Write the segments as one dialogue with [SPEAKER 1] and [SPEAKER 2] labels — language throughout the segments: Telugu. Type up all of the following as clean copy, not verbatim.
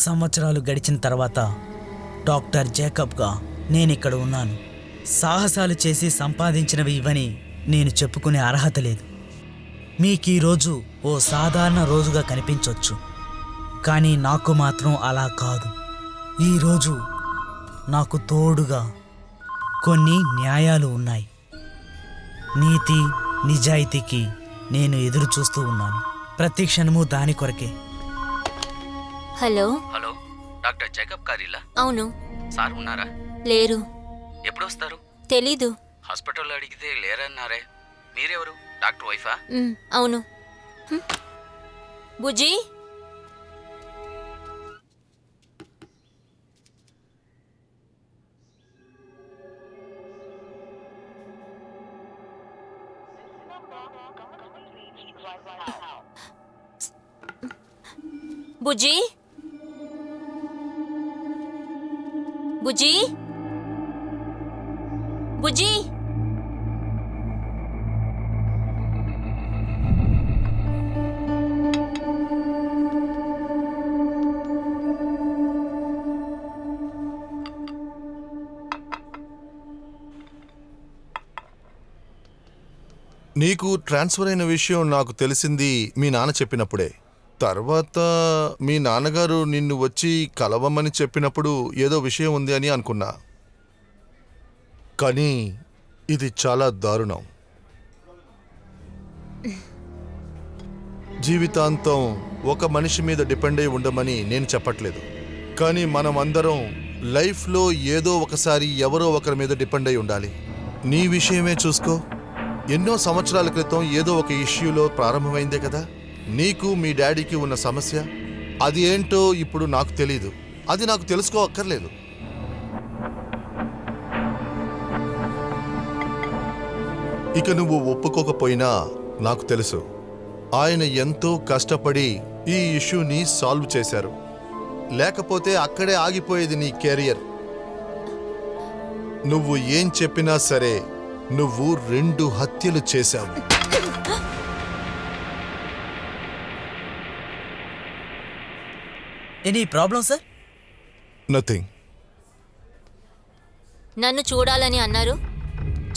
[SPEAKER 1] సంవత్సరాలు గడిచిన తర్వాత డాక్టర్ జేకబ్గా నేనిక్కడ ఉన్నాను. సాహసాలు చేసి సంపాదించినవి ఇవని నేను చెప్పుకునే అర్హత లేదు. మీకు ఈరోజు ఓ సాధారణ రోజుగా కనిపించవచ్చు, కానీ నాకు మాత్రం అలా కాదు. ఈరోజు నాకు తోడుగా కొన్ని న్యాయాలు ఉన్నాయి. నీతి నిజాయితీకి నేను ఎదురు చూస్తూ ఉన్నాను. ప్రతి క్షణము దాని కొరకే.
[SPEAKER 2] హలో
[SPEAKER 3] హలో, డాక్టర్ జేకబ్ గారిలా?
[SPEAKER 2] అవును.
[SPEAKER 3] సార్ ఉన్నారా?
[SPEAKER 2] లేరు.
[SPEAKER 3] ఎప్పుడు వస్తారు?
[SPEAKER 2] తెలీదు.
[SPEAKER 3] హాస్పిటల్లో అడిగితే లేరన్నారే. మీరెవరు? డాక్టర్ వైఫా?
[SPEAKER 2] అవును. బుజ్జి, బుజ్జి, బుజ్జి, బుజ్జి.
[SPEAKER 4] నీకు ట్రాన్స్ఫర్ అయిన విషయం నాకు తెలిసింది మీ నాన్న చెప్పినప్పుడే. తర్వాత మీ నాన్నగారు నిన్ను వచ్చి కలవమని చెప్పినప్పుడు ఏదో విషయం ఉంది అని అనుకున్నా. కానీ ఇది చాలా దారుణం. జీవితాంతం ఒక మనిషి మీద డిపెండ్ అయి ఉండమని నేను చెప్పట్లేదు, కానీ మనం అందరం లైఫ్లో ఏదో ఒకసారి ఎవరో ఒకరి మీద డిపెండ్ అయి ఉండాలి. నీ విషయమే చూసుకో. ఎన్నో సంవత్సరాల క్రితం ఏదో ఒక ఇష్యూలో ప్రారంభమైందే కదా నీకు మీ డాడీకి ఉన్న సమస్య. అది ఏంటో ఇప్పుడు నాకు తెలీదు, అది నాకు తెలుసుకోక్కర్లేదు. ఇక నువ్వు ఒప్పుకోకపోయినా నాకు తెలుసు, ఆయన ఎంతో కష్టపడి ఈ ఇష్యూని సాల్వ్ చేశారు. లేకపోతే అక్కడే ఆగిపోయేది నీ కెరియర్. నువ్వు ఏం చెప్పినా సరే, నువ్వు 2 హత్యలు చేశావు.
[SPEAKER 1] Any problem sir?
[SPEAKER 4] నథింగ్.
[SPEAKER 2] నన్ను చూడాలని అన్నారు,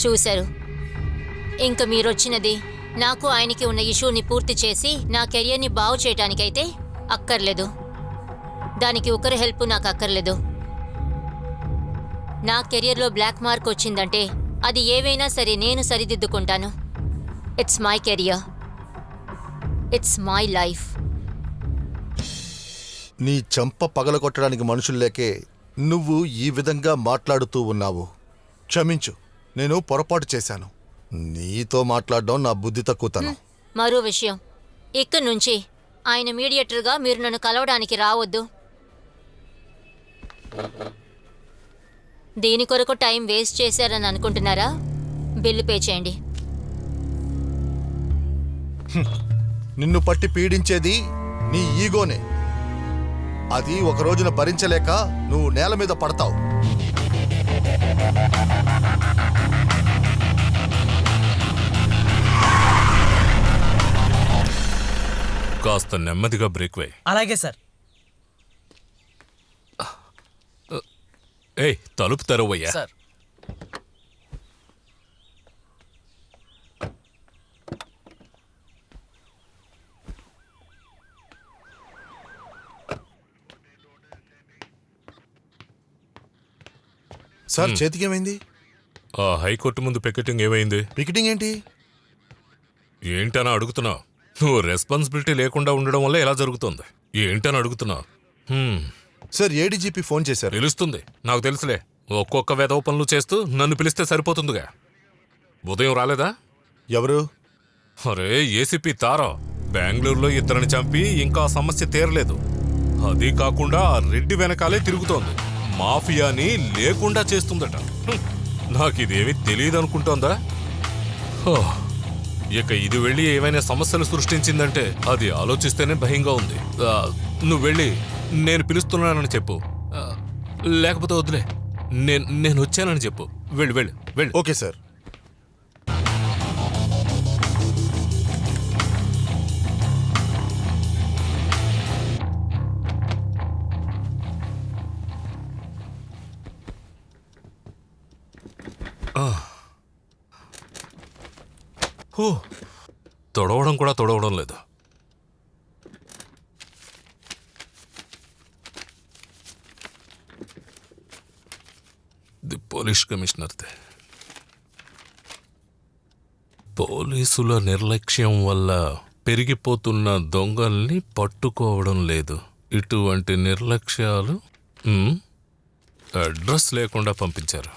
[SPEAKER 2] చూశారు. ఇంక మీరొచ్చినది నాకు ఆయనకి ఉన్న ఇష్యూని పూర్తి చేసి నా కెరియర్ని బాగు చేయటానికైతే అక్కర్లేదు. దానికి ఒకరి హెల్ప్ నాకు అక్కర్లేదు. నా కెరియర్లో బ్లాక్ మార్క్ వచ్చిందంటే అది ఏవైనా సరే నేను సరిదిద్దుకుంటాను. It's my career, it's my life.
[SPEAKER 4] నీ చంప పగలగొట్టడానికి మనుషులు లేకే నువ్వు ఈ విధంగా మాట్లాడుతూ ఉన్నావు. క్షమించు, నేను పొరపాటు చేశాను. నీతో మాట్లాడడం నా బుద్ధి తక్కువతనం.
[SPEAKER 2] మరో విషయం, ఇక్కడి నుంచి ఆయన మీడియేటర్గా మీరు నన్ను కలవడానికి రావద్దు. దీని కొరకు టైం వేస్ట్ చేశారని అనుకుంటున్నారా? బిల్లు పే చేయండి.
[SPEAKER 4] నిన్ను పట్టి పీడించేది నీ ఈగోనే. అది ఒక రోజున భరించలేక నువ్వు నేల మీద పడతావు.
[SPEAKER 5] కాస్త నెమ్మదిగా బ్రేక్ వే.
[SPEAKER 1] అలాగే సార్.
[SPEAKER 5] ఏయ్, తలుపు తెరవయ్యా.
[SPEAKER 3] సార్,
[SPEAKER 4] సార్ చేతికి ఏమైంది?
[SPEAKER 5] ఆ హైకోర్టు ముందు పికెటింగ్ ఏమైంది?
[SPEAKER 4] పికెటింగ్ ఏంటి?
[SPEAKER 5] ఏంటని అడుగుతున్నావు? నువ్వు రెస్పాన్సిబిలిటీ లేకుండా ఉండడం వల్ల ఎలా జరుగుతుంది? ఏంటని అడుగుతున్నావు?
[SPEAKER 4] సార్ ఏడీజీపీ ఫోన్ చేశారు.
[SPEAKER 5] తెలుస్తుంది, నాకు తెలుసులే. ఒక్కొక్క వెధవ పనులు చేస్తూ నన్ను పిలిస్తే సరిపోతుందిగా. ఉదయం రాలేదా?
[SPEAKER 4] ఎవరు?
[SPEAKER 5] అరే, ఏసీపీ తారా బెంగళూరులో ఇద్దరిని చంపి ఇంకా సమస్య తీరలేదు. అది కాకుండా ఆ రెడ్డి వెనకాలే తిరుగుతోంది. మాఫియాని లేకుండా చేస్తుందట. నాకు ఇదేమీ తెలియదు అనుకుంటోందా? ఇక ఇది వెళ్ళి ఏమైనా సమస్యలు సృష్టించిందంటే అది ఆలోచిస్తేనే భయంగా ఉంది. నువ్వు వెళ్ళి నేను పిలుస్తున్నానని చెప్పు, లేకపోతే వద్దులే, నేను వచ్చానని చెప్పు. వెళ్ళు వెళ్ళు వెళ్ళు.
[SPEAKER 4] Okay sir.
[SPEAKER 5] ఓ తొడవడం కూడా తొడవడం లేదు. ది పోలీస్ కమిషనర్దే. పోలీసుల నిర్లక్ష్యం వల్ల పెరిగిపోతున్న దొంగల్ని పట్టుకోవడం లేదు. ఇటువంటి నిర్లక్ష్యాలు అడ్రస్ లేకుండా పంపించారు.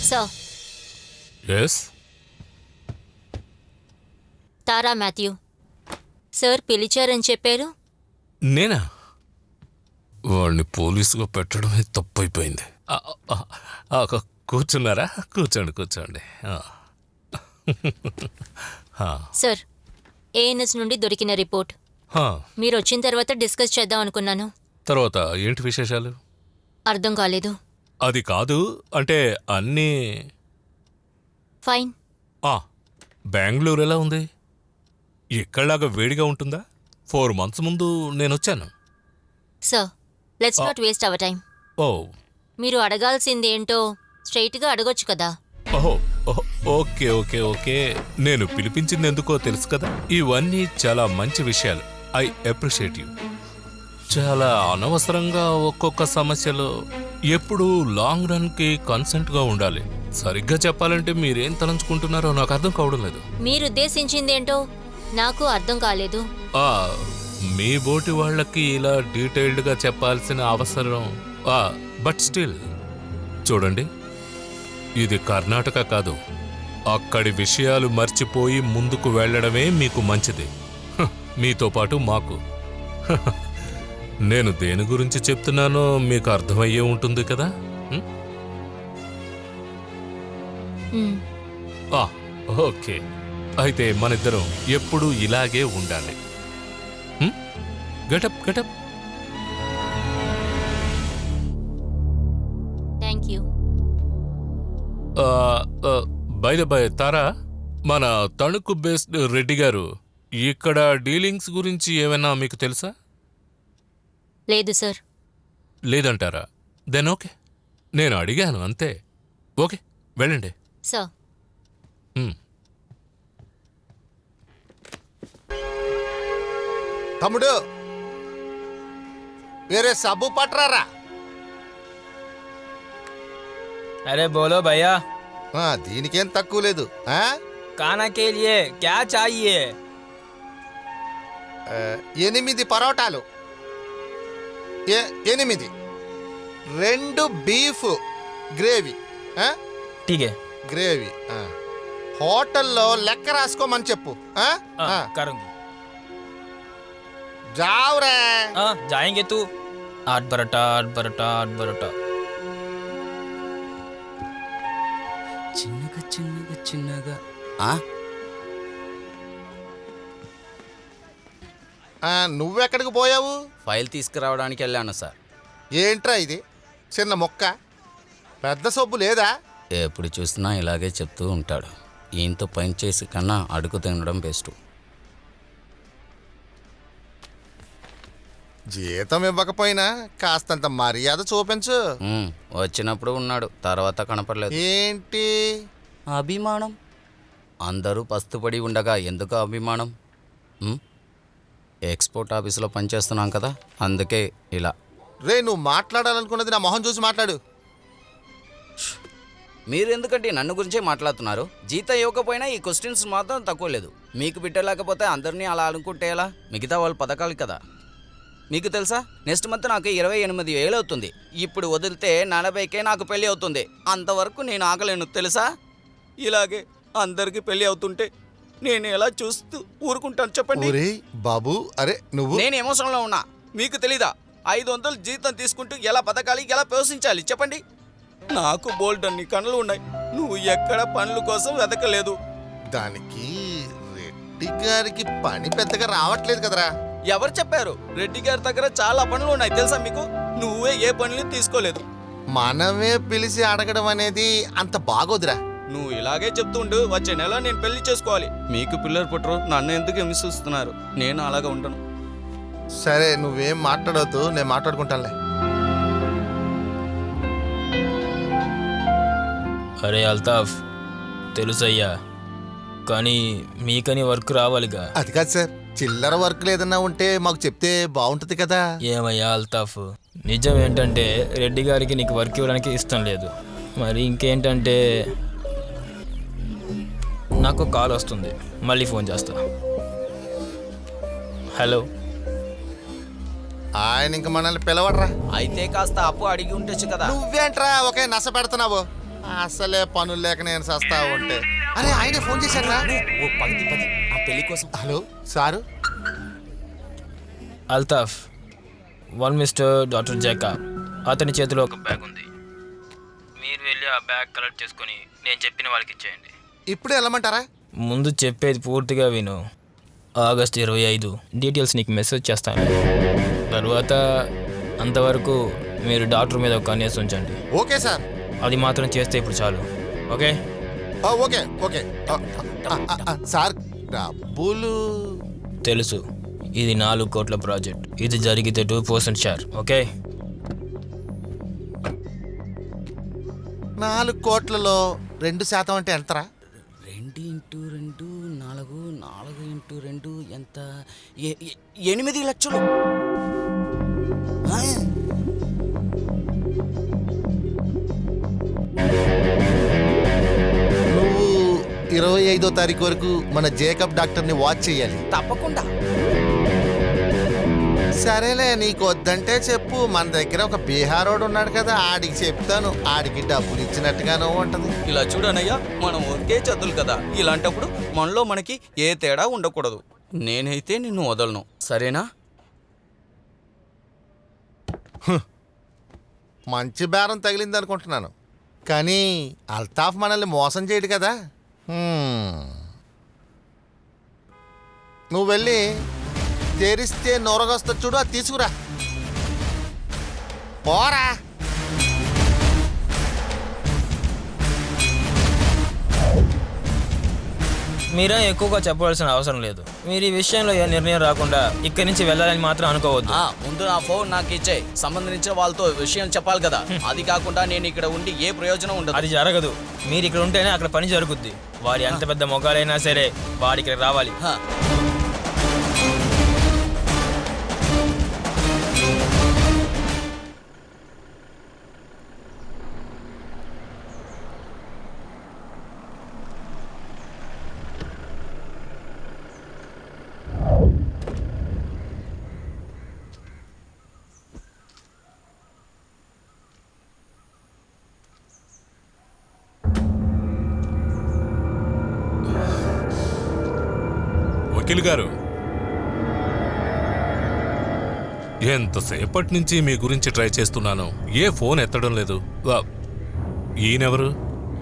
[SPEAKER 2] సార్,
[SPEAKER 5] ఎస్,
[SPEAKER 2] తారా మాథ్యూ సార్ పిలిచారని చెప్పారు.
[SPEAKER 5] నేనా? వాడిని పోలీసుగా పెట్టడమే తప్పైపోయింది. కూర్చున్నారా? కూర్చోండి కూర్చోండి.
[SPEAKER 2] సార్, ఏఎన్ఎస్ నుండి దొరికిన రిపోర్ట్ మీరు వచ్చిన తర్వాత డిస్కస్ చేద్దాం అనుకున్నాను.
[SPEAKER 5] తర్వాత ఏంటి విశేషాలు?
[SPEAKER 2] అర్థం కాలేదు.
[SPEAKER 5] అది కాదు, అంటే అన్నీ
[SPEAKER 2] ఫైన్.
[SPEAKER 5] బెంగళూరు ఎలా ఉంది? ఎక్కడలాగా వేడిగా ఉంటుందా? 4 months ముందు నేను వచ్చాను.
[SPEAKER 2] Sir, let's not waste our time.
[SPEAKER 5] ఓ
[SPEAKER 2] మీరు అడగాల్సింది ఏంటో స్ట్రైట్గా అడగొచ్చు కదా.
[SPEAKER 5] ఓహో, ఓకే ఓకే ఓకే. నేను పిలిపించింది ఎందుకో తెలుసు కదా. ఇవన్నీ చాలా మంచి విషయాలు. I appreciate you. చాలా అనవసరంగా ఒక్కొక్క సమస్యలో ఎప్పుడు లాంగ్ రన్కి కన్సెంట్గా ఉండాలి. సరిగ్గా చెప్పాలంటే మీరేం తలంచుకుంటున్నారో నాకు అర్థం కావడం లేదు.
[SPEAKER 2] మీరు ఉద్దేశించిందేంటో నాకు అర్థం కాలేదు.
[SPEAKER 5] మీ బోటి వాళ్ళకి ఇలా డీటెయిల్డ్గా చెప్పాల్సిన అవసరం. బట్ స్టిల్ చూడండి, ఇది కర్ణాటక కాదు. అక్కడి విషయాలు మర్చిపోయి ముందుకు వెళ్ళడమే మీకు మంచిది. మీతో పాటు మాకు. నేను దేని గురించి చెప్తున్నానో మీకు అర్థమయ్యే ఉంటుంది కదా. ఓకే, అయితే మనిద్దరం ఎప్పుడూ ఇలాగే ఉండాలి. Get up get up.
[SPEAKER 2] Thank you.
[SPEAKER 5] By the by Tara, మన తణుకు బేస్డ్ రెడ్డి గారు ఇక్కడ డీలింగ్స్ గురించి ఏమైనా మీకు తెలుసా?
[SPEAKER 2] లేదు సార్.
[SPEAKER 5] లేదంటారా? దెన్ ఓకే, నేను అడిగాను అంతే. ఓకే, వెళ్ళండి.
[SPEAKER 2] సార్,
[SPEAKER 4] తమ్ముడు, వేరే సబ్బు పట్టరారా.
[SPEAKER 6] अरे बोलो भैया,
[SPEAKER 4] దీనికేం తక్కువ లేదు.
[SPEAKER 6] खाना के लिए क्या चाहिए?
[SPEAKER 4] 8 పరోటాలు, 8, 2 బీఫ్ గ్రేవీ.
[SPEAKER 6] ठीक है,
[SPEAKER 4] గ్రేవీ. హోటల్లో లెక్క రాసుకోమని చెప్పు.
[SPEAKER 6] करूंगी.
[SPEAKER 4] జావురే.
[SPEAKER 6] जाएंगे तू. 8 बरोटा, 8 बरोटा, 8 बरोटा.
[SPEAKER 3] చిన్నగా చిన్నగా చిన్నగా.
[SPEAKER 4] నువ్వెక్కడికి పోయావు?
[SPEAKER 3] ఫైల్ తీసుకురావడానికి వెళ్ళాను సార్.
[SPEAKER 4] ఏంట్రా ఇది, చిన్న మొక్క? పెద్ద సబ్బు లేదా?
[SPEAKER 3] ఎప్పుడు చూసినా ఇలాగే చెప్తూ ఉంటాడు. ఈయంతో పని చేసి కన్నా అడుగు తినడం బెస్ట్.
[SPEAKER 4] జీతం ఇవ్వకపోయినా కాస్తంత మర్యాద చూపించు.
[SPEAKER 3] వచ్చినప్పుడు ఉన్నాడు, తర్వాత కనపడలేదు.
[SPEAKER 4] ఏంటి
[SPEAKER 3] అభిమానం? అందరూ పస్తుపడి ఉండగా ఎందుకు అభిమానం? ఎక్స్పోర్ట్ ఆఫీసులో పనిచేస్తున్నాం కదా, అందుకే ఇలా.
[SPEAKER 4] రే, నువ్వు మాట్లాడాలనుకున్నది నా మొహం చూసి మాట్లాడు.
[SPEAKER 3] మీరు ఎందుకంటే నన్ను గురించే మాట్లాడుతున్నారు? జీతం ఇవ్వకపోయినా ఈ క్వశ్చన్స్ మాత్రం తక్కువ లేదు. మీకు బిడ్డలేకపోతే అందరినీ అలా అనుకుంటే ఎలా? మిగతా వాళ్ళ పథకాలు కదా. మీకు తెలుసా, నెక్స్ట్ మంత్ నాకు 28,000 అవుతుంది. ఇప్పుడు వదిలితే 40,000కే నాకు పెళ్ళి అవుతుంది. అంతవరకు నేను ఆగలేను తెలుసా? ఇలాగే అందరికీ పెళ్ళి అవుతుంటే నేను ఎలా చూస్తూ ఊరుకుంటాను చెప్పండి.
[SPEAKER 4] బాబు, అరే నువ్వు.
[SPEAKER 3] నేను ఎమోషన్లో ఉన్నా, మీకు తెలీదా? 500 జీతం తీసుకుంటూ ఎలా బతకాలి, ఎలా పోషించాలి చెప్పండి. నాకు బోల్డ్ అన్ని కళ్ళు ఉన్నాయి. నువ్వు ఎక్కడ పనుల కోసం వెతకలేదు.
[SPEAKER 4] దానికి రెడ్డి గారికి పని పెద్దగా రావట్లేదు కదరా.
[SPEAKER 3] ఎవరు చెప్పారు? రెడ్డి గారి దగ్గర చాలా పనులు ఉన్నాయి తెలుసా మీకు? నువ్వే ఏ పనులు తీసుకోలేదు.
[SPEAKER 4] మనమే పిలిచి అడగడం అనేది అంత బాగోదురా.
[SPEAKER 3] నువ్వు ఇలాగే చెప్తుండు, వచ్చే నెల నేను పెళ్లి చేసుకోవాలి. మీకు పిల్లలు పుట్టరు, నన్ను ఎందుకు హింసిస్తున్నారు? నేను అలాగా ఉండను.
[SPEAKER 4] సరే నువ్వేం మాట్లాడవద్దు, నేను మాట్లాడుకుంటానులే.
[SPEAKER 6] అరే అల్తాఫ్, తెలుసయ్యా, కానీ మీకని వర్క్ రావాలిగా.
[SPEAKER 4] అది కాదు సార్, చిల్లర వర్క్ ఏదన్నా ఉంటే మాకు చెప్తే బాగుంటుంది కదా.
[SPEAKER 6] ఏమయ్యా అల్తాఫ్, నిజం ఏంటంటే రెడ్డి గారికి నీకు వర్క్ ఇవ్వడానికి ఇష్టం లేదు. మరి ఇంకేంటంటే నాకు కాల్ వస్తుంది, మళ్ళీ ఫోన్ చేస్తా. హలో.
[SPEAKER 4] ఆయన ఇంక మనల్ని పిలవడరా.
[SPEAKER 3] అయితే కాస్త అప్పు అడిగి ఉండొచ్చు కదా.
[SPEAKER 4] నువ్వేంట్రా ఒకే నస పెడుతున్నావు? అసలే పనులు లేక నేను సస్తా ఉంటే. అరే ఆయన ఫోన్ చేశారా?
[SPEAKER 3] ఓ 10 నా పెళ్లి కోసం.
[SPEAKER 4] Hello sir.
[SPEAKER 6] Altaf, one mister doctor Jacob, అతని చేతిలో ఒక బ్యాగ్ ఉంది. మీరు వెళ్ళి ఆ బ్యాగ్ కలెక్ట్ చేసుకొని నేను చెప్పిన వాళ్ళకి ఇచ్చేయండి.
[SPEAKER 4] ఇప్పుడే వెళ్ళమంటారా?
[SPEAKER 6] ముందు చెప్పేది పూర్తిగా విను. ఆగస్ట్ 25 డీటెయిల్స్ నీకు మెసేజ్ చేస్తాను. తర్వాత అంతవరకు మీరు డాక్టర్ మీద ఒక కన్నేసి ఉంచండి.
[SPEAKER 4] Okay sir.
[SPEAKER 6] అది మాత్రం చేస్తే ఇప్పుడు చాలు. ఓకే
[SPEAKER 4] ఓకే ఓకే సార్, డబ్బులు
[SPEAKER 6] తెలుసు, ఇది 4 కోట్ల ప్రాజెక్ట్. ఇది జరిగితే 2% షేర్. ఓకే
[SPEAKER 4] 4 కోట్లలో 2% అంటే ఎంతరా?
[SPEAKER 3] 2 × 2 4, 4 × 2 ఎంత? 8 లక్షలు.
[SPEAKER 4] నువ్వు 25వ తారీఖు వరకు మన జేకబ్ డాక్టర్ని వాచ్ చేయాలి.
[SPEAKER 3] తప్పకుండా.
[SPEAKER 4] సరేలే, నీకు వద్దంటే చెప్పు. మన దగ్గర ఒక బీహారోడు ఉన్నాడు కదా, ఆడికి చెప్తాను. ఆడికి డబ్బులు ఇచ్చినట్టుగానో ఉంటది.
[SPEAKER 3] ఇలా చూడనయ్యా, మనం ఒకే చదువులు కదా. ఇలాంటప్పుడు మనలో మనకి ఏ తేడా ఉండకూడదు. నేనైతే నిన్ను వదలను, సరేనా?
[SPEAKER 4] మంచి బేరం తగిలింది అనుకుంటున్నాను, కానీ అల్తాఫ్ మనల్ని మోసం చేయడు కదా. నువ్వు వెళ్ళి తెరిస్తే నొరగొస్తా చూడు, అది తీసుకురా. పోరా.
[SPEAKER 6] మీరే ఎక్కువగా చెప్పవలసిన అవసరం లేదు. మీరు ఈ విషయంలో ఏ నిర్ణయం రాకుండా ఇక్కడి నుంచి వెళ్ళాలని మాత్రం అనుకోవద్దు.
[SPEAKER 3] ముందు నా ఫోన్ నాకు ఇచ్చే. సంబంధించిన వాళ్ళతో విషయం చెప్పాలి కదా. అది కాకుండా నేను ఇక్కడ ఉండి ఏ ప్రయోజనం ఉండదు.
[SPEAKER 6] అది జరగదు. మీరు ఇక్కడ ఉంటేనే అక్కడ పని జరుగుద్ది. వాడి ఎంత పెద్ద మొగాలైనా సరే వాడి ఇక్కడ రావాలి.
[SPEAKER 5] వకీల్ గారు, ఎంతసేపటి నుంచి మీ గురించి ట్రై చేస్తున్నాను, ఏ ఫోన్ ఎత్తడం లేదు. ఈయనెవరు?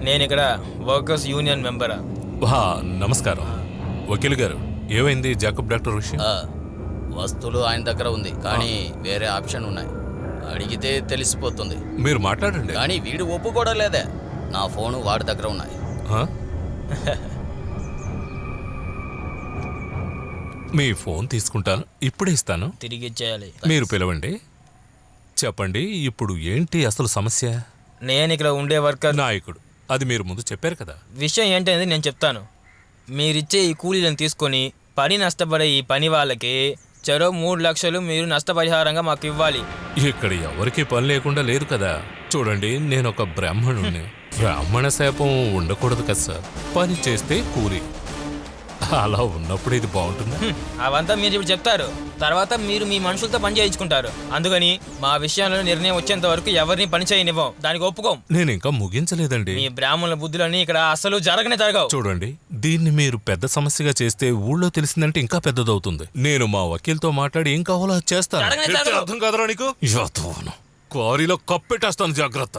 [SPEAKER 6] నేను ఇక్కడ వర్కర్స్ యూనియన్ మెంబరా.
[SPEAKER 5] నమస్కారం. వకీల్ గారు, ఏమైంది జాకబ్ డాక్టర్ విషయం?
[SPEAKER 3] వస్తువులు ఆయన దగ్గర ఉంది, కానీ వేరే ఆప్షన్ ఉన్నాయి. అడిగితే తెలిసిపోతుంది.
[SPEAKER 5] మీరు మాట్లాడండి.
[SPEAKER 3] కానీ వీడు ఒప్పుకోవడం లేదే. నా ఫోను వాడి దగ్గర ఉన్నాయి.
[SPEAKER 5] మీ ఫోన్ తీసుకుంటాను, ఇప్పుడే ఇస్తాను.
[SPEAKER 6] తిరిగి ఇచ్చేయాలి.
[SPEAKER 5] మీరు పిలవండి, చెప్పండి. ఇప్పుడు ఏంటి అసలు సమస్య?
[SPEAKER 6] నేను ఇక్కడ ఉండే వర్కర్
[SPEAKER 5] నాయకుడు, అది మీరు ముందు చెప్పారు కదా.
[SPEAKER 6] విషయం ఏంటనేది నేను చెప్తాను. మీరిచ్చే ఈ కూలీలను తీసుకొని పని నష్టపడే ఈ పని వాళ్ళకి చెరో 3 లక్షలు మీరు నష్టపరిహారంగా మాకు ఇవ్వాలి.
[SPEAKER 5] ఇక్కడ ఎవరికి పని లేకుండా లేదు కదా. చూడండి, నేను ఒక బ్రాహ్మణుణ్ణి. బ్రాహ్మణ శాపం ఉండకూడదు కదా సార్. పని చేస్తే కూలి. అలా ఉన్నప్పుడు ఇది బాగుంటుంది.
[SPEAKER 6] అవంతా మీరు ఇప్పుడు చెప్తారు, తర్వాత మీరు మీ మనుషులతో పని చేయించుకుంటారు. అందుకని మా విషయంలో నిర్ణయం వచ్చేంత వరకు ఎవరిని పని చేయనివ్వం. దానికి ఒప్పుకోం.
[SPEAKER 5] నేను ఇంకా ముగించలేదండి.
[SPEAKER 6] మీ బ్రాహ్మణుల బుద్ధులని ఇక్కడ అసలు జరగవు.
[SPEAKER 5] చూడండి, దీన్ని మీరు పెద్ద సమస్యగా చేస్తే ఊళ్ళో తెలిసిందంటే ఇంకా పెద్దదవుతుంది. నేను మా వకీల్తో మాట్లాడి ఏం కావాలో చేస్తాను. అర్థం కాదరా నీకు? క్వారీలో కప్పెట్టేస్తాను, జాగ్రత్త.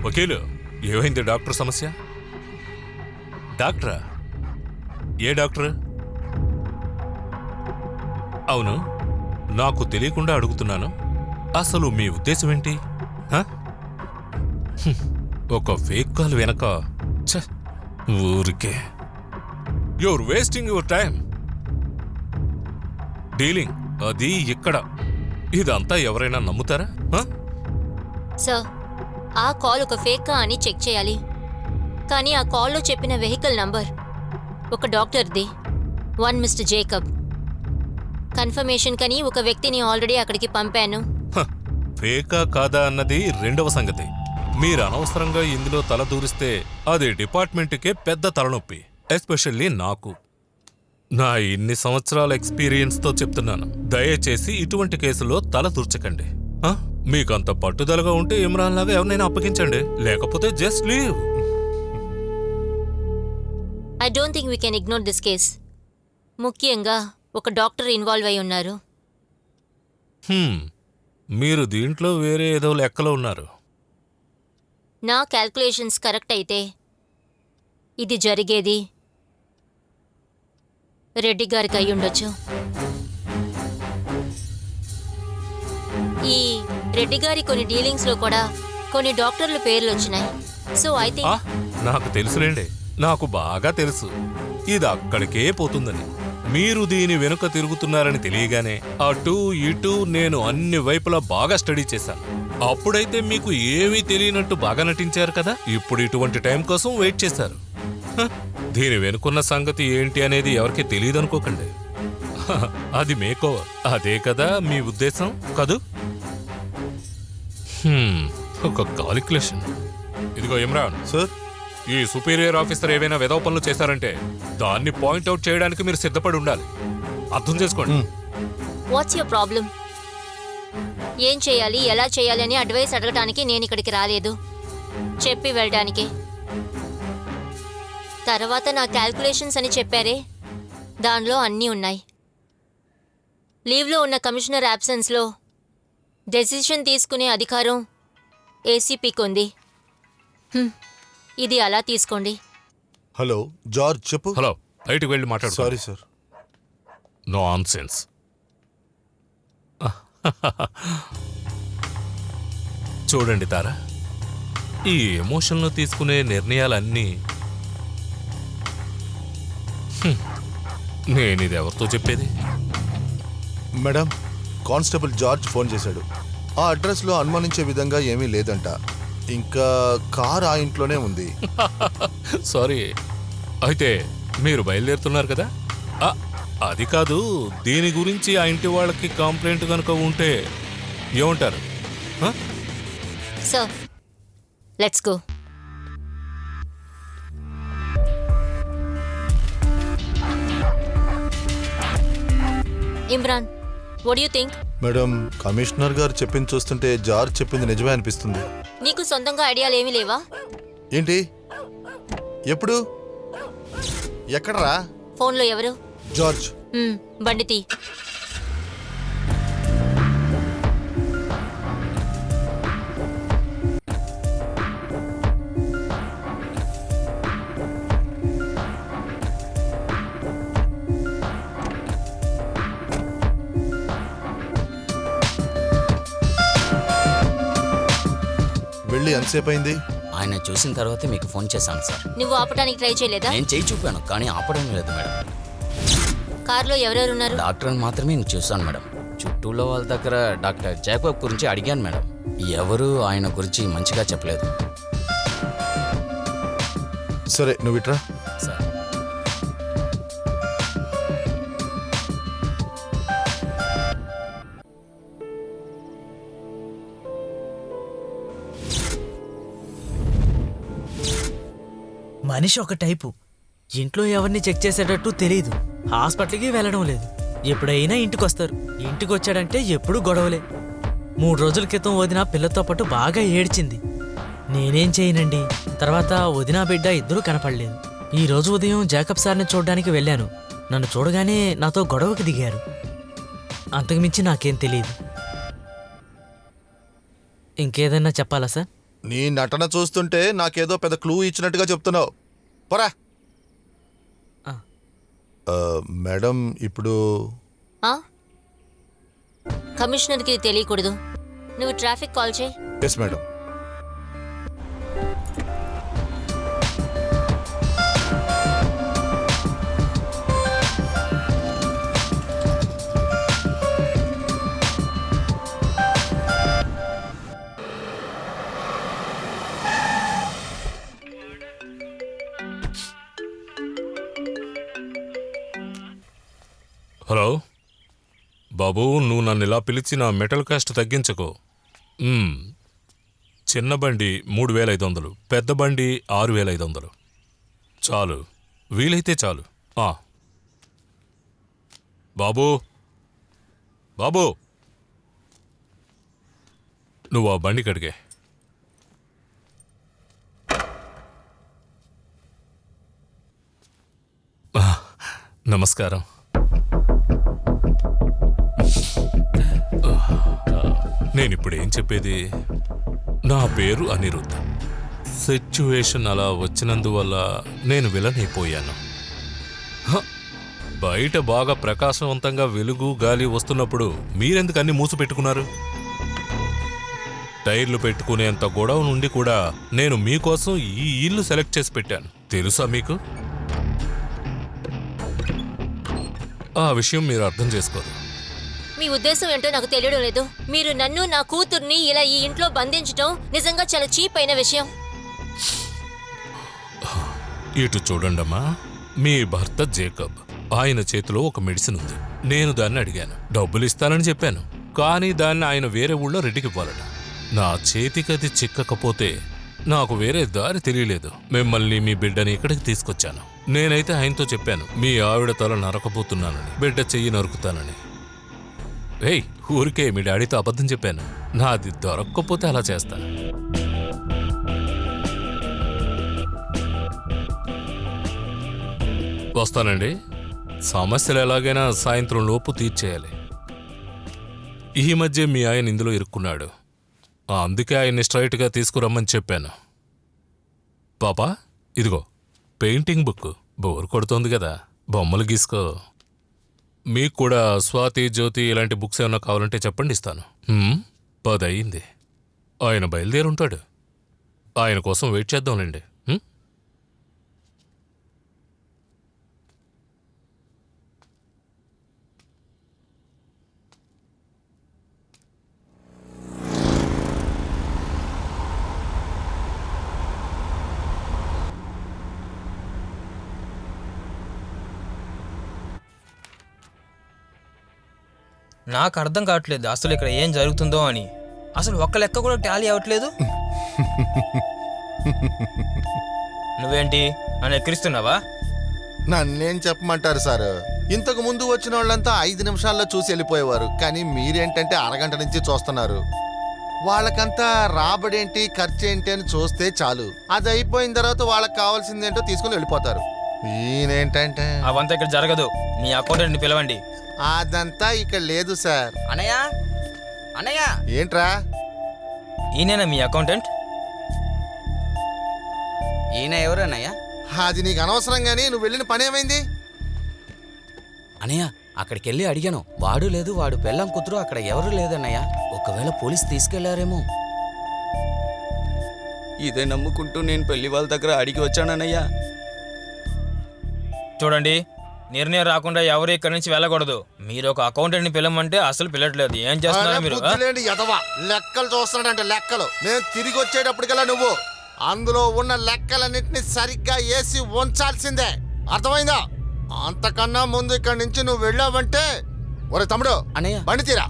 [SPEAKER 5] వకీలు, ఏమైంది డాక్టర్ సమస్య? డాక్టరా? ఏ డాక్టర్? అవును, నాకు తెలియకుండా అడుగుతున్నాను. అసలు మీ ఉద్దేశం ఏంటి? హ? హ్మ్. ఒక ఫేక్ కాల్ వెనక ఛ, ఊరికే you're wasting your time. Dealing అది ఇక్కడ. ఇదంతా ఎవరైనా నమ్ముతారా? హ?
[SPEAKER 2] సార్, ఆ కాల్ ఒక ఫేకా అని చెక్ చేయాలి. కానీ ఆ కాల్లో చెప్పిన వెహికల్ నంబర్ ఒక డాక్టర్ది, వన్ మిస్టర్ జేకబ్. కన్ఫర్మేషన్ కని ఒక వ్యక్తిని ఆల్రెడీ అక్కడికి పంపాను.
[SPEAKER 5] హ, ఫేకా కాదా అన్నది రెండవ సంగతి. మీరు అనవసరంగా ఇందులో తల దూరిస్తే అది డిపార్ట్మెంట్కే పెద్ద తలనొప్పి, ఎస్పెషల్లీ నాకు. నా ఇన్ని సంవత్సరాల ఎక్స్పీరియన్స్తో చెప్తున్నాను, దయచేసి ఇటువంటి కేసులో తల దూర్చకండి. హ? మీకంత పట్టుదలగా ఉంటే ఇమ్రాన్ లాగా ఎవరినైనా అప్పగించండి, లేకపోతే just leave.
[SPEAKER 2] I don't think we can ignore this case. ముఖ్యంగా ఒక డాక్టర్ ఇన్వాల్వ్ అయి ఉన్నారు.
[SPEAKER 5] మీరు దీంట్లో వేరే ఏదో లెక్కలో ఉన్నారు.
[SPEAKER 2] నా క్యాల్కులేషన్స్ కరెక్ట్ అయితే ఇది జరిగేది రెడ్డి గారికి అయి ఉండొచ్చు. ఈ రెడ్డి గారి కొన్ని డీలింగ్స్లో కూడా కొన్ని డాక్టర్ల పేర్లు వచ్చినాయి. సో ఐ
[SPEAKER 5] ఆ,
[SPEAKER 2] థింక్
[SPEAKER 5] నాకు తెలుసులేండి, నాకు బాగా తెలుసు ఇది అక్కడికే పోతుందని. మీరు దీని వెనుక తిరుగుతున్నారని తెలియగానే అటు ఇటు నేను అన్ని వైపులా బాగా స్టడీ చేశాను. అప్పుడైతే మీకు ఏమీ తెలియనట్టు బాగా నటించారు కదా. ఇప్పుడు ఇటువంటి టైం కోసం వెయిట్ చేశారు. హ, దీని వెనుకున్న సంగతి ఏంటి అనేది ఎవరికి తెలియదు అనుకోకండి. హ, అది మేకోవర్, అదే కదా మీ ఉద్దేశం కదూ? ఒక కాలిక్యులేషన్. ఇదిగో ఇమ్రాన్
[SPEAKER 4] సార్,
[SPEAKER 5] ఈ సుపీరియర్ ఆఫీసర్ ఏవైనా వెధవ పనులు చేశారంటే దాన్ని పాయింట్అవుట్ చేయడానికి మీరు సిద్ధపడి ఉండాలి. అర్థం చేసుకోండి.
[SPEAKER 2] What's your problem? ఏం చేయాలి, ఎలా చేయాలి అని అడ్వైస్ అడగడానికి నేను ఇక్కడికి రాలేదు, చెప్పి వెళ్ళడానికి. తర్వాత నా క్యాల్కులేషన్స్ అని చెప్పారే, దానిలో అన్నీ ఉన్నాయి. లీవ్లో ఉన్న కమిషనర్ యాబ్సెన్స్లో డెసిషన్ తీసుకునే అధికారం ఏసీపీకి ఉంది. ఇది అలా తీసుకోండి.
[SPEAKER 4] హలో జార్జ్, చెప్పు.
[SPEAKER 5] హలో, బయటికి వెళ్ళి మాట్లాడు.
[SPEAKER 4] Sorry sir.
[SPEAKER 5] Non sense. చూడండి తారా, ఈ ఎమోషన్లో తీసుకునే నిర్ణయాలన్నీ నేనిది ఎవరితో చెప్పేది?
[SPEAKER 4] మేడం, కానిస్టేబుల్ జార్జ్ ఫోన్ చేశాడు. ఆ అడ్రస్లో అనుమానించే విధంగా ఏమీ లేదంట. ఇంకా కార్ ఆ ఇంట్లోనే ఉంది.
[SPEAKER 5] సారీ. అయితే మీరు బయలుదేరుతున్నారు కదా? అది కాదు, దీని గురించి ఆ ఇంటి వాళ్ళకి కంప్లైంట్ కనుక ఉంటే ఏమంటారు?
[SPEAKER 2] Sir, let's go. Imran, what you think?
[SPEAKER 4] Madam, commissioner గారు చెప్పింది చూస్తుంటే జార్జ్ చెప్పింది నిజమే అనిపిస్తుంది.
[SPEAKER 2] నీకు సొంతంగా ఐడియాలు ఏమీ లేవా?
[SPEAKER 4] ఏంటి? ఎప్పుడు? ఎక్కడరా?
[SPEAKER 2] ఫోన్లో ఎవరు?
[SPEAKER 4] జార్జ్.
[SPEAKER 2] బండి తీ.
[SPEAKER 4] వెళ్ళి ఎంతసేపు అయింది?
[SPEAKER 3] ఆయన చూసిన తర్వాతే మీకు ఫోన్ చేశాను సార్.
[SPEAKER 2] నువ్వు ఆపడానికి ట్రై చేయలేదా?
[SPEAKER 3] నేను చేయి చూపాను, కానీ ఆపడం లేదు మేడం.
[SPEAKER 2] కార్లో ఎవరెవరు ఉన్నారు?
[SPEAKER 3] డాక్టర్ని మాత్రమే నేను చూశాను మేడం. చుట్టూలో వాళ్ళ దగ్గర డాక్టర్ జాకబ్ గురించి అడిగాను మేడం. ఎవరు ఆయన గురించి మంచిగా చెప్పలేదు
[SPEAKER 4] సరే, నువ్వు ఇట్రా.
[SPEAKER 3] సార్.
[SPEAKER 1] మనిషి ఒక టైపు. ఇంట్లో ఎవరిని చెక్ చేసేటట్టు తెలీదు. హాస్పిటల్కి వెళ్ళడం లేదు. ఎప్పుడైనా ఇంటికి వస్తారు. ఇంటికి వచ్చాడంటే ఎప్పుడూ గొడవలే. 3 రోజుల క్రితం వదిన పిల్లతో పాటు బాగా ఏడ్చింది. నేనేం చేయనండి. తర్వాత వదిన బిడ్డ ఇద్దరూ కనపడలేదు. ఈ రోజు ఉదయం జాకబ్ సార్ని చూడడానికి వెళ్ళాను. నన్ను చూడగానే నాతో గొడవకి దిగారు. అంతకుమించి నాకేం తెలియదు. ఇంకేదన్నా చెప్పాలా సార్?
[SPEAKER 4] నీ నటన చూస్తుంటే నాకేదో పెద్ద క్లూ ఇచ్చినట్టుగా చెప్తున్నావు. పోరా.
[SPEAKER 1] ఆ.
[SPEAKER 4] మేడం, ఇప్పుడు
[SPEAKER 2] ఆ? కమిషనర్కి తెలియకూడదు. నువ్వు ట్రాఫిక్ కాల్ చేయి.
[SPEAKER 4] Yes madam.
[SPEAKER 5] హలో బాబు, నువ్వు నన్ను ఇలా పిలిచి నా మెటల్ కాస్ట్ తగ్గించకు. చిన్న బండి 3,500, పెద్ద బండి 6,500. చాలు, వీలైతే చాలు. బాబు బాబు, నువ్వు ఆ బండి కడిగే. నమస్కారం. నేనిప్పుడు ఏం చెప్పేది? నా పేరు అనిరుద్ధ్. సిచ్యువేషన్ అలా వచ్చినందువల్ల నేను విలన్ అయిపోయాను. బయట బాగా ప్రకాశవంతంగా వెలుగు గాలి వస్తున్నప్పుడు మీరెందుకు అన్ని మూసి పెట్టుకున్నారు? టైర్లు పెట్టుకునేంత గొడవ నుండి కూడా నేను మీకోసం ఈ ఇల్లు సెలెక్ట్ చేసి పెట్టాను. తెలుసా మీకు? ఆ విషయం మీరు అర్థం చేసుకోరు.
[SPEAKER 2] మీ ఉద్దేశం ఏంటో నాకు తెలియడం లేదు. మీరు నన్ను, నా కూతుర్ని ఇలా ఈ ఇంట్లో బంధించడం నిజంగా చాలా చీప్ అయిన విషయం.
[SPEAKER 5] ఇటు చూడండమ్మా, మీ భర్త జేకబ్, ఆయన చేతిలో ఒక మెడిసిన్ ఉంది. నేను దాన్ని అడిగాను, డబ్బులు ఇస్తానని చెప్పాను. కానీ దాన్ని ఆయన వేరే ఊళ్ళో రెడ్డికి ఇవ్వాలట. నా చేతికది చిక్కకపోతే నాకు వేరే దారి తెలియలేదు. మిమ్మల్ని, మీ బిడ్డని ఇక్కడికి తీసుకొచ్చాను. నేనైతే ఆయనతో చెప్పాను, మీ ఆవిడ తల నరకపోతున్నానని, బిడ్డ చెయ్యి నరుకుతానని. ఏయ్, ఊరికే మీ డాడీతో అబద్ధం చెప్పాను. నాది దొరక్కపోతే అలా చేస్తాను. వస్తానండి. సమస్యలు ఎలాగైనా సాయంత్రం లోపు తీర్చేయాలి. ఈ మధ్య మీ ఆయన ఇందులో ఇరుక్కున్నాడు. అందుకే ఆయన్ని స్ట్రైట్గా తీసుకురమ్మని చెప్పాను. పాపా, ఇదిగో పెయింటింగ్ బుక్. బోర్ కొడుతోంది కదా, బొమ్మలు గీసుకో. మీకు కూడా స్వాతి, జ్యోతి ఇలాంటి బుక్స్ ఏమన్నా కావాలంటే చెప్పండి, ఇస్తాను. 10 అయింది. ఆయన బయలుదేరుంటాడు. ఆయన కోసం వెయిట్ చేద్దాంలేండి.
[SPEAKER 6] నాకు అర్థం కావట్లేదు అసలు ఇక్కడ ఏం జరుగుతుందో అని. అసలు ఒక్క లెక్క కూడా టాలీ అవ్వట్లేదు. నువ్వేంటి నన్ను ఎక్కిరిస్తున్నావా?
[SPEAKER 4] నన్నేం చెప్పమంటారు సార్? ఇంతకు ముందు వచ్చిన వాళ్ళంతా 5 నిమిషాల్లో చూసి వెళ్ళిపోయేవారు, కానీ మీరేంటంటే అరగంట నుంచి చూస్తున్నారు. వాళ్ళకంతా రాబడేంటి, ఖర్చు ఏంటి అని చూస్తే చాలు. అది అయిపోయిన తర్వాత వాళ్ళకి కావాల్సిందేంటో తీసుకుని వెళ్ళిపోతారు. ఈయనేంటంటే
[SPEAKER 6] అవంతా ఇక్కడ జరగదు. మీ అకౌంటెంట్ని పిలవండి.
[SPEAKER 4] అదంతా ఇక్కడ లేదు సార్.
[SPEAKER 3] అన్నయ్య, అన్నయ్య,
[SPEAKER 4] ఏంట్రా?
[SPEAKER 6] ఈయనేనా మీ అకౌంటెంట్?
[SPEAKER 3] ఈయన ఎవరు అన్నయ్య?
[SPEAKER 4] అది నీకు అనవసరం గానీ నువ్వు వెళ్ళిన పని ఏమైంది?
[SPEAKER 3] అన్నయ్య, అక్కడికి వెళ్ళి అడిగాను. వాడు లేదు, వాడు పెళ్ళం కూతురు అక్కడ ఎవరు లేదన్నయ్య. ఒకవేళ పోలీసు తీసుకెళ్లారేమో. ఇదే నమ్ముకుంటూ నేను పెళ్లి వాళ్ళ దగ్గర అడిగి వచ్చానన్నయ్య.
[SPEAKER 6] చూడండి, నిర్ణయం రాకుండా ఎవరు ఇక్కడి నుంచి వెళ్ళకూడదు. మీరు ఒక అకౌంటెంట్ని పిలవమంటే అసలు పిలట్లేదు. ఏం చేస్తున్నారు మీరు?
[SPEAKER 4] ఎదవా, లెక్కలు చూస్తున్నాడంటే లెక్కలు. నేను తిరిగి వచ్చేటప్పటికల్లా నువ్వు అందులో ఉన్న లెక్కలన్నింటినీ సరిగ్గా వేసి ఉంచాల్సిందే, అర్థమైందా? అంతకన్నా ముందు ఇక్కడి నుంచి నువ్వు వెళ్ళావంటే ఒరే తమ్ముడు,
[SPEAKER 3] అన్నయ్య,
[SPEAKER 4] బండి తీరా.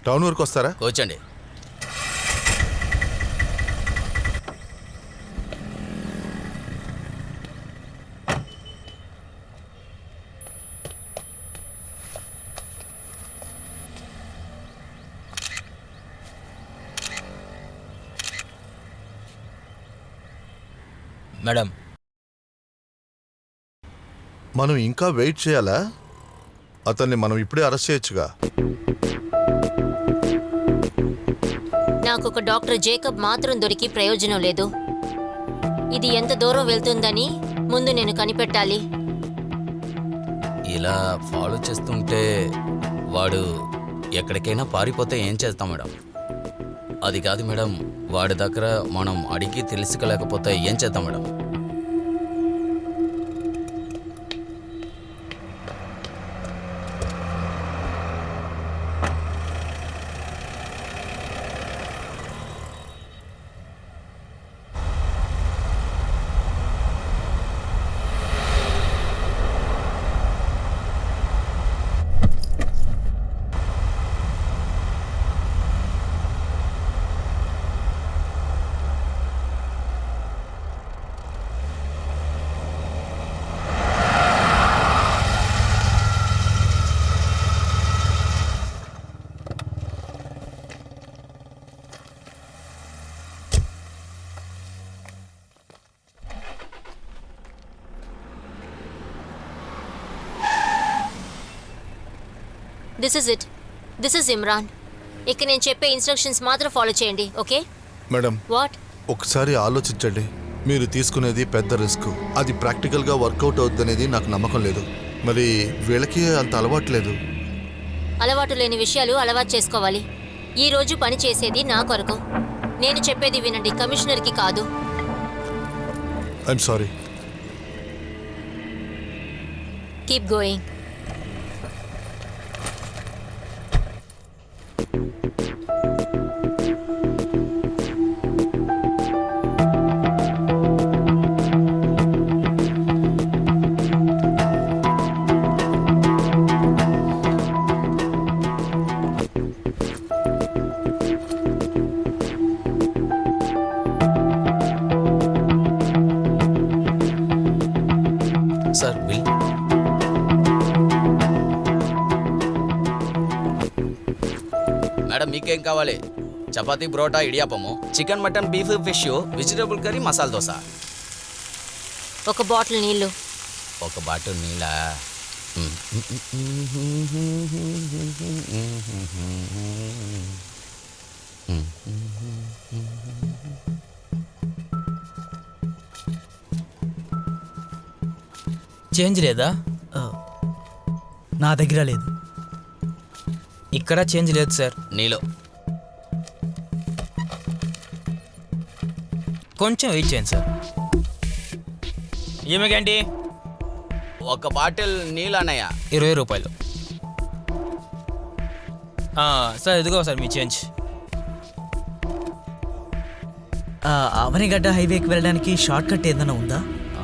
[SPEAKER 4] టౌన్ వరకు వస్తారా?
[SPEAKER 3] కూర్చోండి.
[SPEAKER 6] మేడం,
[SPEAKER 4] మనం ఇంకా వెయిట్ చేయాలా? అతన్ని మనం ఇప్పుడే అరెస్ట్ చేయొచ్చుగా.
[SPEAKER 2] నాకు ఒక డాక్టర్ జేకబ్ మాత్రం దొరికి ప్రయోజనం లేదు. ఇది ఎంత దూరం వెళ్తుందని ముందు నేను కనిపెట్టాలి.
[SPEAKER 3] ఇలా ఫాలో చేస్తుంటే వాడు ఎక్కడికైనా పారిపోతే ఏం చేస్తాం మేడం? అది కాదు మేడం, వాడి దగ్గర మనం అడిగి తెలుసుకోలేకపోతే ఏం చేద్దాం మేడం?
[SPEAKER 2] This is Imran. ఇక నేను చెప్పే ఇన్స్ట్రక్షన్స్ మాత్రం ఫాలో చేయండి, ఓకే?
[SPEAKER 4] Madam,
[SPEAKER 2] what?
[SPEAKER 4] ఒకసారి ఆలోచించండి. మీరు తీసుకునేది పెద్ద రిస్క్. అది ప్రాక్టికల్గా వర్కౌట్ అవుతుందనేది నాకు నమ్మకం లేదు. మరి వీళ్ళకి అంత అలవాటు లేదు.
[SPEAKER 2] అలవాటు లేని విషయాలు అలవాటు చేసుకోవాలి. ఈ రోజు పని చేసేది నా కొరకు. నేను చెప్పేది వినండి, కమిషనర్కి కాదు.
[SPEAKER 4] I'm sorry.
[SPEAKER 2] Keep going.
[SPEAKER 3] Sir bill. Madam మీకేం కావాలి? Chapati, porotta, idiyappam, chicken, mutton, beef, fish, vegetable curry, masala dosa.
[SPEAKER 2] ఒక బాటిల్ నీళ్లు.
[SPEAKER 3] ఒక బాటిల్ నీళ్ళ.
[SPEAKER 6] చేంజ్ లేదా?
[SPEAKER 1] ఆ, నా దగ్గర లేదు.
[SPEAKER 6] ఇక్కడ చేంజ్ లేదు సార్.
[SPEAKER 3] నీలో
[SPEAKER 6] కొంచెం వెయిట్ చేయండి సార్. ఏమిటండి?
[SPEAKER 3] ఒక బాటిల్ నీళ్ళు అన్నయ్య.
[SPEAKER 6] 20 రూపాయలు. సార్ ఇదిగో సార్ మీ చేంజ్.
[SPEAKER 1] అవనిగడ్డ హైవేకి వెళ్ళడానికి షార్ట్ కట్ ఏదైనా ఉందా?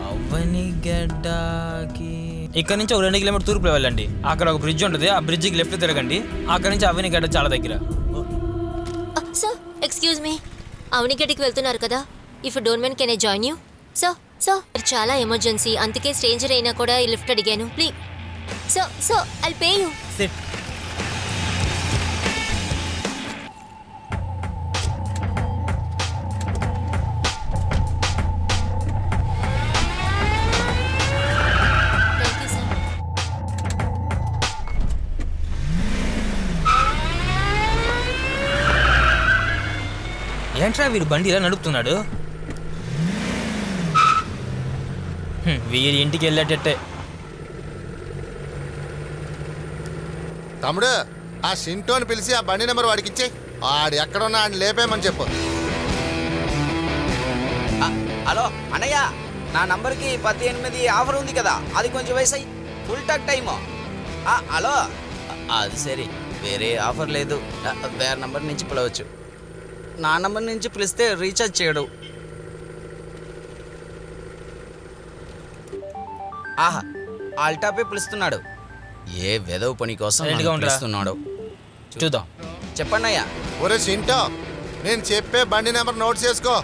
[SPEAKER 6] అవనిగడ్డకి ఇక్కడ నుంచి ఒక 2 కిలోమీటర్ తూర్పులో వెళ్ళండి. అక్కడ ఒక బ్రిడ్జ్ ఉంటుంది. ఆ బ్రిడ్జికి లెఫ్ట్ తిరగండి. అక్కడ నుంచి అవనిగడ్డ చాలా దగ్గర.
[SPEAKER 2] సార్ ఎక్స్క్యూజ్ మీ, అవనిగడ్డికి వెళ్తున్నారు కదా? If you don't mind can I join you? Sir చాలా ఎమర్జెన్సీ, అందుకే స్ట్రేంజర్ అయినా కూడా ఈ లిఫ్ట్ అడిగాను. Please sir I pay you.
[SPEAKER 1] SIT.
[SPEAKER 2] Thank you sir.
[SPEAKER 6] ఏంట్రా వీడు బండి ఇలా నడుపుతున్నాడు? వీరి ఇంటికి వెళ్ళేటట్టే.
[SPEAKER 7] తమ్ముడు, ఆ షింటోని పిలిచి ఆ బండి నెంబర్ వాడికి ఇచ్చే. ఆడు ఎక్కడున్నా ఆయన లేపేమని చెప్పు.
[SPEAKER 3] హలో అన్నయ్య, నా నంబర్కి 18 ఆఫర్ ఉంది కదా, అది కొంచెం వయసు ఫుల్ టాక్ టైము. హలో, అది సరే, వేరే ఆఫర్ లేదు. వేరే నంబర్ నుంచి పిలవచ్చు. నా నంబర్ నుంచి పిలిస్తే రీఛార్జ్ చేయడు. ఆహా, ఆల్టాపే పిలుస్తున్నాడు. ఏ వెదవ పని కోసం
[SPEAKER 6] Silent గా
[SPEAKER 3] నన్ను
[SPEAKER 6] ఉండరా?
[SPEAKER 3] పిలుస్తున్నాడు.
[SPEAKER 6] చూద్దాం.
[SPEAKER 3] చెప్పండి అయ్యా.
[SPEAKER 7] ఒరే షింటో, నేను చెప్పే బండి నెంబర్ నోట్ చేసుకో.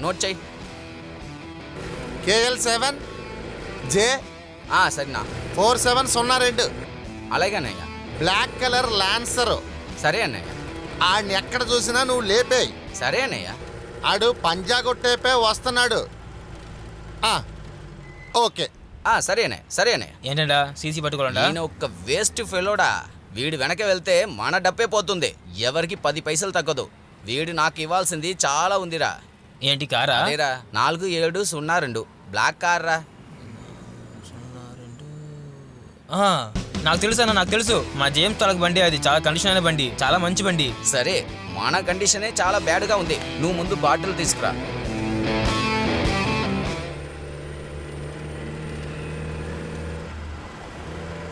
[SPEAKER 3] నోట్ చెయ్యి.
[SPEAKER 7] KL7 J
[SPEAKER 3] సరేనా?
[SPEAKER 7] 4702.
[SPEAKER 3] అలాగే అన్నయ్య.
[SPEAKER 7] Black colour Lancer.
[SPEAKER 3] సరే అన్నయ్య.
[SPEAKER 7] ఆడిని ఎక్కడ చూసినా నువ్వు లేపేయి.
[SPEAKER 3] సరే అన్నయ్య.
[SPEAKER 7] ఆడు పంజా కొట్టేపే వస్తున్నాడు. ఓకే,
[SPEAKER 3] సరేనే సరేనే.
[SPEAKER 6] ఏంటండా సీసీ పట్టుకోవాలంట?
[SPEAKER 3] ఈయన ఒక్క వేస్ట్ ఫెలోడా. వీడి వెనక వెళ్తే మన డబ్బే పోతుంది, ఎవరికి 10 పైసలు తగ్గదు. వీడు నాకు ఇవ్వాల్సింది చాలా ఉందిరా.
[SPEAKER 6] ఏంటి కారా?
[SPEAKER 3] అదేరా 4702 బ్లాక్ కార్ రా.
[SPEAKER 6] నాకు తెలుసు అన్న, నాకు తెలుసు. మా జేమ్స్ తలకు బండి అది, చాలా కండిషన్ అయిన బండి, చాలా మంచి బండి.
[SPEAKER 3] సరే మన కండిషనే చాలా బ్యాడ్గా ఉంది, నువ్వు ముందు బాటిల్ తీసుకురా.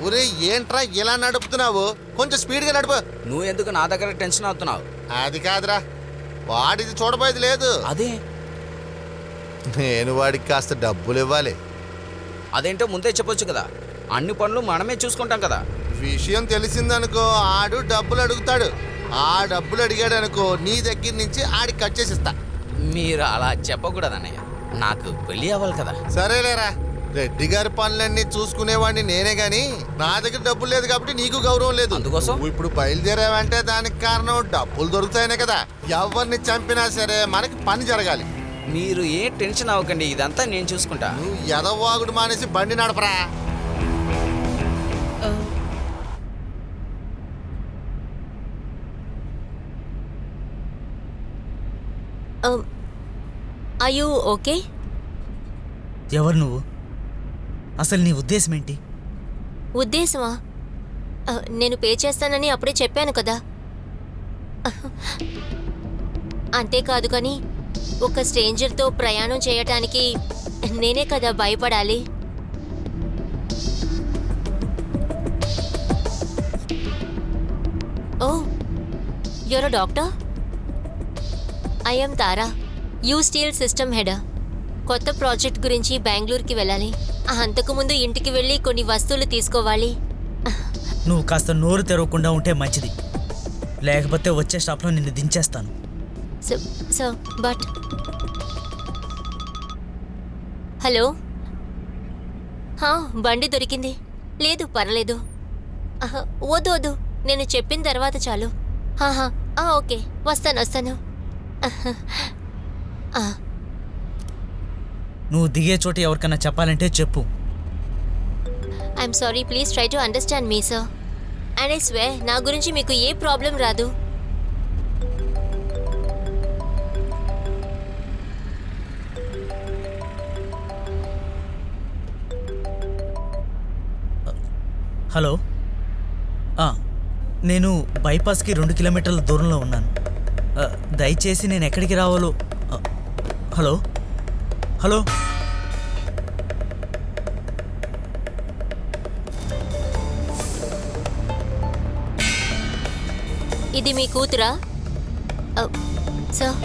[SPEAKER 7] ఒరే ఏంట్రా ఇలా నడుపుతున్నావు? కొంచెం స్పీడ్గా నడుపు.
[SPEAKER 3] నువ్వు ఎందుకు నా దగ్గర టెన్షన్ అవుతున్నావు?
[SPEAKER 7] అది కాదురా, వాడిది చూడబోయేది లేదు.
[SPEAKER 3] అదే
[SPEAKER 7] నేను వాడికి కాస్త డబ్బులు ఇవ్వాలి.
[SPEAKER 3] అదేంటో ముందే చెప్పొచ్చు కదా, అన్ని పనులు మనమే చూసుకుంటాం కదా.
[SPEAKER 7] విషయం తెలిసిందనుకో ఆడు డబ్బులు అడుగుతాడు. ఆ డబ్బులు అడిగాడు అనుకో నీ దగ్గర నుంచి ఆడికి కట్ చేసిస్తా.
[SPEAKER 3] మీరు అలా చెప్పకూడదు అన్నయ్య, నాకు పెళ్ళి అవ్వాలి కదా.
[SPEAKER 7] సరేలేరా, రెడ్డి గారి పనులన్నీ చూసుకునేవాడిని నేనే గాని నా దగ్గర డబ్బులు లేదు కాబట్టి నీకు గౌరవం లేదు.
[SPEAKER 3] అందుకోసం?
[SPEAKER 7] నువ్వు ఇప్పుడు బయలుదేరావంటే దానికి కారణం డబ్బులు దొరుకుతాయనే కదా. ఎవరిని చంపినా సరే మనకి పని జరగాలి.
[SPEAKER 3] మీరు ఏం టెన్షన్ అవ్వకండి, ఇదంతా నేను చూసుకుంటా.
[SPEAKER 7] నువ్వు ఎదవాగుడు మానేసి బండి నడపరా.
[SPEAKER 2] Are you okay?
[SPEAKER 1] ఎవరు నువ్వు? అసలు నీ ఉద్దేశం ఏంటి?
[SPEAKER 2] ఉద్దేశమా? నేను పే చేస్తానని అప్పుడే చెప్పాను కదా. అంతేకాదు కానీ ఒక స్ట్రేంజర్తో ప్రయాణం చేయటానికి నేనే కదా భయపడాలి. Oh, you're a doctor? I am Tara, you steel system head. కొత్త ప్రాజెక్ట్ గురించి బెంగళూరుకి వెళ్ళాలి. అంతకుముందు ఇంటికి వెళ్ళి కొన్ని వస్తువులు తీసుకోవాలి.
[SPEAKER 1] నువ్వు కాస్త నోరు తెరవకుండా ఉంటే మంచిది, లేకపోతే వచ్చే స్టాప్లో నిన్ను దించేస్తాను.
[SPEAKER 2] సో బట్ హలో, బండి దొరికింది. లేదు పర్లేదు. వద్దు వద్దు, నేను చెప్పిన తర్వాత చాలు. ఓకే, వస్తాను.
[SPEAKER 1] నువ్వు దిగే చోట ఎవరికన్నా చెప్పాలంటే చెప్పు.
[SPEAKER 2] I'm sorry, please try to understand me sir. And I swear నా గురించి మీకు ఏ ప్రాబ్లం రాదు.
[SPEAKER 1] హలో, నేను బైపాస్కి 2 కిలోమీటర్ల దూరంలో ఉన్నాను. దయచేసి నేను ఎక్కడికి రావాలో. హలో హలో
[SPEAKER 2] ఇది మీ కూతురా? సార్,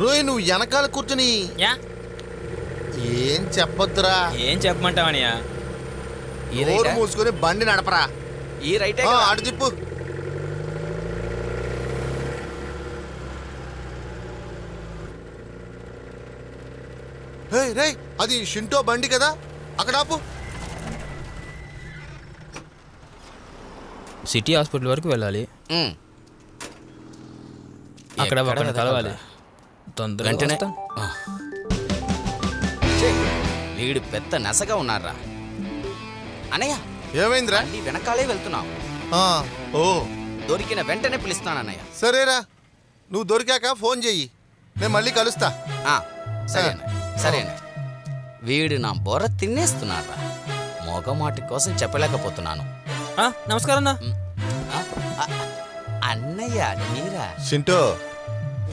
[SPEAKER 7] రోయ్ నువ్వు వెనకాల కూర్చుని
[SPEAKER 6] యా,
[SPEAKER 7] ఏం చెప్పొద్దురా.
[SPEAKER 6] ఏం చెప్పమంటావనియా?
[SPEAKER 3] ఈ
[SPEAKER 7] నోరు
[SPEAKER 3] రైటా?
[SPEAKER 7] మూసుకొని బండి నడపరా.
[SPEAKER 3] ఈ రైటే
[SPEAKER 7] ఆ,
[SPEAKER 3] కదా?
[SPEAKER 7] అటు తిప్పు. రేయ్ అది షింటో బండి కదా, అక్కడ ఆపు.
[SPEAKER 6] సిటీ హాస్పిటల్ వరకు వెళ్ళాలి.
[SPEAKER 3] ఉమ్.
[SPEAKER 6] అక్కడ
[SPEAKER 3] ఎక్కడ
[SPEAKER 6] ఒకరిని కలవాలి. తొందరగా
[SPEAKER 3] వెంటనే
[SPEAKER 6] వస్తాం.
[SPEAKER 3] ఛే, వీడు పెద్ద నెసగా ఉన్నారా అన్నయ్య.
[SPEAKER 7] ఏమైందిరా?
[SPEAKER 3] నీ వెనకాలే వెళ్తున్నావు,
[SPEAKER 7] ఆ, ఓ
[SPEAKER 3] దొరికిన వెంటనే పిలుస్తాను అన్నయ్య.
[SPEAKER 7] సరేరా, నువ్వు దొరికాక ఫోన్ చెయ్యి, నేను మళ్ళీ కలుస్తా.
[SPEAKER 3] సరే సరే. వీడు నా బొర్ర తినేస్తున్నారా, మొగమాటి కోసం చెప్పలేకపోతున్నాను.
[SPEAKER 6] నమస్కారం అన్న.
[SPEAKER 3] ఆ, ఆ, అన్నయ్య నీరా?
[SPEAKER 7] షింటో,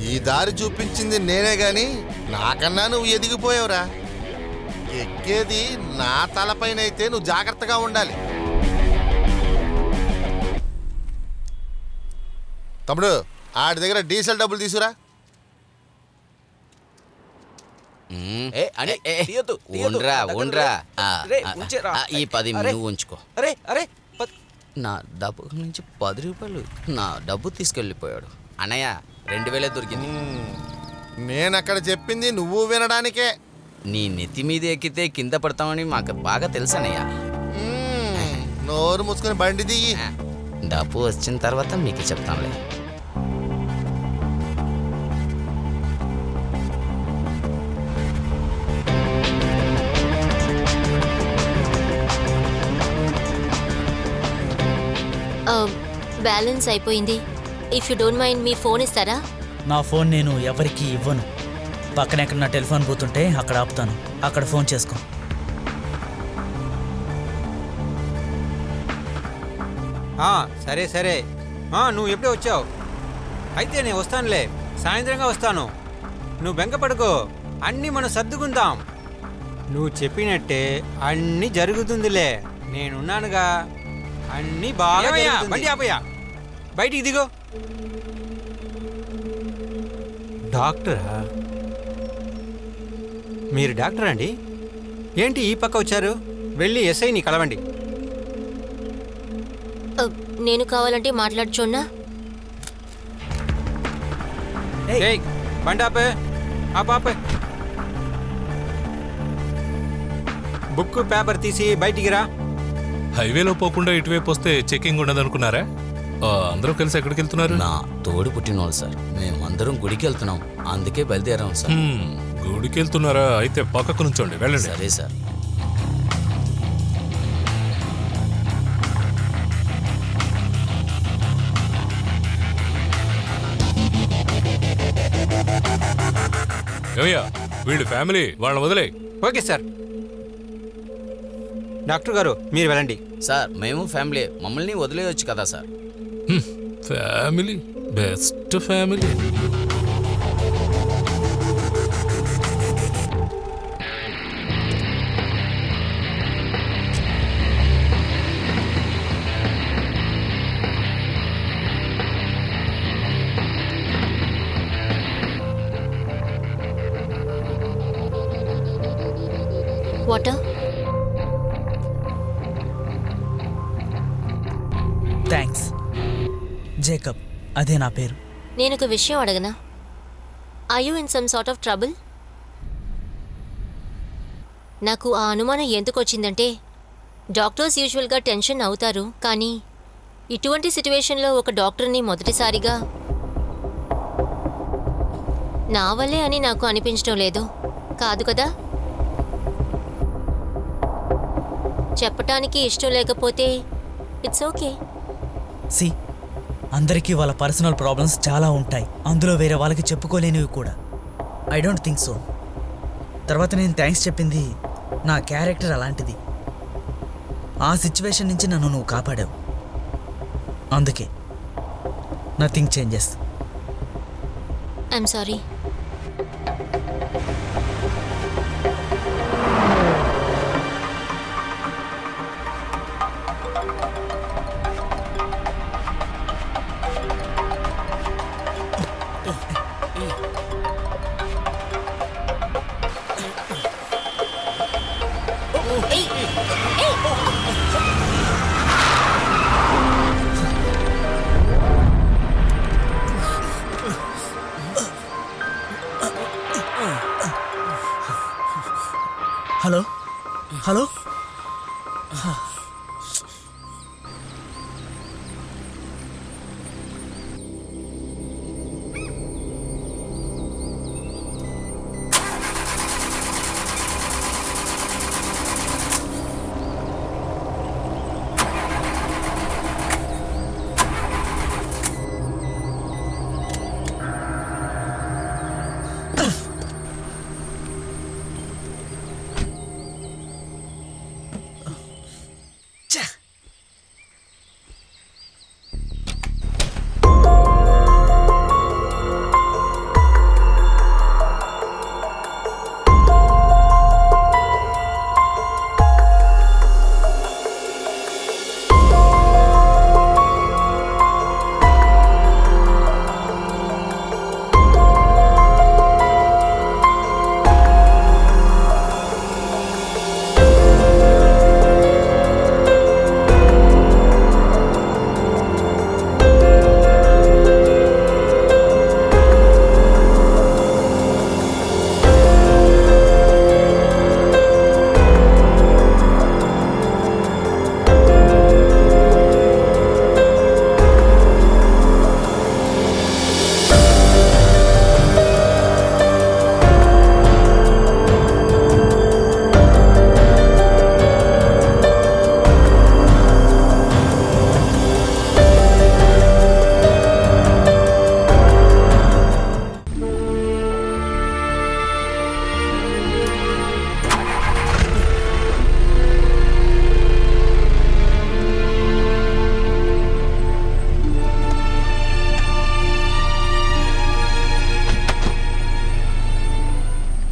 [SPEAKER 7] ఈ దారి చూపించింది నేనే గాని నాకన్నా నువ్వు ఎదిగిపోయావురా. ఎక్కేది నా తలపైన అయితే నువ్వు జాగ్రత్తగా ఉండాలి. తమ్ముడు, ఆడి దగ్గర డీజిల్ డబ్బులు తీసుకురా.
[SPEAKER 3] ఉండ్రా. ఈ 10 నువ్వు ఉంచుకో. నా డబ్బు నుంచి 10 రూపాయలు నా డబ్బు తీసుకెళ్ళిపోయాడు. అన్నయ్య 2000 దొరికింది.
[SPEAKER 7] నేను అక్కడ చెప్పింది నువ్వు వినడానికే.
[SPEAKER 3] నీ నెత్తి మీద ఎక్కితే కింద పడతామని మాకు బాగా తెలుసనయ్యా.
[SPEAKER 7] నోరు మూసుకొని బండి దిగి.
[SPEAKER 3] డబ్బు వచ్చిన తర్వాత మీకు చెప్తానులే.
[SPEAKER 2] బ్యాలెన్స్ అయిపోయింది. If you don't mind me phone ఇస్తారా?
[SPEAKER 1] నా ఫోన్ నేను ఎవరికి ఇవ్వను. పక్కన ఎక్కడ నా టెలిఫోన్ బూత్ ఉంటే అక్కడ ఆపుతాను, అక్కడ ఫోన్ చేసుకో.
[SPEAKER 8] సరే సరే, నువ్వు ఎప్పుడే వచ్చావు? అయితే నేను వస్తానులే, సాయంత్రంగా వస్తాను. నువ్వు బెంగపడుకో, అన్నీ మనం సర్దుకుందాం. నువ్వు చెప్పినట్టే అన్నీ జరుగుతుందిలే, నేనున్నానుగా. అన్నీ బాగా జరుగుతుంది. బండి ఆపయ్యా, బయటికి దిగో. డాక్టరా? మీరు డాక్టరా అండి? ఏంటి ఈ పక్క వచ్చారు? వెళ్ళి ఎస్ఐని కలవండి.
[SPEAKER 2] నేను కావాలంటే మాట్లాడుచున్నా.
[SPEAKER 8] ఏయ్, బండి ఆపే, ఆపే. బుక్ పేపర్ తీసి బయటికి రా.
[SPEAKER 5] హైవేలో పోకుండా ఇటువైపు వస్తే చెకింగ్ ఉండదనుకున్నారా? అందరూ కలిసి ఎక్కడికి వెళ్తున్నారు?
[SPEAKER 3] నా తోడు పుట్టినోళ్ళు సార్, మేమందరం గుడికి వెళ్తున్నాం, అందుకే బయలుదేరాం సార్.
[SPEAKER 5] గుడికి వెళ్తున్నారా? అయితే పక్కకు నుంచోండి, వెళ్ళండి.
[SPEAKER 3] సరే సార్.
[SPEAKER 5] ఏమయ్యా, వీళ్ళు ఫ్యామిలీ, వాళ్ళని వదిలే.
[SPEAKER 8] Okay sir. డాక్టర్ గారు మీరు వెళ్ళండి.
[SPEAKER 3] సార్ మేము ఫ్యామిలీ, మమ్మల్ని వదిలేయొచ్చు కదా sir.
[SPEAKER 5] Family, best family.
[SPEAKER 2] Water?
[SPEAKER 1] Thanks. Jacob, అదే నా పేరు.
[SPEAKER 2] నేను ఒక విషయం అడగనా? Are you in some sort of trouble? నాకు ఆ అనుమానం ఎందుకు వచ్చిందంటే, డాక్టర్స్ యూజువల్గా టెన్షన్ అవుతారు, కానీ ఇటువంటి సిట్యువేషన్లో ఒక డాక్టర్ని మొదటిసారిగా నా వల్లే అని నాకు అనిపించడం లేదు. కాదు కదా? చెప్పటానికి ఇష్టం లేకపోతే ఇట్స్ ఓకే.
[SPEAKER 1] సి, అందరికీ వాళ్ళ పర్సనల్ ప్రాబ్లమ్స్ చాలా ఉంటాయి, అందులో వేరే వాళ్ళకి చెప్పుకోలేనివి కూడా. I don't think so. తర్వాత నేను థ్యాంక్స్ చెప్పింది నా క్యారెక్టర్ అలాంటిది. ఆ సిచ్యువేషన్ నుంచి నన్ను నువ్వు కాపాడావు, అందుకే nothing changes.
[SPEAKER 2] I'm sorry.
[SPEAKER 1] Hello hello.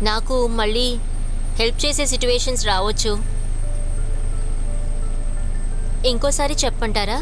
[SPEAKER 2] నాకు మళ్ళీ హెల్ప్ చేసే సిచ్యువేషన్స్ రావచ్చు. ఇంకోసారి చెప్పంటారా?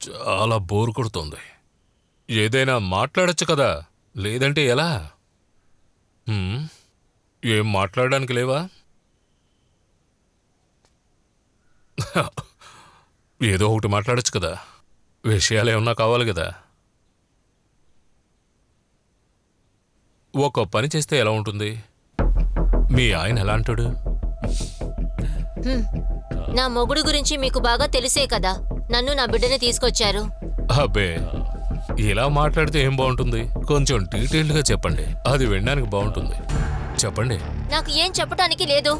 [SPEAKER 5] చాలా బోర్ కొడుతోంది. ఏదైనా మాట్లాడొచ్చు కదా, లేదంటే ఎలా? ఏం మాట్లాడడానికి లేవా? ఏదో ఒకటి మాట్లాడొచ్చు కదా, విషయాలు ఏమన్నా కావాలి కదా. ఒక పని చేస్తే ఎలా ఉంటుంది? మీ ఆయన ఎలా అంటాడు?
[SPEAKER 2] నా మొగుడు గురించి మీకు బాగా తెలిసే కదా నన్ను నా బిడ్డని తీసుకొచ్చారు.
[SPEAKER 5] అబ్బే, ఇలా మాట్లాడితే ఏం బాగుంటుంది? కొంచెం డీటెయిల్డ్గా చెప్పండి, అది వినడానికి బాగుంటుంది. చెప్పండి.
[SPEAKER 2] నాకు ఏం చెప్పడానికి లేదు.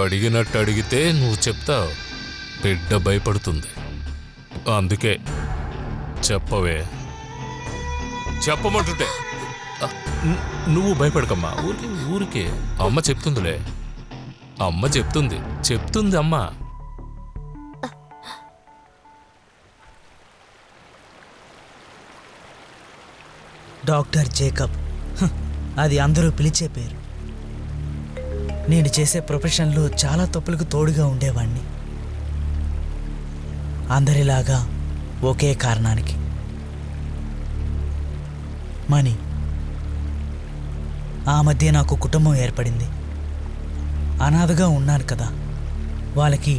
[SPEAKER 5] అడిగినట్టు అడిగితే నువ్వు చెప్తావు, బిడ్డ భయపడుతుంది. అందుకే చెప్పవే, చెప్పమంటుంటే. నువ్వు భయపడకమ్మా, ఊరికే అమ్మ చెప్తుందిలే. అమ్మ చెప్తుంది అమ్మ.
[SPEAKER 1] డాక్టర్ జేకబ్, అది అందరూ పిలిచే పేరు. నేను చేసే ప్రొఫెషన్లో చాలా తప్పులకు తోడుగా ఉండేవాణ్ణి. అందరిలాగా ఒకే కారణానికి, మనీ. ఆ మధ్య నాకు కుటుంబం ఏర్పడింది. అనాథగా ఉన్నాను కదా, వాళ్ళకి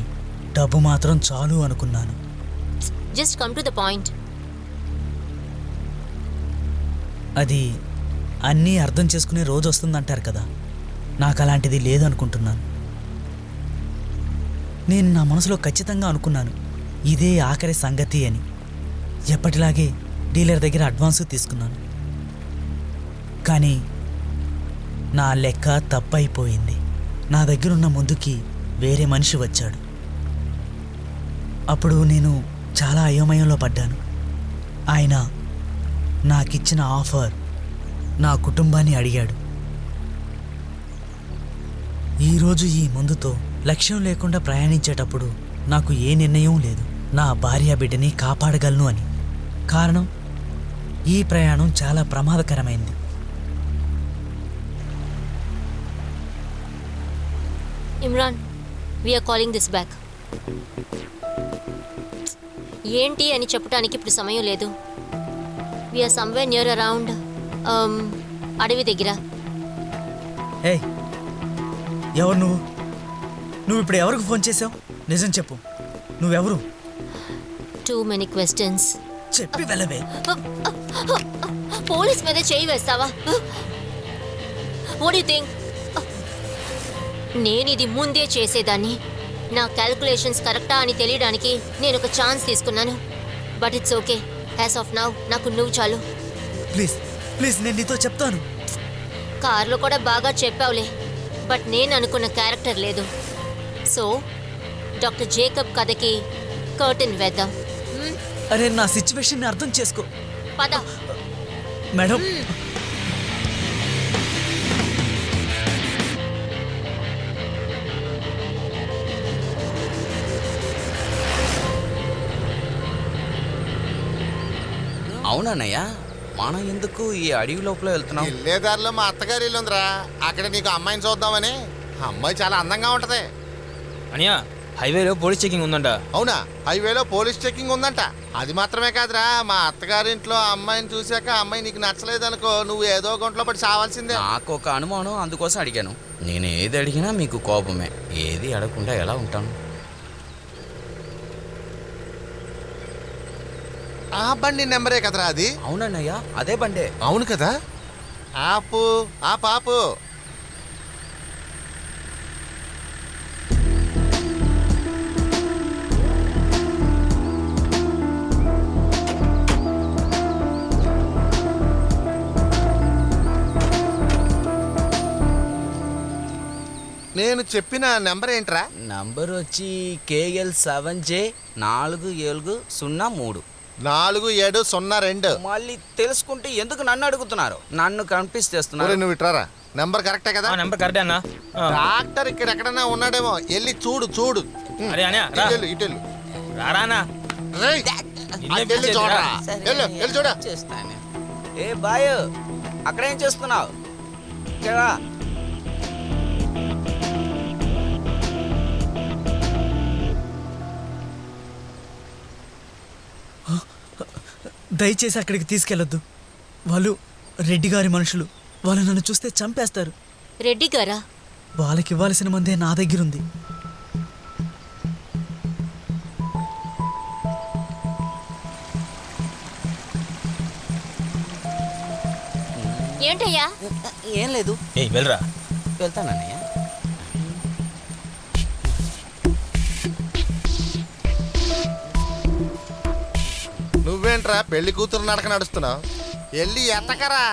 [SPEAKER 1] డబ్బు మాత్రం చాలు అనుకున్నాను.
[SPEAKER 2] Just come to the point.
[SPEAKER 1] అది అన్నీ అర్థం చేసుకునే రోజు వస్తుందంటారు కదా, నాకు అలాంటిది లేదనుకుంటున్నాను. నేను నా మనసులో ఖచ్చితంగా అనుకున్నాను, ఇదే ఆఖరి సంగతి అని. ఎప్పటిలాగే డీలర్ దగ్గర అడ్వాన్సు తీసుకున్నాను. కానీ నా లెక్క తప్పైపోయింది. నా దగ్గరున్న ముందుకి వేరే మనిషి వచ్చాడు. అప్పుడు నేను చాలా అయోమయంలో పడ్డాను. ఆయన నాకిచ్చిన ఆఫర్ నా కుటుంబాన్ని అడిగాడు. ఈరోజు ఈ మందుతో లక్ష్యం లేకుండా ప్రయాణించేటప్పుడు నాకు ఏ నిర్ణయం లేదు. నా భార్య బిడ్డని కాపాడగలను అని. కారణం, ఈ ప్రయాణం చాలా ప్రమాదకరమైంది.
[SPEAKER 2] Imran, we're calling this back. ఏంటి అని చెప్పడానికి ఇప్పుడు సమయం లేదు. వీఆర్ సమ్వేర్ నియర్ అరౌండ్ అడవి దగ్గర.
[SPEAKER 1] ఏయ్, ఎవరు నువ్వు? నువ్వు ఇప్పుడు ఎవరికి ఫోన్ చేసావు? నిజం చెప్పు, నువ్వెవరు?
[SPEAKER 2] Too many questions.
[SPEAKER 1] చెప్పి వెళ్ళవే.
[SPEAKER 2] పోలీస్ మీద చేయి వేస్తావా? What you think? నేను ఇది ముందే చేసేదాన్ని. నా క్యాల్కులేషన్స్ కరెక్టా అని తెలియడానికి నేను ఒక ఛాన్స్ తీసుకున్నాను. But it's okay. As of now నాకు నువ్వు చాలు.
[SPEAKER 1] ప్లీజ్ ప్లీజ్, నేను నీతో చెప్తాను.
[SPEAKER 2] కార్లో కూడా బాగా చెప్పావులే, బట్ నేను అనుకున్న క్యారెక్టర్ లేదు. సో డాక్టర్ జేకబ్ కథకి కర్టెన్ వేద్దాం.
[SPEAKER 1] అరే, నా సిచ్యువేషన్ని అర్థం చేసుకో.
[SPEAKER 2] పద.
[SPEAKER 1] మేడం,
[SPEAKER 3] అవునన్నయ్య, మనం ఎందుకు ఈ అడవి లోపల వెళ్తున్నాం?
[SPEAKER 7] వెళ్ళేదారిలో మా అత్తగారి ఇల్లు ఉందిరా, అక్కడ నీకు అమ్మాయిని చూద్దామని. అమ్మాయి చాలా అందంగా ఉంటది.
[SPEAKER 6] అనియా, హైవేలో పోలీస్ చెకింగ్ ఉందంట.
[SPEAKER 7] అవునా? హైవేలో పోలీస్ చెకింగ్ ఉందంట. అది మాత్రమే కాదురా, మా అత్తగారింట్లో అమ్మాయిని చూశాక అమ్మాయి నీకు నచ్చలేదనుకో, నువ్వు ఏదో గుంట్లో పడి చావాల్సిందే.
[SPEAKER 3] నాకు ఒక అనుమానం, అందుకోసం అడిగాను. నేను ఏది అడిగినా మీకు కోపమే. ఏది అడగకుండా ఎలా ఉంటాను?
[SPEAKER 7] ఆ బండి నెంబరే కదరా అది?
[SPEAKER 3] అవునన్నయ్య, అదే బండే.
[SPEAKER 7] అవును కదా. ఆపు, ఆ పాపు. నేను చెప్పిన నెంబర్ ఏంట్రా?
[SPEAKER 3] నంబర్ వచ్చి KL7J4703.
[SPEAKER 7] 4702.
[SPEAKER 3] మళ్ళీ తెలుసుకుంటే ఎందుకు నన్ను అడుగుతున్నారు? నన్ను కన్ఫ్యూజ్ చేస్తున్నారు.
[SPEAKER 7] నువ్వు ఇట్రారా, నెంబర్ కరెక్టే కదా?
[SPEAKER 6] నెంబర్ కరెక్టే అన్న.
[SPEAKER 7] డాక్టర్ ఇక్కడ ఎక్కడన్నా ఉన్నాడేమో, వెళ్ళి చూడు చూడు.
[SPEAKER 6] అరే అన్నయ్య, రా.
[SPEAKER 7] ఇటెళ్ళు.
[SPEAKER 6] రారా అన్న.
[SPEAKER 7] రేయ్, అటు వెళ్ళి చూడరా. వెళ్ళు, వెళ్ళి చూడ.
[SPEAKER 3] చేస్తాను. ఏ బాయ్, అక్కడేం చేస్తున్నావు? ఇక్కడ రా.
[SPEAKER 1] దయచేసి అక్కడికి తీసుకెళ్ళొద్దు. వాళ్ళు రెడ్డి గారి మనుషులు. వాళ్ళు నన్ను చూస్తే చంపేస్తారు.
[SPEAKER 2] రెడ్డి గారా?
[SPEAKER 1] వాళ్ళకి ఇవ్వాల్సిన మందే నా దగ్గర ఉంది.
[SPEAKER 2] ఏంటయ్యా?
[SPEAKER 3] ఏం లేదు,
[SPEAKER 6] ఏయ్ వెళ్ళరా.
[SPEAKER 3] వెళ్తానన్నయ్య.
[SPEAKER 7] నువ్వేంట్రా పెళ్లి కూతురు నడక నడుస్తున్నావు? వెళ్ళి ఎత్తకరా.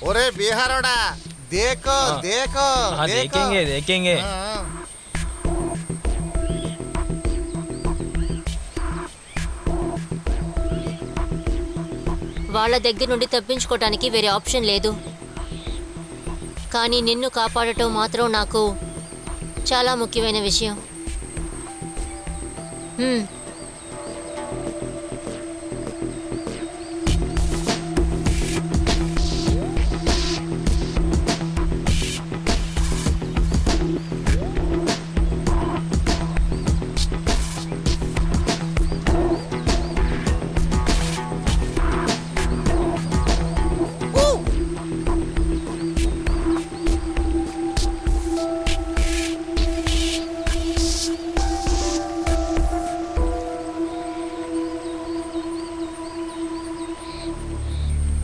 [SPEAKER 7] ఒరే బీహారోడా, దేకో దేకో దేకో.
[SPEAKER 6] దేకేంగే.
[SPEAKER 7] ఆ, ఆ.
[SPEAKER 2] వాళ్ళ దగ్గర నుండి తప్పించుకోవటానికి వేరే ఆప్షన్ లేదు. కానీ నిన్ను కాపాడటం మాత్రం నాకు చాలా ముఖ్యమైన విషయం. హ్మ్.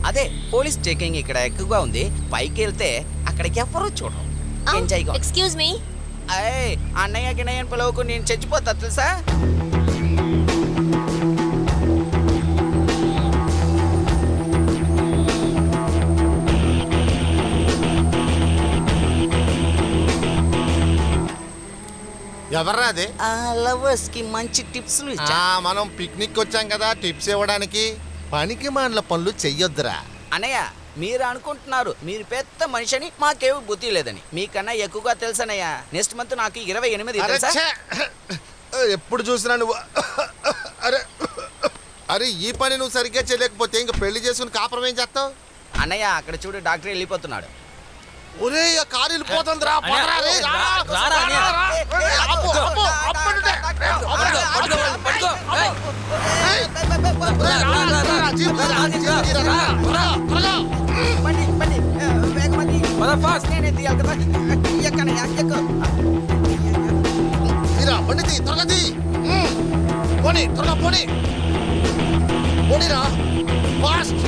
[SPEAKER 3] అదే పోలీస్ చెకింగ్ ఇక్కడ ఎక్కువగా ఉంది. పైకి వెళ్తే అక్కడికి ఎవరు చూడరు. ఎంజాయ్గా.
[SPEAKER 2] Excuse me.
[SPEAKER 3] అయ్యే అన్నయ్య గిన్నయ్యని పిలవకు, నేను చచ్చిపోతా తెలుసా?
[SPEAKER 7] ఎవర్రా అది?
[SPEAKER 3] లవర్స్ కి మంచి టిప్స్
[SPEAKER 7] మనం పిక్నిక్ వచ్చాం కదా, టిప్స్ ఇవ్వడానికి. పనికి మానల పనులు చెయ్యొద్దురా.
[SPEAKER 3] అన్నయ్య, మీరు అనుకుంటున్నారు మీరు పెద్ద మనిషిని, మాకేవి బుద్ధి లేదని. మీకన్నా ఎక్కువగా తెలుసనయ్య. నెక్స్ట్ మంత్ నాకు 28
[SPEAKER 7] అరే
[SPEAKER 3] తెలుసా?
[SPEAKER 7] ఛే! ఎప్పుడు చూసినా నువ్వు అరే అరే ఈ పని నువ్వు సరిగ్గా చేయలేకపోతే ఇంక పెళ్లి చేసుకుని కాపురం ఏం చేస్తావు?
[SPEAKER 3] అన్నయ్య, అక్కడ చూడు, డాక్టర్ వెళ్ళిపోతున్నాడు.
[SPEAKER 7] ఒరే ఆ కారు వెళ్ళిపోతుందిరా. పదరా రే, రారా.
[SPEAKER 6] రారా అన్నయ్య.
[SPEAKER 7] ఏయ్, ఆపు, ఆపు, ఆపండి. ఏయ్, రా, రా, జీప్ రా, జీప్ రా, రా, త్వరగా. తీరా, బండి తీ, త్వరగా తీ. పోనీ, త్వరగా పోనీ. పోనీరా, ఫాస్ట్.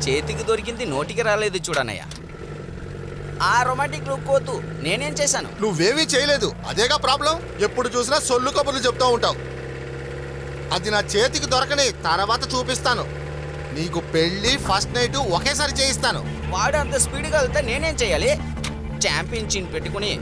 [SPEAKER 3] చేతికి దొరికింది నోటికి రాలేదు చూడన్నయ్య. ఆ రొమాంటిక్ లుక్ వద్దు. నేనేం చేశాను?
[SPEAKER 7] నువ్వేమీ చేయలేదు, అదేగా ప్రాబ్లం. ఎప్పుడు చూసినా సొల్లు కబుర్లు చెప్తూ ఉంటావు. అది నా చేతికి దొరకని తర్వాత చూపిస్తాను. నీకు పెళ్లి ఫస్ట్ నైట్ ఒకేసారి చేయిస్తాను.
[SPEAKER 3] వాడు అంత స్పీడ్గా వెళ్తే నేనేం చేయాలి? ఛాంపియన్ చిన్ పెట్టుకుని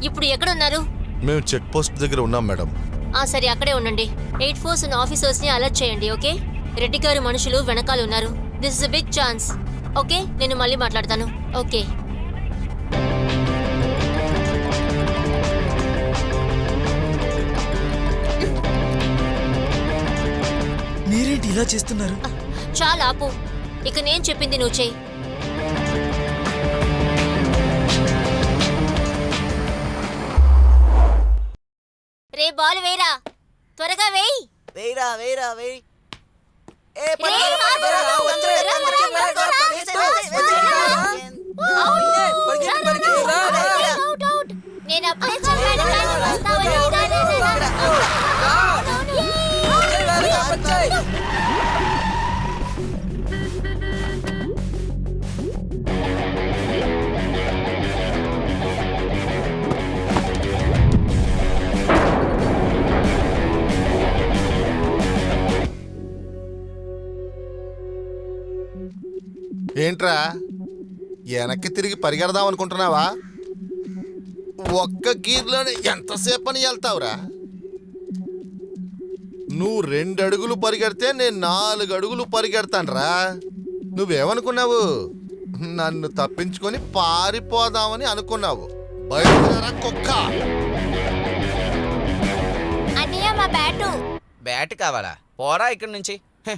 [SPEAKER 2] ఇప్పుడు ఎక్కడున్నారు?
[SPEAKER 4] మేము చెక్ పోస్ట్ దగ్గర ఉన్నాం మేడం.
[SPEAKER 2] సరే, అక్కడే ఉండండి. 8 ఫోర్స్ ఉన్న ఆఫీసర్స్ని అలర్ట్ చేయండి. ఓకే? రెడ్డి గారి మనుషులు వెనకాల ఉన్నారు. This is a big chance. Okay, నేను మళ్ళీ మాట్లాడతాను. ఓకే.
[SPEAKER 1] మీరేంటి ఇలా చేస్తున్నారు?
[SPEAKER 2] చాలా ఆపు. ఇక నేను చెప్పింది నువ్వు చెయ్యి. రే బాల్ వేరా, త్వరగా వేయి.
[SPEAKER 3] వేయరా వేయరా వేయ్.
[SPEAKER 2] రే, ఆగు, ఆగు, తొందరగా, తొందరగా, తొందరగా.
[SPEAKER 7] ఏంట్రా వెనక్కి తిరిగి పరిగెడదాం అనుకుంటున్నావా? ఒక్క గీర్లోనే ఎంతసేపు అని వెళ్తావురా? నువ్వు 2 అడుగులు పరిగెడితే నేను 4 అడుగులు పరిగెడతానురా. నువ్వేమనుకున్నావు? నన్ను తప్పించుకొని పారిపోదామని అనుకున్నావు. బయలుదేరా కుక్క.
[SPEAKER 2] అన్నయ్య మా బ్యాటు.
[SPEAKER 3] బ్యాట్ కావాలా? పోరా ఇక్కడి నుంచి. హె.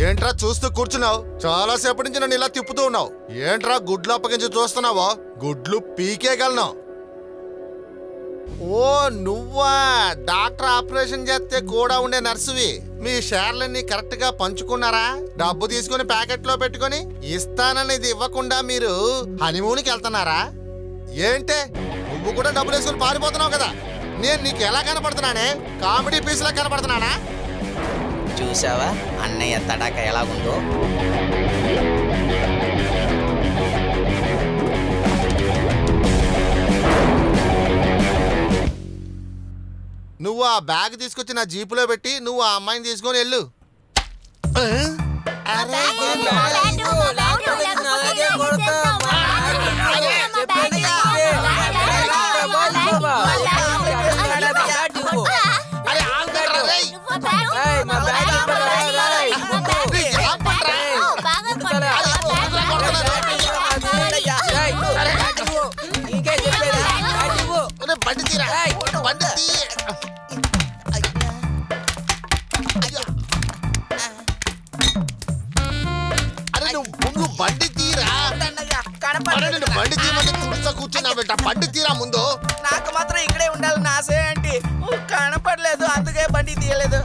[SPEAKER 7] ఏంట్రా చూస్తూ కూర్చున్నావు? చాలా సేపటి నుంచి నన్ను ఇలా తిప్పుతూ ఉన్నావు. ఏంట్రా గుడ్లు అప్పగించి చూస్తున్నావో? గుడ్లు పీకేయగలను. ఓ నువ్వా? డాక్టర్ ఆపరేషన్ చేస్తే కూడా ఉండే నర్సువి. మీ షేర్లన్నీ కరెక్ట్ గా పంచుకున్నారా? డబ్బు తీసుకుని ప్యాకెట్లో పెట్టుకొని ఇస్తాననేది ఇవ్వకుండా మీరు హనీమూన్కి వెళ్తున్నారా? ఏంటే నువ్వు కూడా డబ్బులు వేసుకుని పారిపోతున్నావు కదా? నేను నీకు ఎలా కనపడుతున్నానే? కామెడీ పీస్ లా కనపడుతున్నానా?
[SPEAKER 3] చూసావా అన్నయ్య తడాక ఎలాగుందో?
[SPEAKER 7] నువ్వు ఆ బ్యాగ్ తీసుకొచ్చి నా జీపులో పెట్టి నువ్వు ఆ అమ్మాయిని తీసుకొని వెళ్ళు. బండి తీరా, బండి తీ. అరే నువ్వు ముందు బండి తీరా. బండి తీయమంటే కూర్చున్నా బిడ్డ. బండి తీరా ముందు.
[SPEAKER 3] నాకు మాత్రం ఇక్కడే ఉండాలి నా ఆశ ఏంటి? కనపడలేదు అందుకే బండి తీయలేదు.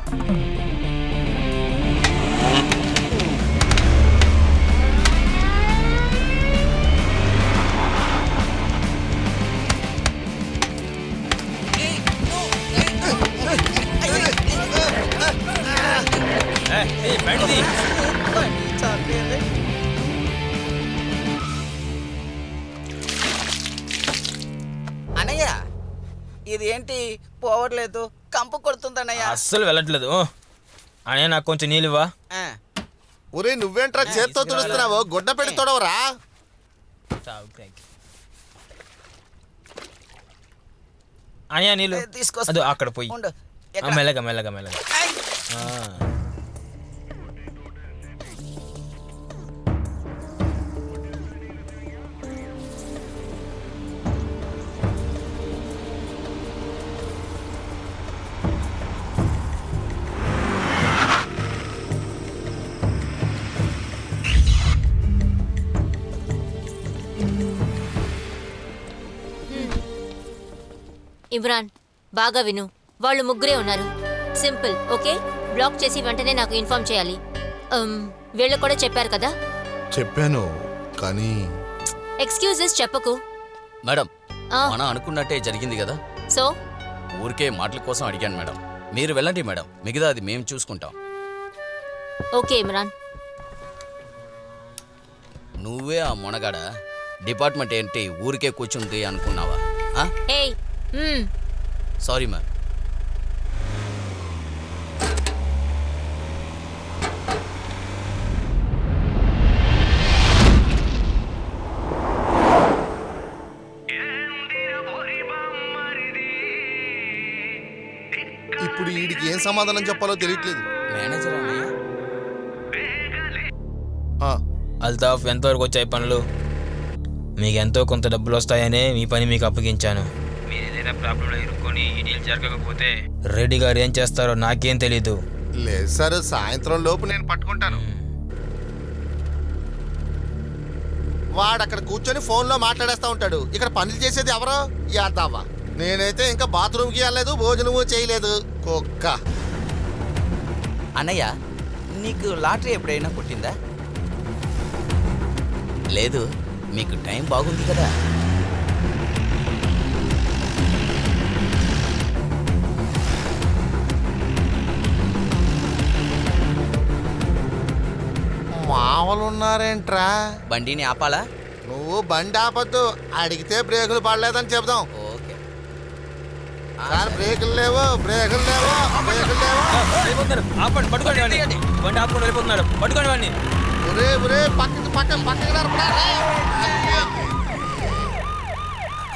[SPEAKER 3] అన్నయ్య ఇది ఏంటి పోవట్లేదు? కంపు కొడుతుంది అన్నయ్య.
[SPEAKER 6] అస్సలు వెళ్ళట్లేదు. అనే నాకు కొంచెం నీళ్ళు ఇవ్వా.
[SPEAKER 7] ఒరే నువ్వేంట్రా చేత్తో తుడుస్తున్నావు? గుడ్డ పెట్టి తొడవరా?
[SPEAKER 6] అనియా నీళ్ళు
[SPEAKER 3] తీసుకొస్తా.
[SPEAKER 6] అదో అక్కడ పోయి
[SPEAKER 3] ఉండు.
[SPEAKER 6] మెల్లగా మెల్లగా మెల్లగా.
[SPEAKER 2] ఇమ్రాన్ బాగా విను. వాళ్ళు ముగ్గురే ఉన్నారు. Simple okay. బ్లాక్ చేసి వెంటనే నాకు ఇన్ఫార్మ్ చేయాలి. వీళ్ళు కూడా చెప్పారు కదా?
[SPEAKER 4] చెప్పాను కానీ
[SPEAKER 2] ఎక్స్క్యూజెస్ చెప్పకు.
[SPEAKER 3] మేడం
[SPEAKER 2] ఆ.
[SPEAKER 3] మనం అనుకున్నట్టే జరిగింది కదా?
[SPEAKER 2] సో
[SPEAKER 3] ఊరికే మాటల కోసం అడిగాను మేడం. మీరు వెళ్ళండి మేడం, మిగతా అది మేము చూసుకుంటాం.
[SPEAKER 2] ఓకే ఇమ్రాన్.
[SPEAKER 3] నువ్వే ఆ మొనగాడ డిపార్ట్మెంట్ ఏంటి ఊరికే కూర్చుంది అనుకున్నావా?
[SPEAKER 2] ఏయ్
[SPEAKER 3] సారీ మ్యామ్.
[SPEAKER 7] ఇప్పుడు వీడికి ఏం సమాధానం చెప్పాలో తెలియట్లేదు.
[SPEAKER 3] మేనేజర్ అన్నయ్య.
[SPEAKER 6] అల్తాఫ్ ఎంతవరకు వచ్చాయి పనులు? మీకు ఎంతో కొంత డబ్బులు వస్తాయనే మీ పని మీకు అప్పగించాను. మీరు ఏదైనా ప్రాబ్లంలో ఇరుక్కొని ఈ డీల్ జరగకపోతే రెడ్డి గారు ఏం చేస్తారో నాకేం తెలీదు.
[SPEAKER 7] లేదు సార్, సాయంత్రం లోపు నేను పట్టుకుంటాను. వాడు అక్కడ కూర్చొని ఫోన్లో మాట్లాడేస్తా ఉంటాడు. ఇక్కడ పనులు చేసేది ఎవరో యాదావా. నేనైతే ఇంకా బాత్రూమ్కి వెళ్ళలేదు, భోజనము చేయలేదు. కుక్క.
[SPEAKER 3] అన్నయ్య నీకు లాటరీ ఎప్పుడైనా కొట్టిందా? లేదు. మీకు టైం బాగుంది కదా.
[SPEAKER 7] మామూలున్నారేంట్రా?
[SPEAKER 3] బండిని ఆపాలా?
[SPEAKER 7] నువ్వు బండి ఆపద్దు. అడిగితే బ్రేకులు పడలేదని చెప్దాం.
[SPEAKER 3] ఓకే.
[SPEAKER 7] సార్ బ్రేకులు లేవు, బ్రేకులు లేవు, బ్రేకులు లేవు.
[SPEAKER 6] వెళ్ళిపోతున్నారు. ఆపండి, పట్టుకోండి వాడిని. బండి ఆపుకొని వెళ్ళిపోతున్నాడు. పట్టుకోండి వాడిని.
[SPEAKER 7] ఒరే ఒరే పక్కకి నడపరా రే.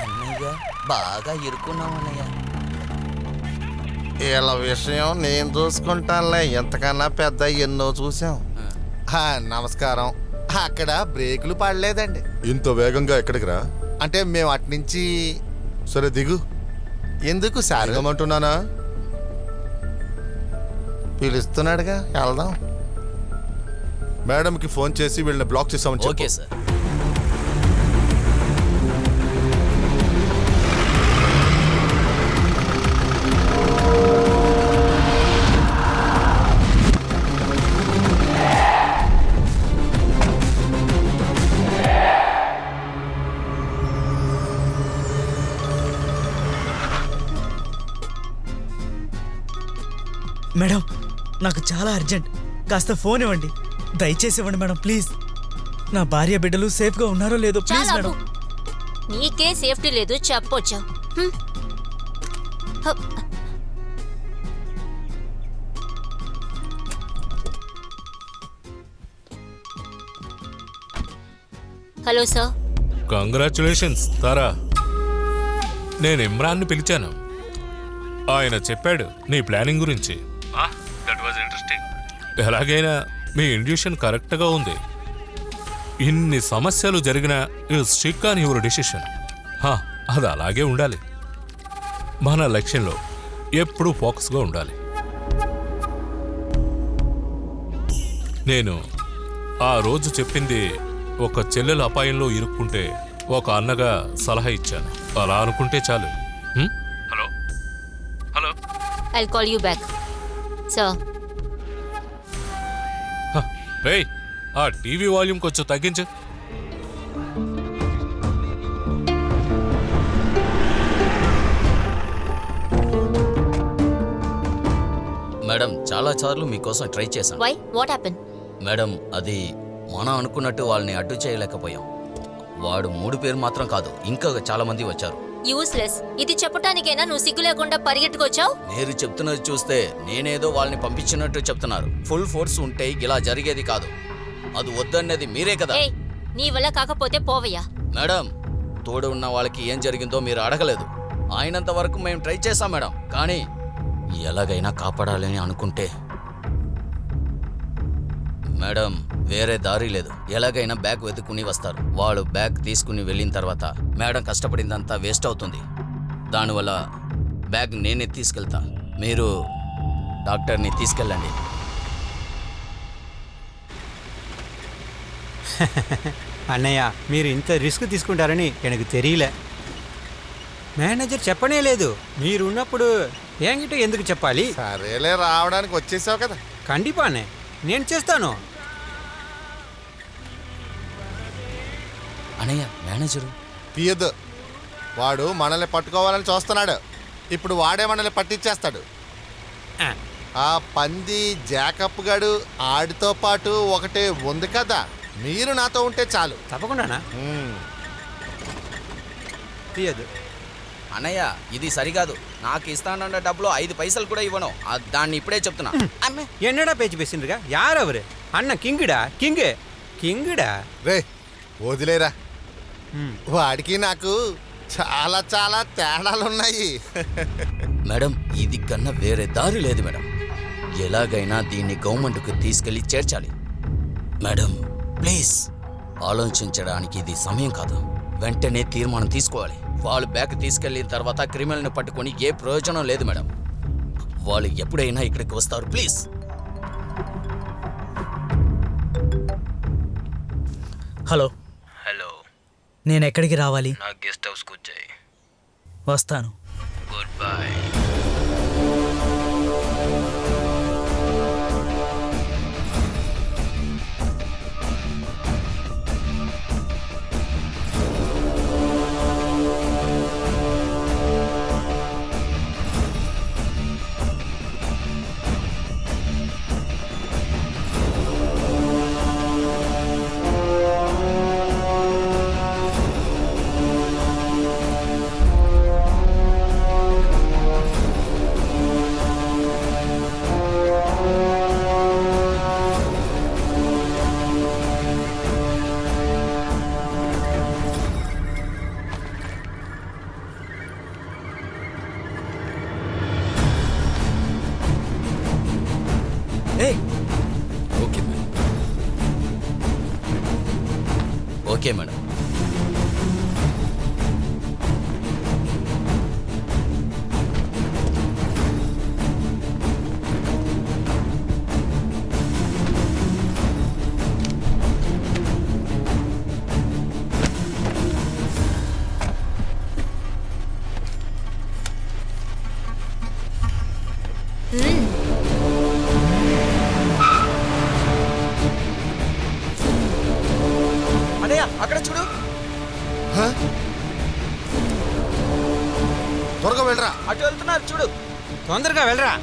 [SPEAKER 3] అన్నయ్య బాగా ఇరుక్కున్నాం అన్నయ్య.
[SPEAKER 7] వీళ్ళ విషయం నేను చూసుకుంటానులే, ఎంతకన్నా పెద్ద ఎన్నో చూసాం. నమస్కారం. అక్కడ బ్రేకులు పడలేదండి.
[SPEAKER 4] ఇంత వేగంగా ఎక్కడికి రా?
[SPEAKER 7] అంటే మేము అట్నుంచి.
[SPEAKER 4] సరే దిగు.
[SPEAKER 7] ఎందుకు సార్?
[SPEAKER 4] దిగమంటున్నానా?
[SPEAKER 7] పిలుస్తున్నాడుగా, వెళ్దాం.
[SPEAKER 4] మేడంకి ఫోన్ చేసి వీళ్ళని బ్లాక్ చేసామని
[SPEAKER 3] ఓకే
[SPEAKER 4] చెప్పు.
[SPEAKER 3] సార్.
[SPEAKER 1] మేడం నాకు చాలా అర్జెంట్, కాస్త ఫోన్ ఇవ్వండి, దయచేసి ఇవ్వండి మేడం ప్లీజ్. నా భార్య బిడ్డలు సేఫ్గా ఉన్నారో లేదో ప్లీజ్
[SPEAKER 2] చాలా
[SPEAKER 1] మేడం.
[SPEAKER 2] నీకే సేఫ్టీ లేదు చెప్పొచ్చావు. Hello sir.
[SPEAKER 5] కంగ్రాచులేషన్స్ తారా. నేను ఇమ్రాన్ని పిలిచాను. ఆయన చెప్పాడు నీ ప్లానింగ్ గురించి. That was interesting. ఎలాగైనా మీ ఇండ్యూషన్ కరెక్ట్గా ఉంది. ఇన్ని సమస్యలు జరిగినా you stick on your decision. అది అలాగే ఉండాలి. మన లక్ష్యంలో ఎప్పుడూ ఫోకస్గా ఉండాలి. నేను ఆ రోజు చెప్పింది ఒక చెల్లెలు అపాయంలో ఇరుక్కుంటే ఒక అన్నగా సలహా ఇచ్చాను. అలా అనుకుంటే చాలు. Hello hello
[SPEAKER 2] I'll call you back sir.
[SPEAKER 5] రేయ్, ఆ టీవీ వాల్యూమ్ కొంచెం తగ్గించు.
[SPEAKER 3] మేడం చాలా సార్లు మీకోసం ట్రై చేశాను.
[SPEAKER 2] Why what happen?
[SPEAKER 3] మేడం అది మనం అనుకున్నట్టు వాళ్ళని అడ్డు చేయలేకపోయాం. వాడు 3 పేరు మాత్రం కాదు, ఇంకా చాలా మంది వచ్చారు.
[SPEAKER 2] యూస్లెస్. ఇది చెప్పటానికైనా నువ్వు సిగ్గు లేకుండా పరిగెట్టుకొచ్చావు?
[SPEAKER 3] మీరు చెప్తున్నది చూస్తే నేనేదో వాళ్ళని పంపించినట్టు చెప్తున్నారు. ఫుల్ ఫోర్స్ ఉంటే ఇలా జరిగేది కాదు. అది వద్దన్నది మీరే కదా.
[SPEAKER 2] ఏయ్, నీ వల్ల కాకపోతే పోవయ్యా.
[SPEAKER 3] మేడం తోడు ఉన్న వాళ్ళకి ఏం జరిగిందో మీరు అడగలేదు. అయినంత వరకు మేము ట్రై చేశాం మేడం, కానీ ఎలాగైనా కాపాడాలని అనుకుంటే మేడం వేరే దారి లేదు. ఎలాగైనా బ్యాగ్ వెతుక్కుని వస్తారు. వాళ్ళు బ్యాగ్ తీసుకుని వెళ్ళిన తర్వాత మేడం కష్టపడిందంతా వేస్ట్ అవుతుంది. దానివల్ల బ్యాగ్ నేనే తీసుకెళ్తా. మీరు డాక్టర్ని తీసుకెళ్ళండి.
[SPEAKER 8] అన్నయ్య, మీరు ఇంత రిస్క్ తీసుకుంటారని எனக்கு தெரியல. మేనేజర్ చెప్పనే లేదు. మీరు ఉన్నప్పుడు ఏంగిట ఎందుకు చెప్పాలి?
[SPEAKER 7] సరేలే, రావడానికి వచ్చేసావు కదా.
[SPEAKER 8] కండిపానే నేను చేస్తాను.
[SPEAKER 3] అనయ్య మేనేజరు
[SPEAKER 7] తీయద్దు. వాడు మనల్ని పట్టుకోవాలని చూస్తున్నాడు. ఇప్పుడు వాడే మనల్ని పట్టించేస్తాడు.
[SPEAKER 8] ఆ,
[SPEAKER 7] ఆ పంది జాకప్ గడు ఆడితో పాటు ఒకటే ఉంది కదా. మీరు నాతో ఉంటే చాలు.
[SPEAKER 8] తప్పకుండానా? తీయద్దు.
[SPEAKER 3] అన్నయ్య ఇది సరికాదు. నాకు ఇస్తానన్న డబ్బులో 5 పైసలు కూడా ఇవ్వను. దాన్ని ఇప్పుడే చెప్తున్నా.
[SPEAKER 8] என்னடா பேச்சு பேசிட்டு யார் அவரு? அண்ணன் கிங்குடா, கிங்குடா.
[SPEAKER 7] రే వదిలేరా. వాడికి నాకు చాలా చాలా తేడాలున్నాయి.
[SPEAKER 3] మేడం ఇది కన్నా వేరే దారి లేదు మేడం. ఎలాగైనా దీన్ని గవర్నమెంట్కు తీసుకెళ్లి చేర్చాలి. మేడం ప్లీజ్, ఆలోచించడానికి ఇది సమయం కాదు. వెంటనే తీర్మానం తీసుకోవాలి. వాళ్ళు బ్యాగ్ తీసుకెళ్ళిన తర్వాత క్రిమినల్ని పట్టుకొని ఏ ప్రయోజనం లేదు మేడం. వాళ్ళు ఎప్పుడైనా ఇక్కడికి వస్తారు. ప్లీజ్.
[SPEAKER 1] హలో,
[SPEAKER 6] హలో,
[SPEAKER 1] నేను ఎక్కడికి రావాలి?
[SPEAKER 6] నా గెస్ట్ హౌస్కి వచ్చాయి.
[SPEAKER 1] వస్తాను.
[SPEAKER 6] Good bye.
[SPEAKER 1] ఏయ్,
[SPEAKER 3] ఓకే మేడం. Okay madam.
[SPEAKER 1] అన్నయ్య అక్కడ చూడు.
[SPEAKER 7] హ? త్వరగా వెళ్ళరా.
[SPEAKER 1] అటు వెళ్తున్నారు చూడు.
[SPEAKER 8] తొందరగా వెళ్ళరా.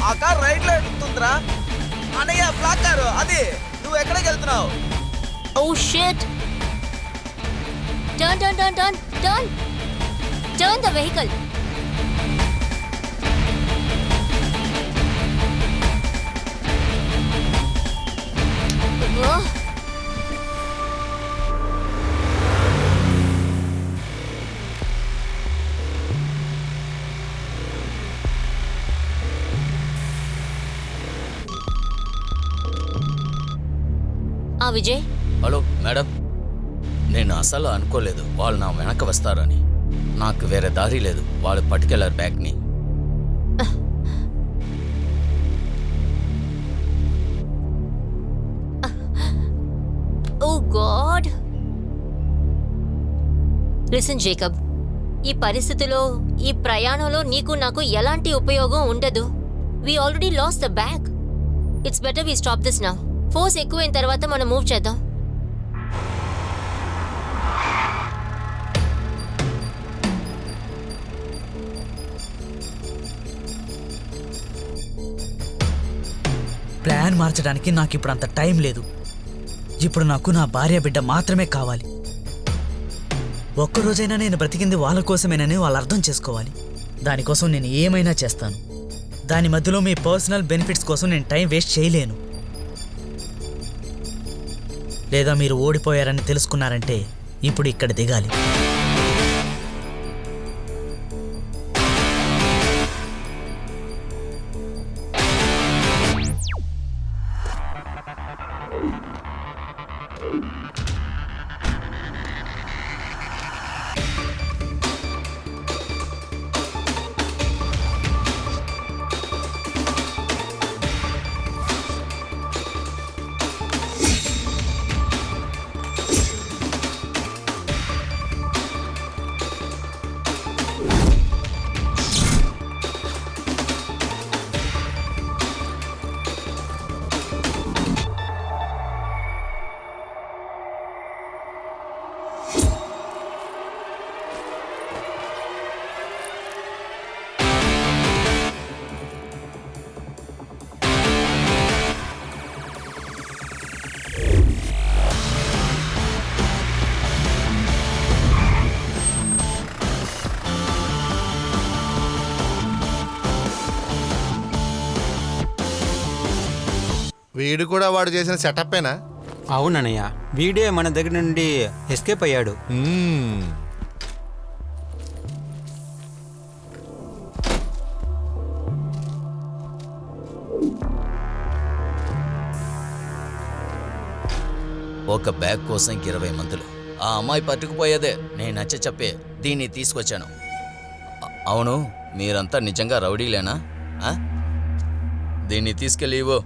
[SPEAKER 1] ఆ కార్ రైట్ లో వెళ్తుందిరా. అన్నయ్య బ్లాక్ కారు అది. నువ్వు ఎక్కడికి వెళ్తున్నావు?
[SPEAKER 2] Oh shit! Turn the vehicle. Oh. Vijay,
[SPEAKER 3] hello madam, నేను అసలు అనుకోలేదు వాళ్ళు నా వెనక వస్తారని. నాకు వేరే దారి లేదు, వాళ్ళు పట్టుకెళ్ళారు బ్యాగ్ని.
[SPEAKER 2] Oh God. లిసన్ జేకబ్, ఈ పరిస్థితిలో ఈ ప్రయాణంలో నీకు నాకు ఎలాంటి ఉపయోగం ఉండదు. We already lost the bag. It's better we stop this now. Force ఎక్కువైన తర్వాత మనం మూవ్ చేద్దాం.
[SPEAKER 1] ప్లాన్ మార్చడానికి నాకు ఇప్పుడు అంత టైం లేదు. ఇప్పుడు నాకు నా భార్య బిడ్డ మాత్రమే కావాలి. ఒక్కరోజైనా నేను బ్రతికింది వాళ్ళ కోసమేనని వాళ్ళు అర్థం చేసుకోవాలి. దానికోసం నేను ఏమైనా చేస్తాను. దాని మధ్యలో మీ పర్సనల్ బెనిఫిట్స్ కోసం నేను టైం వేస్ట్ చేయలేను. లేదా మీరు ఓడిపోయారని తెలుసుకున్నారంటే ఇప్పుడు ఇక్కడ దిగాలి.
[SPEAKER 7] వీడు కూడా వాడు చేసిన సెటప్పేనా?
[SPEAKER 8] అవునన్నయ్య, వీడే మన దగ్గర నుండి ఎస్కేప్ అయ్యాడు.
[SPEAKER 3] ఒక బ్యాగ్ కోసం 20 మందులు. ఆ అమ్మాయి పట్టుకుపోయేదే నేను నచ్చ చెప్పే దీన్ని తీసుకొచ్చాను. అవును, మీరంతా నిజంగా రౌడీలేనా? దీన్ని తీసుకెళ్ళి ఇవ్వు.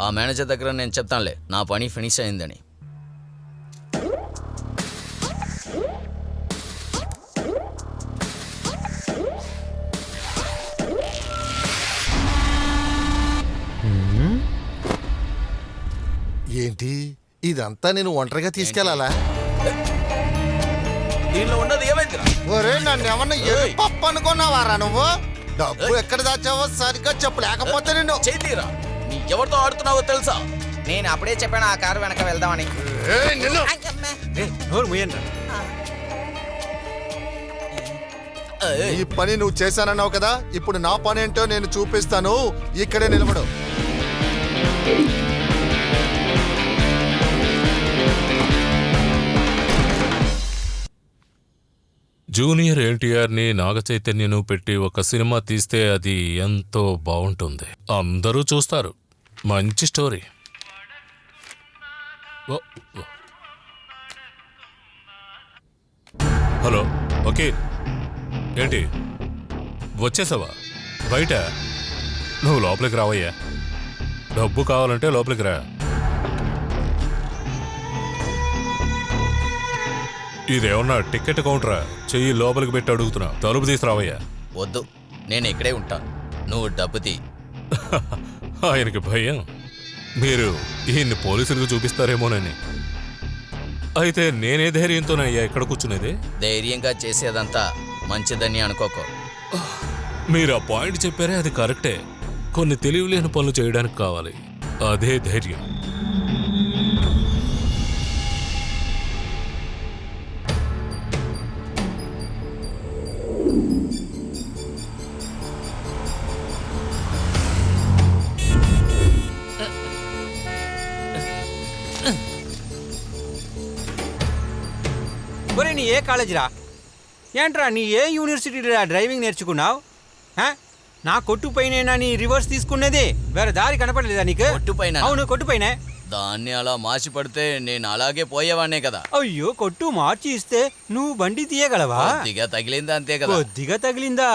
[SPEAKER 3] ఆ మేనేజర్ దగ్గర నేను చెప్తానులే నా పని ఫినిష్ అయిందని.
[SPEAKER 7] ఏంటి ఇదంతా నేను ఒంటరిగా తీసుకెళ్లాలా?
[SPEAKER 3] దీనిలో ఉన్నది ఏమైందిరా?
[SPEAKER 7] ఒరే, నన్ను ఏమన్నా పప్పు అనుకున్నావారా నువ్వు? డబ్బు ఎక్కడ దాచావో సరిగ్గా చెప్పు, లేకపోతే నేను
[SPEAKER 3] చేతిరా. నీ ఎవరితో ఆడుతున్నావో తెలుసా? నేను అప్పుడే చెప్పాను ఆ కారు వెనక వెళ్దామని.
[SPEAKER 8] నోరు ముయ్యండి.
[SPEAKER 7] ఈ పని నువ్వు చేశానన్నావు కదా, ఇప్పుడు నా పని ఏంటో నేను చూపిస్తాను. ఇక్కడే నిలబడు.
[SPEAKER 5] జూనియర్ ఎన్టీఆర్ని నాగ చైతన్యను పెట్టి ఒక సినిమా తీస్తే అది ఎంతో బాగుంటుంది. అందరూ చూస్తారు. మంచి story. Oh, oh. Hello, okay. ఏంటి వచ్చేసావా? బయట నువ్వు లోపలికి రావయ్యా. డబ్బు కావాలంటే లోపలికి రా. ఇదేమన్నా టికెట్ కౌంటరా? చెయ్యి లోపలికి పెట్టి అడుగుతున్నా. తలుపు తీసుకురావయ్యా.
[SPEAKER 3] వద్దు, నేను ఇక్కడే ఉంటాను. నువ్వు డబ్బు తీ.
[SPEAKER 5] ఆయనకి భయం. మీరు ఈయన్ని పోలీసులకు చూపిస్తారేమోనని. అయితే నేనే ధైర్యంతోనయ్యా ఇక్కడ కూర్చునేది.
[SPEAKER 3] ధైర్యంగా చేసేదంతా మంచిదని అనుకోకో.
[SPEAKER 5] మీరు ఆ పాయింట్ చెప్పారే, అది కరెక్టే. కొన్ని తెలివిలేని పనులు చేయడానికి కావాలి. అదే ధైర్యం.
[SPEAKER 8] ఒరే నీ ఏ కాలేజీరా? ఏంట్రా నీ ఏ యూనివర్సిటీరా డ్రైవింగ్ నేర్చుకున్నావు? నా కొట్టు పైన నీ రివర్స్ తీసుకున్నది? వేరే దారి కనపడలేదా నీకు?
[SPEAKER 3] కొట్టుపైన?
[SPEAKER 8] అవును, కొట్టుపైనే.
[SPEAKER 3] దాన్ని అలా మార్చి పడితే నేను అలాగే పోయేవాడినే కదా.
[SPEAKER 8] అయ్యో, కొట్టు మార్చి ఇస్తే నువ్వు బండి తీయగలవా?
[SPEAKER 3] కొద్దిగా తగిలింది అంతే కదా.
[SPEAKER 8] కొద్దిగా తగిలిందా?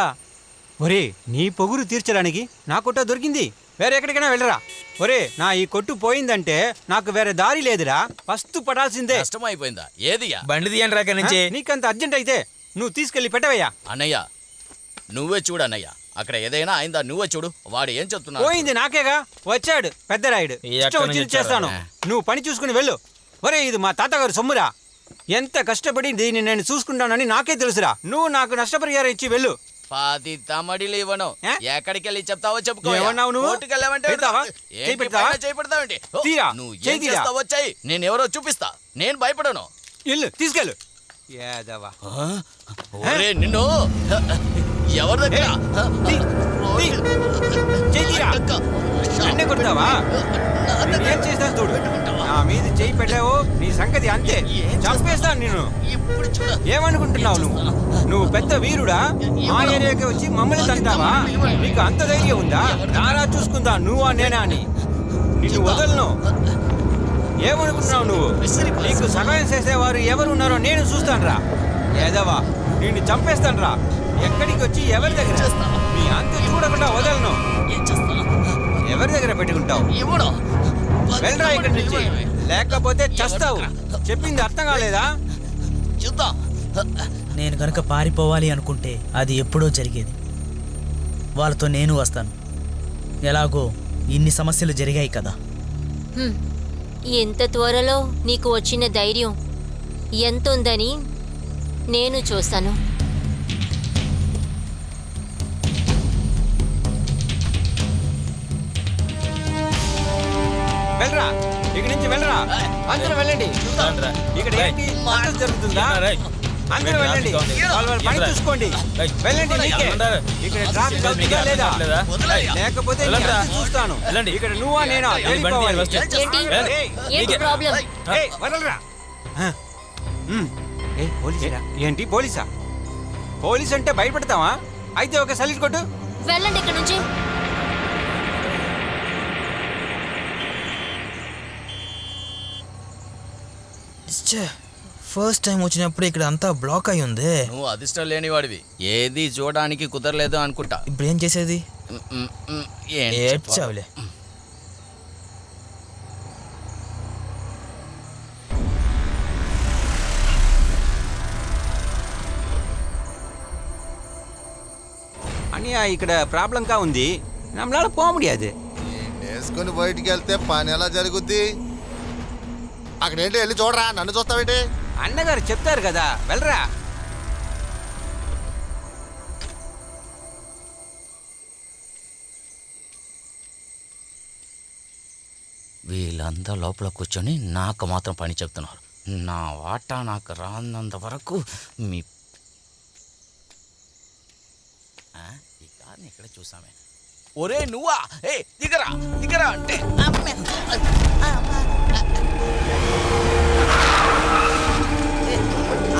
[SPEAKER 8] ఒరే నీ పొగురు తీర్చడానికి నా కొట్ట దొరికింది. వేరే ఎక్కడికైనా వెళ్ళరా. ఒరే నా ఈ కొట్టు పోయిందంటే నాకు వేరే దారి లేదురా. ఫస్ట్ పడాల్సిందే.
[SPEAKER 3] కష్టం అయిపోయిందా? ఏదియా?
[SPEAKER 6] బండి తీయండి రా నుంచి.
[SPEAKER 8] నీకంత అర్జెంట్ అయితే నువ్వు తీసుకెళ్లి పెట్టవయ్యా.
[SPEAKER 3] అన్నయ్య నువ్వే చూడు అన్నయ్య. అక్కడ ఏదైనా అయిందా నువ్వే చూడు. వాడు ఏం చెప్తున్నాడు?
[SPEAKER 8] పోయింది నాకేగా. వచ్చాడు పెద్ద రాయుడు. ఇష్టం వచ్చింది చేస్తాను. నువ్వు పని చూసుకుని వెళ్ళు. ఒరే ఇది మా తాతగారు సొమ్మురా. ఎంత కష్టపడి దీన్ని నేను చూసుకుంటానని నాకే తెలుసురా. నువ్వు నాకు నష్టపరిహారం ఇచ్చి వెళ్ళు.
[SPEAKER 3] 10 తమడిలు ఇవ్వను.
[SPEAKER 8] ఏ?
[SPEAKER 3] ఎక్కడికి వెళ్ళి చెప్తావో చెప్పుకో.
[SPEAKER 8] ఏమన్నావు నువ్వు? పెడతావా? చేయి పెడతావా?
[SPEAKER 3] చేపెడతావేంటి?
[SPEAKER 8] తీరా.
[SPEAKER 3] నువ్వు
[SPEAKER 8] చేయి
[SPEAKER 3] ఏం
[SPEAKER 8] తీరా.
[SPEAKER 3] చేస్తావో వచ్చాయి. నేను ఎవరో చూపిస్తా. నేను భయపడను.
[SPEAKER 8] ఇల్లు తీసుకెళ్ళు. యాదవా.
[SPEAKER 3] ఒరే నిన్ను ఎవరి దగ్గర?
[SPEAKER 8] చేయి తీరా. నన్నే కొడతావా? ఏం చేస్తాను చూడు. నా మీద చేయి పెట్టావు, నీ సంగతి అంతే. చంపేస్తాను నిన్ను.
[SPEAKER 3] ఇప్పుడు చూడు.
[SPEAKER 8] ఏమనుకుంటున్నావు నువ్వు? నువ్వు పెద్ద వీరుడా? మా ఏరియాకి వచ్చి మమ్మల్ని తంటావా? నీకు అంత ధైర్యం ఉందా? నారా చూసుకుందా నువ్వా నేనా అని. నిన్ను వదలను. ఏమనుకుంటున్నావు నువ్వు? నీకు సహాయం చేసేవారు ఎవరున్నారో నేను చూస్తానురా. ఏదవా నిన్ను చంపేస్తానురా. ఎక్కడికి వచ్చి ఎవరి దగ్గర నీ అంత చూడకుండా వదలను. ఎవరి దగ్గర పెట్టుకుంటావు?
[SPEAKER 3] ఇవ్వను.
[SPEAKER 8] వెళ్ళరా ఇక్కడి నుంచి, లేకపోతే చస్తావు. చెప్పింది అర్థం కాలేదా?
[SPEAKER 3] చూద్దాం.
[SPEAKER 1] నేను కనుక పారిపోవాలి అనుకుంటే అది ఎప్పుడో జరిగేది. వాళ్ళతో నేను వస్తాను. ఎలాగో ఇన్ని సమస్యలు జరిగాయి కదా.
[SPEAKER 2] ఎంత త్వరలో నీకు వచ్చిన ధైర్యం ఎంతుందని నేను చూస్తాను.
[SPEAKER 8] వెళ్ళరా ఇక్కడి నుంచి, వెళ్ళరా. అందరూ వెళ్ళండి. ఇక్కడ ఏంటి మాటలు జరుగుతుందా? అందరూ వెళ్ళండి. వాళ్ళ పని చూసుకోండి. వెళ్ళండి. మీకే ఇక్కడ ట్రాఫిక్ అవుతుందా లేదా? లేకపోతే నీ అంతు చూస్తాను. ఇక్కడ నువ్వా నేనా? వెళ్ళిపోవాలి.
[SPEAKER 2] ఏంటి ప్రాబ్లం?
[SPEAKER 8] ఏయ్, వదలరా. పోలీసా? ఏంటి పోలీసా? పోలీస్ అంటే భయపడతావా? అయితే ఒక సలీట్ కొట్టు.
[SPEAKER 2] వెళ్ళండి ఇక్కడ నుంచి.
[SPEAKER 6] ఫస్ట్ టైం వచ్చినప్పుడు ఇక్కడ అంతా బ్లాక్ అయి ఉంది.
[SPEAKER 3] నువ్వు అదిష్టం లేనివాడివి. ఏది చూడడానికి కుదరలేదు అనుకుంటా.
[SPEAKER 6] ఇప్పుడు ఏం చేసేది? ఏడ్చావులే.
[SPEAKER 8] అని ఇక్కడ ప్రాబ్లంగా ఉంది. நம்மளால போக முடியாது.
[SPEAKER 7] వేసుకొని బయటికి వెళ్తే పని ఎలా జరుగుద్ది? అక్కడేంటి వెళ్ళి చూడరా. నన్ను చూస్తావేంటి?
[SPEAKER 8] అన్నగారు చెప్తారు కదా, వెళ్ళరా.
[SPEAKER 3] వీళ్ళంతా లోపల కూర్చొని నాకు మాత్రం పని చెప్తున్నారు. నా వాటా నాకు రానంత వరకు మీ ఈ కార్ని ఇక్కడ చూసామే. ఒరే నువ్వా? ఏ దిగరా దిగరా అంటే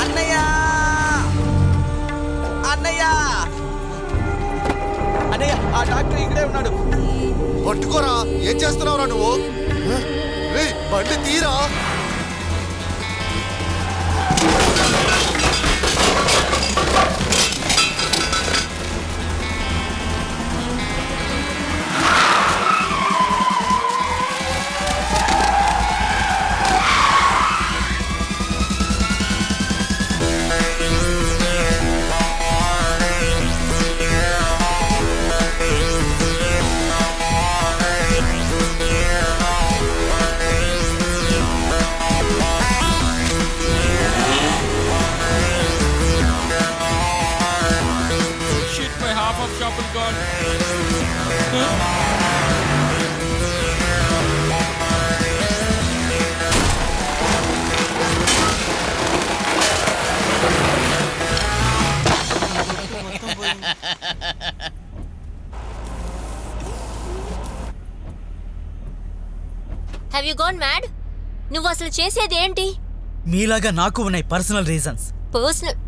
[SPEAKER 3] అన్నయ్య అన్నయ్య అన్నయ్య ఆ డాక్టర్ ఇక్కడే ఉన్నాడు.
[SPEAKER 7] పట్టుకోరా, ఏం చేస్తున్నావురా నువ్వు? రేయ్, బండి తీరా.
[SPEAKER 2] Have you gone mad? నువ్వు అసలు చేసేది ఏంటి?
[SPEAKER 1] మీలాగా నాకు ఉన్నాయి పర్సనల్ రీజన్స్.
[SPEAKER 2] పర్సనల్?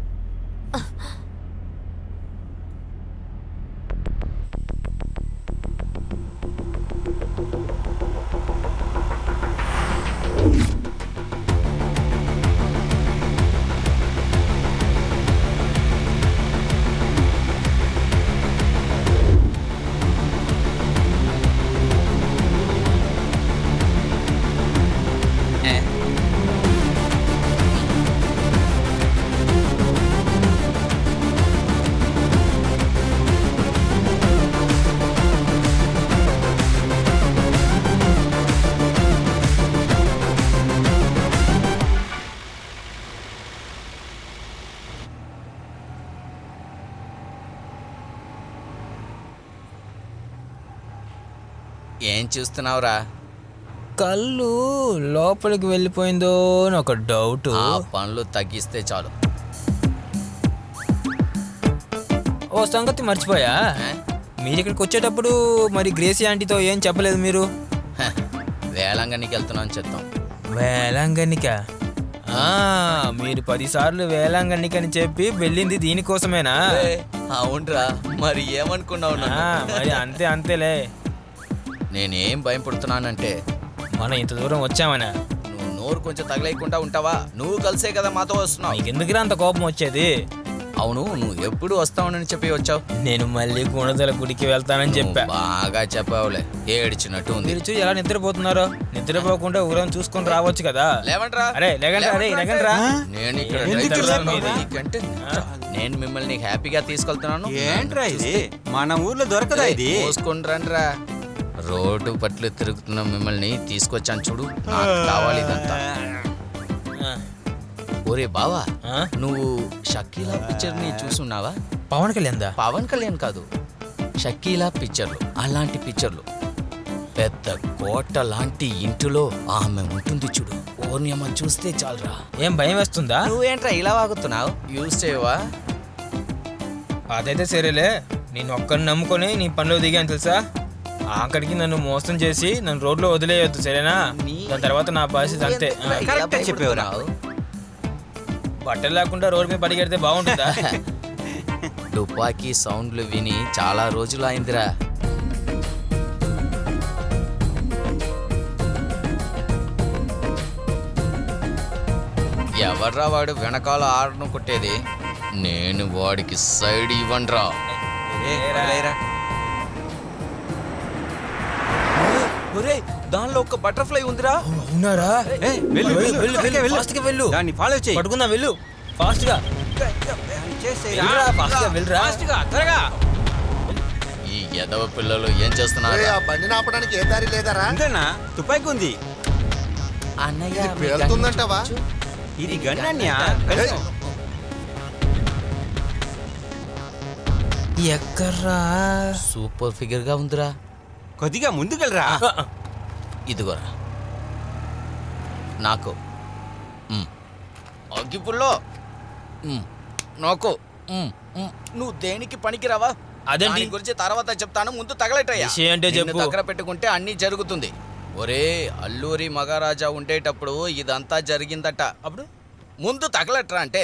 [SPEAKER 3] ఏం చూస్తున్నావురా?
[SPEAKER 6] కళ్ళు లోపలికి వెళ్ళిపోయిందో అని ఒక డౌట్.
[SPEAKER 3] ఆ పనులు తగ్గిస్తే చాలు.
[SPEAKER 6] ఓ సంగతి మర్చిపోయా, మీరు ఇక్కడికి వచ్చేటప్పుడు మరి గ్రేసీ ఆంటీతో ఏం చెప్పలేదు మీరు?
[SPEAKER 3] వేలంగనికి వెళ్తున్నాను చెప్తాం.
[SPEAKER 6] వేలాంగణిక? మీరు 10 సార్లు వేలాంగణిక అని చెప్పి వెళ్ళింది దీనికోసమేనా?
[SPEAKER 3] అవునరా, మరి ఏమనుకున్నావు?
[SPEAKER 6] మరి అంతేలే.
[SPEAKER 3] నేనేం భయం పడుతున్నానంటే
[SPEAKER 6] మనం ఇంత దూరం వచ్చామనా?
[SPEAKER 3] నువ్వు నోరు కొంచెం తగలేయకుండా ఉంటావా? నువ్వు కలిసే కదా మాతో వస్తున్నావు.
[SPEAKER 6] నీకెందుకురా అంత కోపం వచ్చేది?
[SPEAKER 3] అవును, నువ్వు ఎప్పుడు వస్తావునని చెప్పి వచ్చావు.
[SPEAKER 6] నేను మళ్ళీ గుణదల గుడికి వెళ్తానని చెప్పా.
[SPEAKER 3] బాగా చెప్పావులే, ఏడిచినట్టు ఉంది.
[SPEAKER 6] మీరు చూసి ఎలా నిద్రపోతున్నారో, నిద్రపోకుండా ఊరం చూసుకొని రావచ్చు కదా.
[SPEAKER 3] లేవంట్రా.
[SPEAKER 6] అరే లేకండ్రా.
[SPEAKER 3] నేను ఇక్కడ
[SPEAKER 8] ఎందుకు
[SPEAKER 3] డ్రైవర్
[SPEAKER 8] లేవు?
[SPEAKER 3] నీకంటే నేను మిమ్మల్ని హ్యాపీగా తీసుకెళ్తున్నాను.
[SPEAKER 8] ఏంట్రా ఇది? మన ఊర్లో దొరకదా ఇది?
[SPEAKER 3] పోసుకొని రండిరా. రోడ్డు పట్లు తిరుగుతున్న మిమ్మల్ని తీసుకొచ్చాను చూడు, నాకు కావాలి ఇదంతా. ఒరే బావా, నువ్వు షకీలా పిక్చర్ ని చూసున్నావా?
[SPEAKER 6] పవన్ కళ్యాణ్?
[SPEAKER 3] పవన్ కళ్యాణ్ కాదు, షకీలా పిక్చర్లు. అలాంటి పిక్చర్లు. పెద్ద కోట లాంటి ఇంటిలో ఆమె ఉంటుంది చూడు. ఓర్నియమ్మ చూస్తే చాలరా.
[SPEAKER 6] ఏం భయం వేస్తుందా?
[SPEAKER 3] నువ్వేంట్రా ఇలా వాగుతున్నావు? యూజ్ చేయవా?
[SPEAKER 6] అదైతే సరేలే, నేను ఒక్కరిని నమ్ముకొని నీ పనిలో దిగాను తెలుసా. ఆఖరికి నన్ను మోసం చేసి నన్ను రోడ్లో వదిలేయొద్దు, సరేనా? దాని తర్వాత నా పరిస్థితి అంతే.
[SPEAKER 8] కరెక్ట్గా చెప్పేవరా?
[SPEAKER 6] బట్టలు లేకుండా రోడ్డు మీద పడిగెడితే బాగుంటుందా?
[SPEAKER 3] తుపాకీ సౌండ్లు విని చాలా రోజులు అయిందిరా. ఎవర్రా వాడు వెనకాల ఆరును కొట్టేది? నేను వాడికి సైడ్ ఇవ్వనురా. దానిలో ఒక బటర్ఫ్లై ఉందిరా.
[SPEAKER 6] అవునారా? వెళ్ళు,
[SPEAKER 8] దాన్ని ఫాలో చేయి.
[SPEAKER 6] పట్టుకుందా, వెళ్ళు ఫాస్ట్ గా. త్వరగా.
[SPEAKER 3] ఈ ఎదవ పిల్లలు ఏం చేస్తున్నారు?
[SPEAKER 7] రేయ్, ఆ బండిని ఆపడానికి ఏ దారి లేదరా?
[SPEAKER 8] అంతేనా? తుపాకి ఉంది.
[SPEAKER 3] అన్నయ్య
[SPEAKER 7] వెళ్తుందంటవా?
[SPEAKER 8] ఇది గన్నన్యా?
[SPEAKER 6] ఎక్కర్రా?
[SPEAKER 3] సూపర్ ఫిగర్ గా ఉందిరా.
[SPEAKER 8] కొద్దిగా ముందుకెళ్ళరా.
[SPEAKER 3] ఇదిగోరా. నాకు అగ్గిపుల్లో నాకు నువ్వు దేనికి పనికిరావా?
[SPEAKER 6] అదేంటి?
[SPEAKER 3] దాని గురించి తర్వాత చెప్తాను, ముందు తగలటయ్యా.
[SPEAKER 6] విషయం ఏంటో
[SPEAKER 3] నిన్ను
[SPEAKER 6] చెప్పు.
[SPEAKER 3] దగ్గర పెట్టుకుంటే అన్నీ జరుగుతుంది. ఒరే అల్లూరి మహారాజా ఉండేటప్పుడు ఇదంతా జరిగిందట. అప్పుడు ముందు తగలట్రా అంటే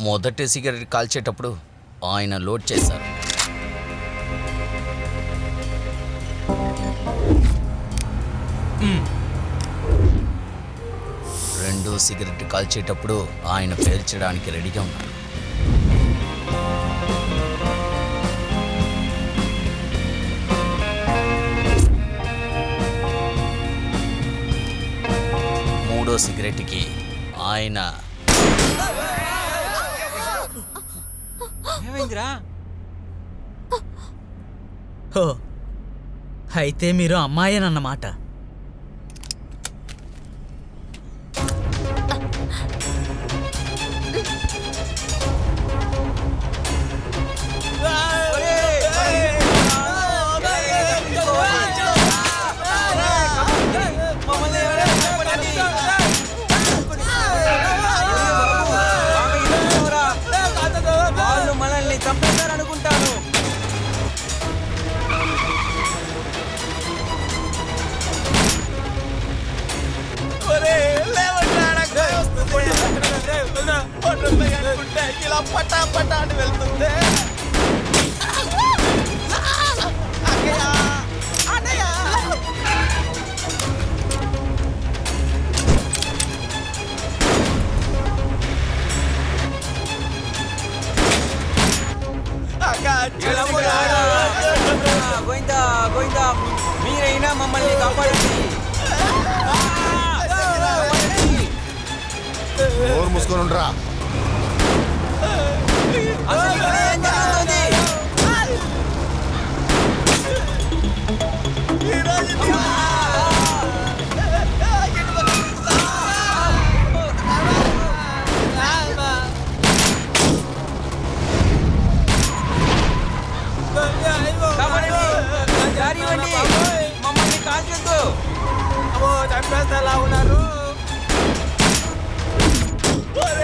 [SPEAKER 3] మొదటి సిగరెట్ కాల్చేటప్పుడు ఆయన లోడ్ చేశారు. రెండో సిగరెట్ కాల్చేటప్పుడు ఆయన పేల్చడానికి రెడీగా ఉన్నారు. మూడో సిగరెట్కి ఆయన
[SPEAKER 8] ఏమైందిరా?
[SPEAKER 1] హో, అయితే మీరు అమ్మాయేనన్నమాట.
[SPEAKER 8] వాళ్ళు మనల్ని చంపేస్తారనుకుంటాను.
[SPEAKER 3] ఇలా పట్టా పట్టా అని వెళ్తుంది.
[SPEAKER 8] గోయిందా గోయిందా, మీరైనా మమ్మల్ని కాపాడండి.
[SPEAKER 7] నోరు మూసుకొని ఉండరా.
[SPEAKER 8] అసలు ఇక్కడ ఏం జరుగుతుంది? కాపాడండి, దారి ఇవ్వండి, మమ్మల్ని కాల్చొద్దు.
[SPEAKER 3] చంపేస్తా ఉన్నారు.
[SPEAKER 8] బాగా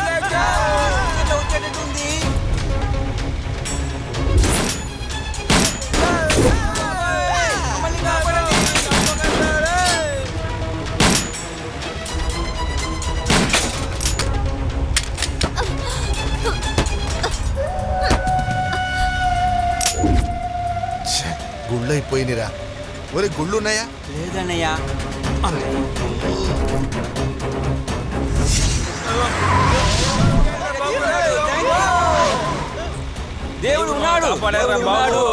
[SPEAKER 8] ఇరుక్కుపోయిందా? ఇట్లా వచ్చేటట్టుంది. మమ్మల్ని కాపాడండి.
[SPEAKER 7] గుళ్ళు అయిపోయినరా. ఒరే గుళ్ళు ఉన్నాయా?
[SPEAKER 8] లేదన్నయ్యా. దేవుడు ఉన్నాడు, దేవుడు ఉన్నాడు.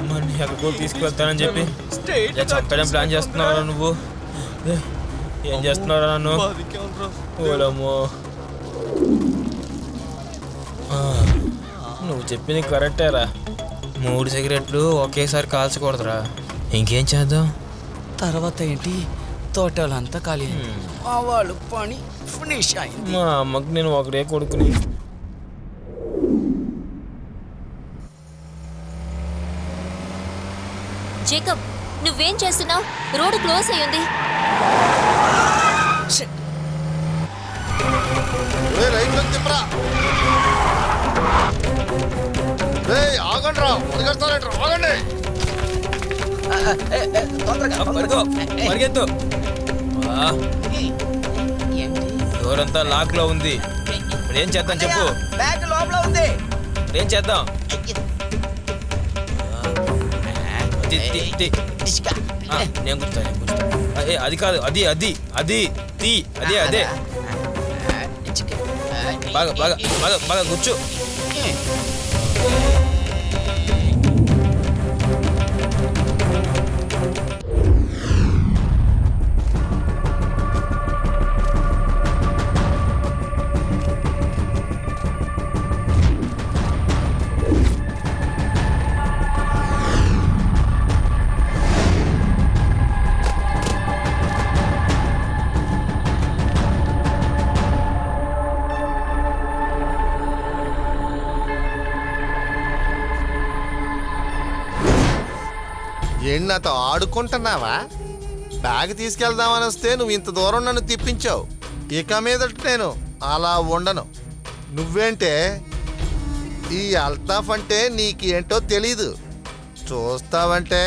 [SPEAKER 6] మరి ఎక్కడికో తీసుకువెళ్తానని చెప్పి ఇలా చంపడం ప్లాన్ చేస్తున్నావురా నువ్వు? ఏం చేస్తున్నావురా నన్ను? ఓలమ్మో, నువ్వు చెప్పింది కరెక్టేరా. 3 సిగరెట్లు ఒకేసారి కాల్చకూడదురా. ఇంకేం చేద్దాం?
[SPEAKER 3] తర్వాత ఏంటి, తోటలంతా ఖాళీ అయింది. మా వాళ్ళు పని ఫినిష్ అయింది.
[SPEAKER 6] మా అమ్మకి నేను ఒకడే కొడుకుని.
[SPEAKER 2] జేకబ్, నువ్వేం చేస్తున్నావు? రోడ్డు క్లోజ్ అయ్యింది.
[SPEAKER 7] రైట్ తిప్పరా. ఆగండి రా, పరిగెడతారంటారు, ఆగండి.
[SPEAKER 6] పరిగెత్తు. డోరంతా లాక్ లో ఉంది. ఇప్పుడు ఏం చేద్దాం చెప్పు?
[SPEAKER 3] బ్యాగ్ లోపల ఉంది.
[SPEAKER 6] ఏం చేద్దాం? నేను గుర్తా అది కాదు, అది అది అది తీ, అదే అదే బాగా బాగా బాగా బాగా కూర్చో.
[SPEAKER 7] ఏంటి నాతో ఆడుకుంటున్నావా? బ్యాగ్ తీసుకెళ్దామని వస్తే నువ్వు ఇంత దూరం నన్ను తిప్పించావు. ఇక మీదట నేను అలా ఉండను. నువ్వేంటే ఈ అల్తాఫ్ అంటే నీకేంటో తెలీదు. చూస్తావంటే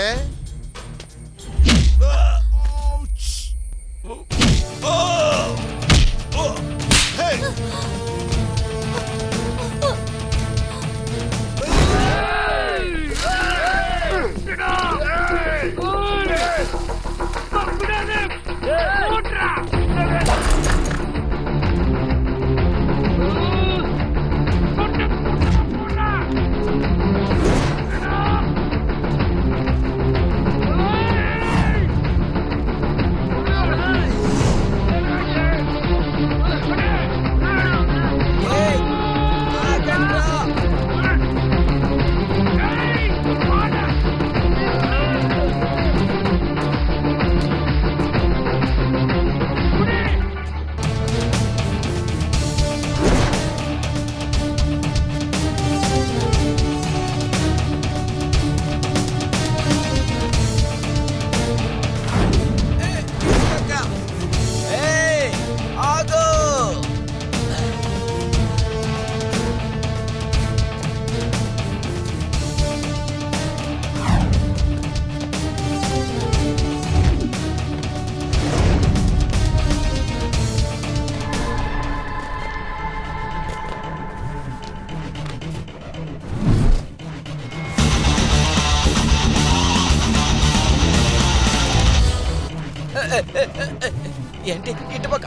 [SPEAKER 3] ఏంటి ఇటుపక్క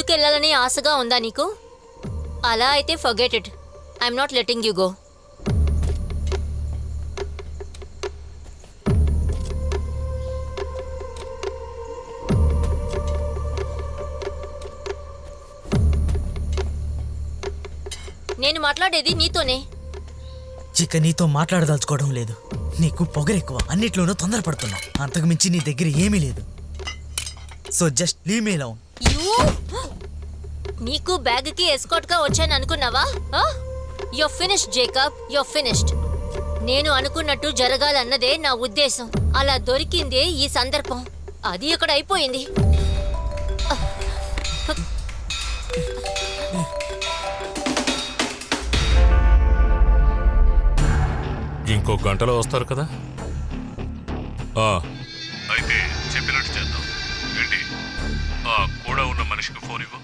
[SPEAKER 2] ముందుకెళ్ళాలని ఆశగా ఉందా నీకు? అలా అయితే forget it. I'm not letting you go. నేను మాట్లాడేది నీతోనే.
[SPEAKER 1] ఇక నీతో మాట్లాడదలుచుకోవడం లేదు. నీకు పొగరెక్కువ, అన్నిట్లోనూ తొందరపడుతున్నావు. అంతకు మించి నీ దగ్గర ఏమీ లేదు. So just leave me alone.
[SPEAKER 2] You నీకు బ్యాగ్కి ఎస్కాట్గా వచ్చాను అనుకున్నావా? You're finished Jacob, you're finished. నేను అనుకున్నట్టు జరగాలన్నదే నా ఉద్దేశం. అలా దొరికిందే ఈ సందర్భం. అది ఇక్కడ అయిపోయింది.
[SPEAKER 5] ఇంకో గంటలో వస్తారు కదా? అయితే చెప్పినట్టు చేద్దాం. ఏంటి? కూడా ఉన్న మనిషికి ఫోన్ ఇవ్వు.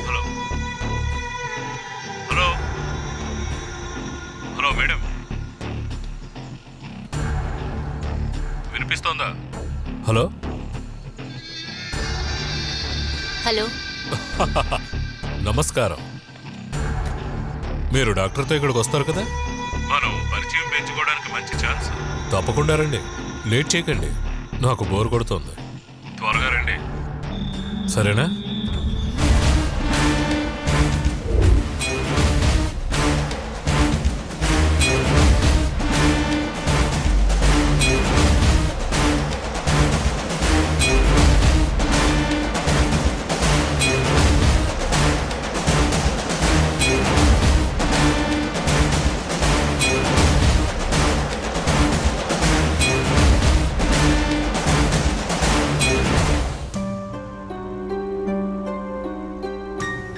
[SPEAKER 5] హలో హలో హలో మేడం, వినిపిస్తోందా? హలో
[SPEAKER 2] హలో,
[SPEAKER 5] నమస్కారం. మీరు డాక్టర్తో ఇక్కడికి వస్తారు కదా? మనం పరిచయం పెంచుకోవడానికి మంచి ఛాన్స్. తప్పకుండా రండి, లేట్ చేయకండి. నాకు బోర్ కొడుతోంది. త్వరగా రండి, సరేనా?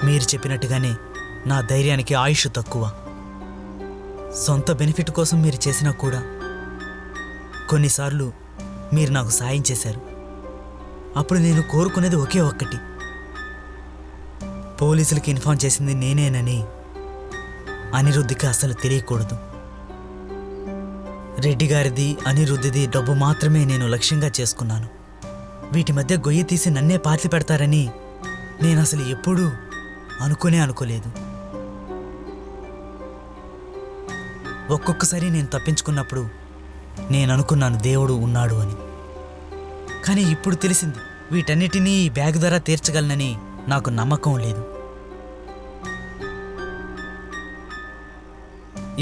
[SPEAKER 1] మీరు చెప్పినట్టుగానే నా ధైర్యానికి ఆయుష్ తక్కువ. సొంత బెనిఫిట్ కోసం మీరు చేసినా కూడా కొన్నిసార్లు మీరు నాకు సాయం చేశారు. అప్పుడు నేను కోరుకునేది ఒకే ఒక్కటి, పోలీసులకి ఇన్ఫార్మ్ చేసింది నేనేనని అనిరుద్ధికి అసలు తెలియకూడదు. రెడ్డి గారిది అనిరుద్ధిది డబ్బు మాత్రమే నేను లక్ష్యంగా చేసుకున్నాను. వీటి మధ్య గొయ్యి తీసి నన్నే పాతి పెడతారని నేను అసలు ఎప్పుడూ అనుకోలేదు. ఒక్కొక్కసారి నేను తప్పించుకున్నప్పుడు నేను అనుకున్నాను దేవుడు ఉన్నాడు అని. కానీ ఇప్పుడు తెలిసింది, వీటన్నిటినీ ఈ బ్యాగ్ ద్వారా తీర్చగలనని నాకు నమ్మకం లేదు.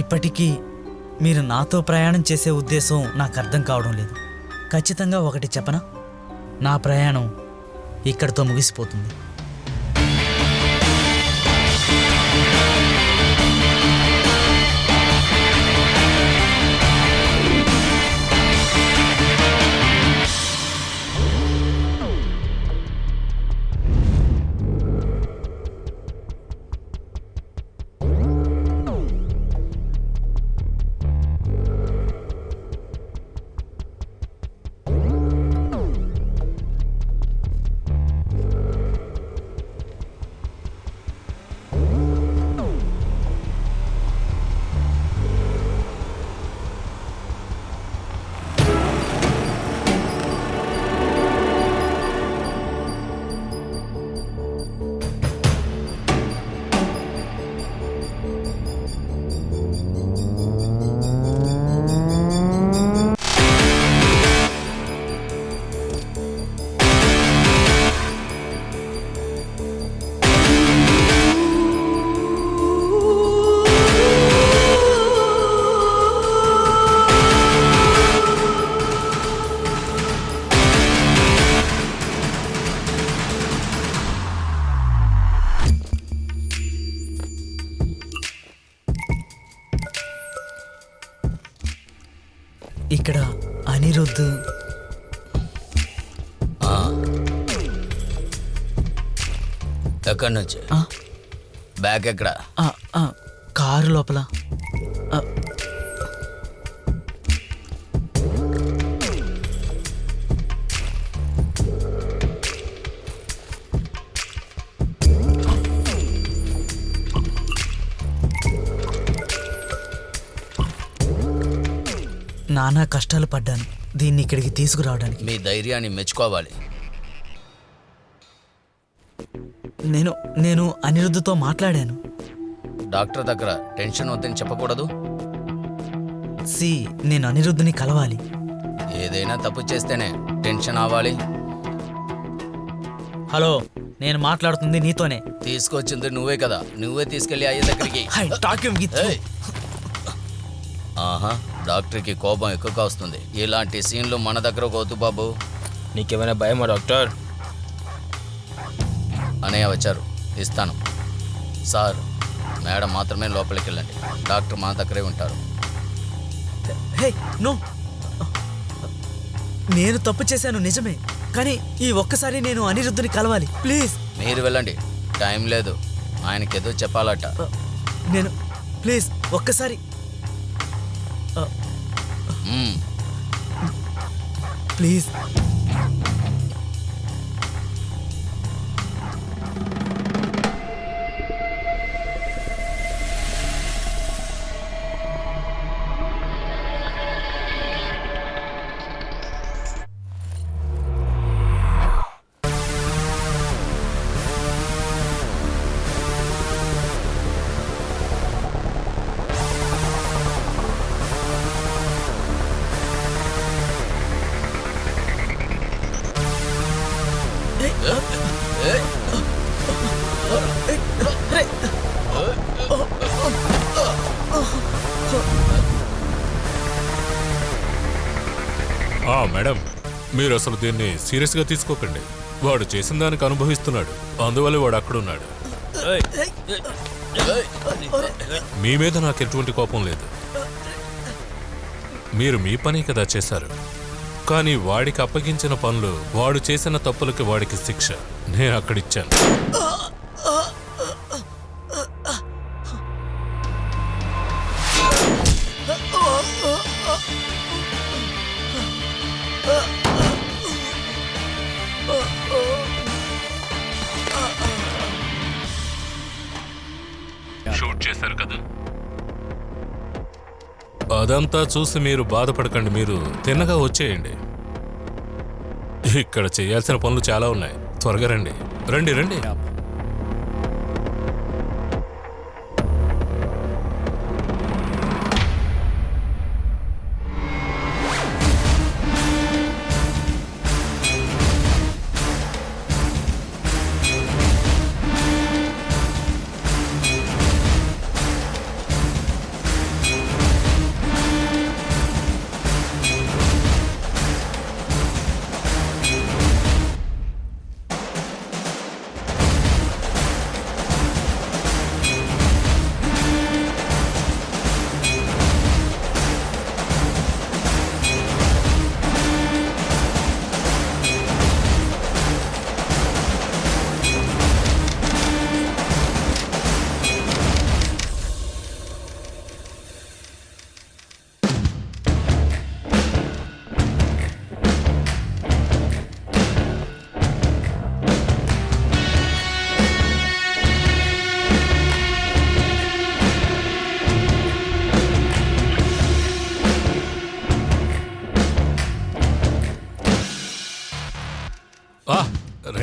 [SPEAKER 1] ఇప్పటికీ మీరు నాతో ప్రయాణం చేసే ఉద్దేశం నాకు అర్థం కావడం లేదు. ఖచ్చితంగా ఒకటి చెప్పనా, నా ప్రయాణం ఇక్కడితో ముగిసిపోతుంది. ఇక్కడ అనిరుద్ధ్
[SPEAKER 3] ఎక్కడి నుంచి? బ్యాగ్ ఎక్కడ?
[SPEAKER 1] కారు లోపల. నానా కష్టాలు పడ్డాను దీన్ని ఇక్కడికి తీసుకురావడానికి.
[SPEAKER 3] మీ ధైర్యాన్ని మెచ్చుకోవాలి.
[SPEAKER 1] నేను నేను అనిరుద్ధ్తో మాట్లాడాను.
[SPEAKER 3] డాక్టర్ దగ్గర టెన్షన్ వద్దని చెప్పకూడదు.
[SPEAKER 1] నేను అనిరుద్ధ్ని కలవాలి.
[SPEAKER 3] ఏదైనా తప్పు చేస్తేనే టెన్షన్ అవ్వాలి.
[SPEAKER 1] హలో, నేను మాట్లాడుతుంది నీతోనే.
[SPEAKER 3] తీసుకొచ్చింది నువ్వే కదా, నువ్వే తీసుకెళ్ళి అయ్యే దగ్గరికి. ఏయ్! ఆహా, డాక్టర్కి కోపం ఎక్కువగా వస్తుంది. ఇలాంటి సీన్లు మన దగ్గర వద్దు బాబు.
[SPEAKER 6] నీకేమైనా భయమా డాక్టర్?
[SPEAKER 3] అనయ్య వచ్చారు, ఇస్తాను. సార్, మేడం మాత్రమే లోపలికి వెళ్ళండి. డాక్టర్ మా దగ్గరే ఉంటారు.
[SPEAKER 1] హే నో, నేను తప్పు చేశాను నిజమే, కానీ ఈ ఒక్కసారి నేను అనిరుద్ధ్ని కలవాలి ప్లీజ్.
[SPEAKER 3] మీరు వెళ్ళండి, టైం లేదు. ఆయనకేదో చెప్పాలట.
[SPEAKER 1] నేను ప్లీజ్ ఒక్కసారి
[SPEAKER 3] మ్మ్.
[SPEAKER 1] ప్లీజ్.
[SPEAKER 5] మేడం, మీరు అసలు దీన్ని సీరియస్గా తీసుకోకండి. వాడు చేసిన దానికి అనుభవిస్తున్నాడు, అందువల్ల వాడు అక్కడున్నాడు. మీ మీద నాకు ఎటువంటి కోపం లేదు. మీరు మీ పని కదా చేశారు, కానీ వాడికి అప్పగించిన పనులు, వాడు చేసిన తప్పులకి వాడికి శిక్ష నేను అక్కడిచ్చాను. షూట్ చేశారు కదా, అదంతా చూసి మీరు బాధపడకండి. మీరు తిన్నగా వచ్చేయండి. ఇక్కడ చేయాల్సిన పనులు చాలా ఉన్నాయి. త్వరగా రండి. రండి రండి.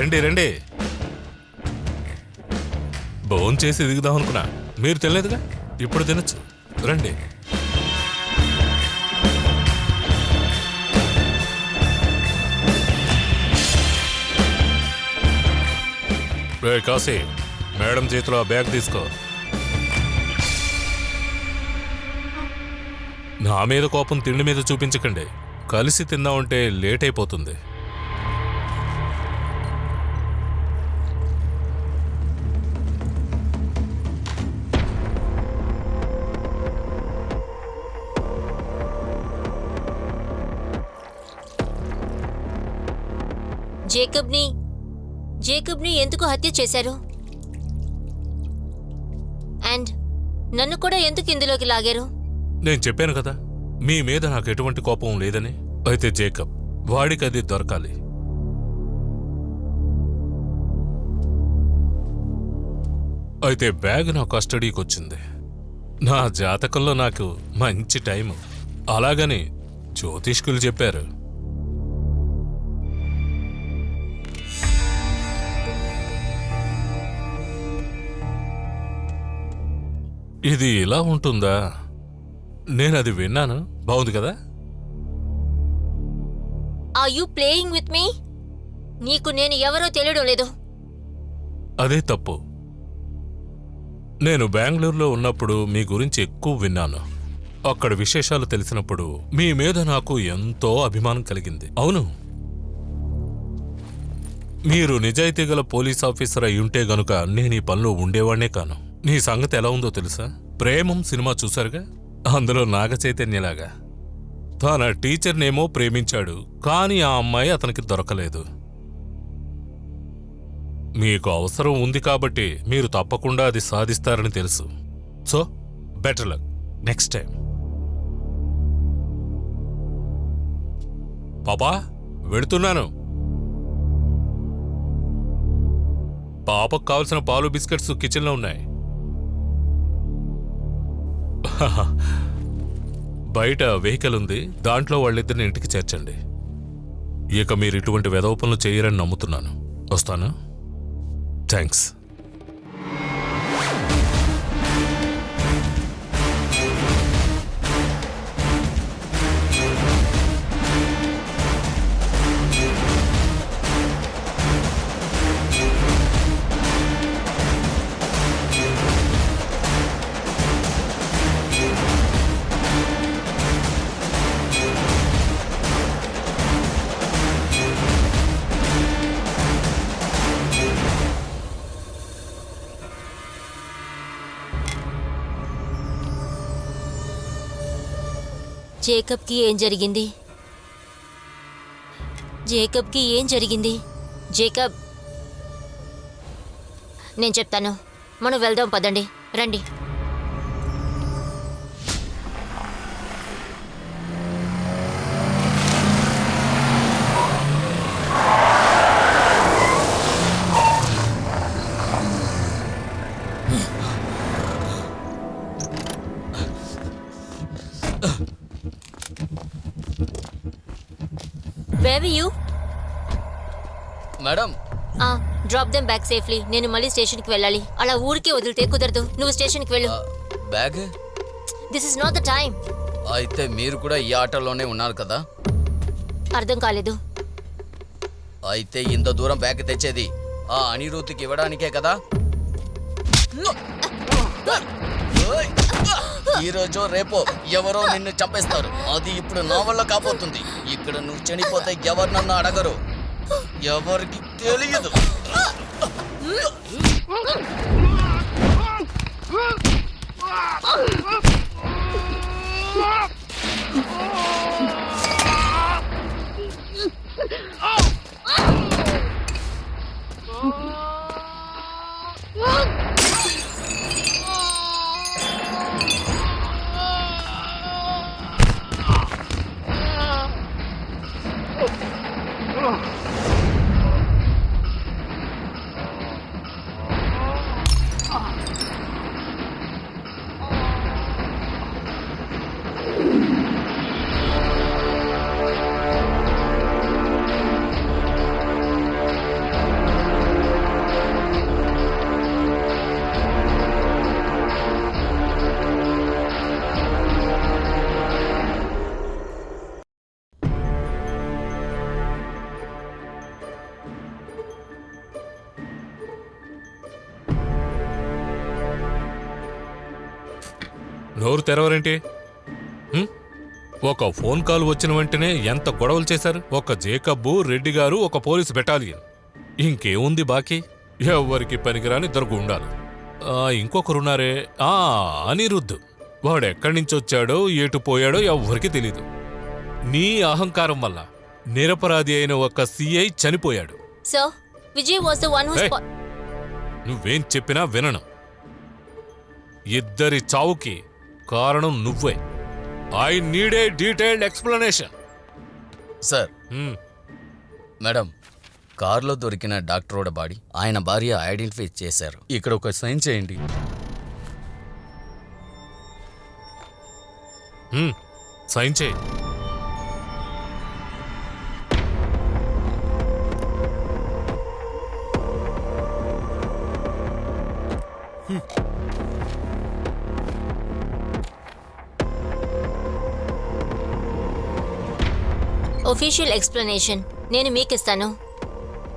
[SPEAKER 5] రండి రండి. భోన్ చేసి దిగుదాం అనుకున్నా, మీరు తినలేదుగా, ఇప్పుడు తినచ్చు. రండి. రే కాశీ, మేడం చేతిలో ఆ బ్యాగ్ తీసుకో. నా మీద కోపం తిండి మీద చూపించకండి. కలిసి తిందామంటే లేట్ అయిపోతుంది.
[SPEAKER 2] జేకబ్ని ఎందుకు హత్య చేశారు? అండ్ నన్ను కూడా ఎందుకు ఇందులోకి లాగారు?
[SPEAKER 5] నేను చెప్పాను కదా, మీ మీద నాకు ఎటువంటి కోపం లేదని. అయితే జేకబ్, వాడికి అది దొరకాలి. అయితే బ్యాగ్ నా కస్టడీకి వచ్చింది. నా జాతకంలో నాకు మంచి టైము, అలాగని జ్యోతిష్కులు చెప్పారు. ఇది ఇలా ఉంటుందా? నేను అది విన్నాను. బాగుంది కదా?
[SPEAKER 2] Are you playing with me? నీకు నేను ఎవరో తెలియడం లేదు.
[SPEAKER 5] అదే తప్పు. నేను బెంగళూరులో ఉన్నప్పుడు మీ గురించి ఎక్కువ విన్నాను. అక్కడ విశేషాలు తెలిసినప్పుడు మీ మీద నాకు ఎంతో అభిమానం కలిగింది. అవును, మీరు నిజాయితీ గల పోలీస్ ఆఫీసర్ అయి ఉంటే గనుక నేను ఈ పనిలో ఉండేవాళ్నే కాను. నీ సంగతి ఎలా ఉందో తెలుసా? ప్రేమం సినిమా చూశారుగా? అందులో నాగ చైతన్యలాగా తన టీచర్నేమో ప్రేమించాడు, కానీ ఆ అమ్మాయి అతనికి దొరకలేదు. మీకు అవసరం ఉంది కాబట్టి మీరు తప్పకుండా అది సాధిస్తారని తెలుసు. So better luck next time. పాపా, వెళుతున్నాను. పాపకు కావలసిన పాలు బిస్కెట్స్ కిచెన్లో ఉన్నాయి. బయట వెహికల్ ఉంది, దాంట్లో వాళ్ళిద్దరిని ఇంటికి చేర్చండి. ఇక మీరు ఇటువంటి వెధవ పనులు చేయరని నమ్ముతున్నాను. వస్తాను. థ్యాంక్స్.
[SPEAKER 2] జేకబ్కి ఏం జరిగింది? జేకబ్కి ఏం జరిగింది? జేకబ్, నేను చెప్తాను. మనం వెళ్దాం, పదండి, రండి. Where were you?
[SPEAKER 3] Madam,
[SPEAKER 2] drop them back safely. నేను మళ్ళీ స్టేషన్కి వెళ్ళాలి. అలా ఊరికే వదిలితే కుదరదు. నువ్వు స్టేషన్కి వెళ్ళు.
[SPEAKER 3] Bag?
[SPEAKER 2] This is not the time.
[SPEAKER 3] అయితే మీరు కూడా ఈ ఆటోలోనే ఉన్నారు కదా?
[SPEAKER 2] అర్థం కాలేదు.
[SPEAKER 3] అయితే ఇంత దూరం బ్యాగ్ తెచ్చేది ఆ అనిరుద్ధికి ఇవ్వడానికే కదా? ఈ రోజు రేపో ఎవరో నిన్ను చంపేస్తారు. అది ఇప్పుడు నా వల్ల కాబోతుంది. ఇక్కడ నువ్వు చనిపోతే ఎవరు నన్ను అడగరు, ఎవరికి తెలియదు.
[SPEAKER 5] నోరు తెరవరేంటి? ఒక ఫోన్ కాల్ వచ్చిన వెంటనే ఎంత గొడవలు చేశారు. ఒక జేకబ్బు, రెడ్డి గారు, ఒక పోలీసు బెటాలియన్. ఇంకేముంది బాకీ? ఎవరికి పనికిరాని దొరకు ఉండాలి. ఇంకొకరున్నారే, అనిరుద్ధ్. వాడెక్కడి నుంచి వచ్చాడో, ఎటు పోయాడో ఎవ్వరికి తెలీదు. నీ అహంకారం వల్ల నిరపరాధి అయిన ఒక సిఐ చనిపోయాడు.
[SPEAKER 2] So Vijay was the one who
[SPEAKER 5] నువ్వేం చెప్పినా వినను. ఇద్దరి చావుకి కారణం నువ్వే. I need a detailed explanation.
[SPEAKER 3] Sir, madam, కారులో దొరికిన డాక్టర్ బాడీ ఆయన భార్య ఐడెంటిఫై చేశారు. ఇక్కడ ఒక సైన్ చేయండి.
[SPEAKER 5] సైన్ చేయి.
[SPEAKER 2] ఒఫీషియల్ ఎక్స్ప్లెనేషన్ నేను మీకిస్తాను.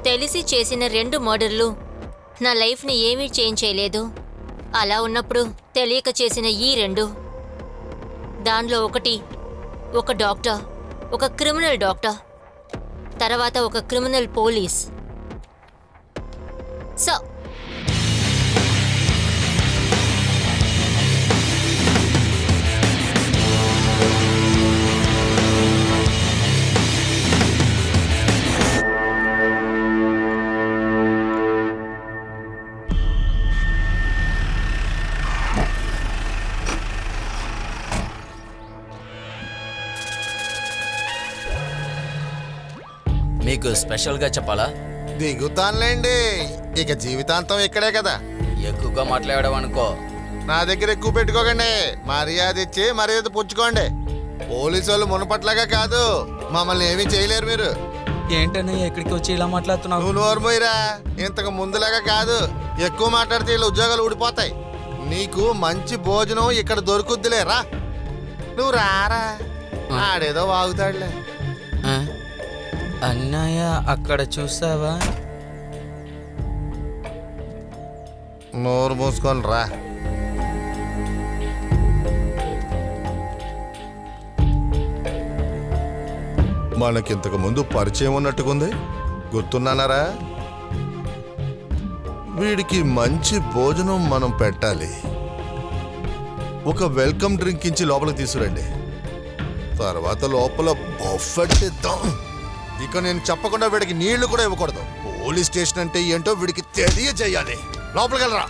[SPEAKER 2] తెలిసి చేసిన 2 మర్డర్లు నా లైఫ్ని ఏమీ చేంజ్ చేయలేదు. అలా ఉన్నప్పుడు తెలియక చేసిన ఈ 2, దానిలో ఒకటి ఒక డాక్టర్, ఒక క్రిమినల్ డాక్టర్, తర్వాత ఒక క్రిమినల్ పోలీస్. సో
[SPEAKER 3] మీకు స్పెషల్గా చెప్పాలా?
[SPEAKER 7] దిగుతానులేండి, ఇక జీవితాంతం ఇక్కడే కదా.
[SPEAKER 3] ఎక్కువగా మాట్లాడడం అనుకో.
[SPEAKER 7] నా దగ్గర ఎక్కువ పెట్టుకోకండి, మర్యాద ఇచ్చి మర్యాద పుచ్చుకోండి. పోలీసు వాళ్ళు మునపట్లాగా కాదు, మమ్మల్ని ఏమీ చేయలేరు మీరు.
[SPEAKER 1] ఏంటన్నయ్య ఎక్కడికి వచ్చి ఇలా మాట్లాడుతున్నావు?
[SPEAKER 7] నువ్వు నోరుమోయిరా, ఇంతకు ముందులాగా కాదు. ఎక్కువ మాట్లాడితే వీళ్ళ ఉద్యోగాలు ఊడిపోతాయి. నీకు మంచి భోజనం ఇక్కడ దొరుకుద్దిలే, రా. నువ్వు రారా, ఆడేదో వాగుతాడులే.
[SPEAKER 6] అన్నయ్య అక్కడ చూసావా?
[SPEAKER 7] నోరు మూసుకొని రా.
[SPEAKER 4] మనకింతకు ముందు పరిచయం ఉన్నట్టుకుంది, గుర్తున్నానారా? వీడికి మంచి భోజనం మనం పెట్టాలి. ఒక వెల్కమ్ డ్రింక్ ఇచ్చి లోపలికి తీసుకురండి, తర్వాత లోపల బఫెట్ ఇద్దాం. ఇక నేను చెప్పకుండా వీడికి నీళ్లు కూడా ఇవ్వకూడదు. పోలీస్ స్టేషన్ అంటే ఏంటో వీడికి తెలియజేయాలి. లోపలికి వెళ్ళరా.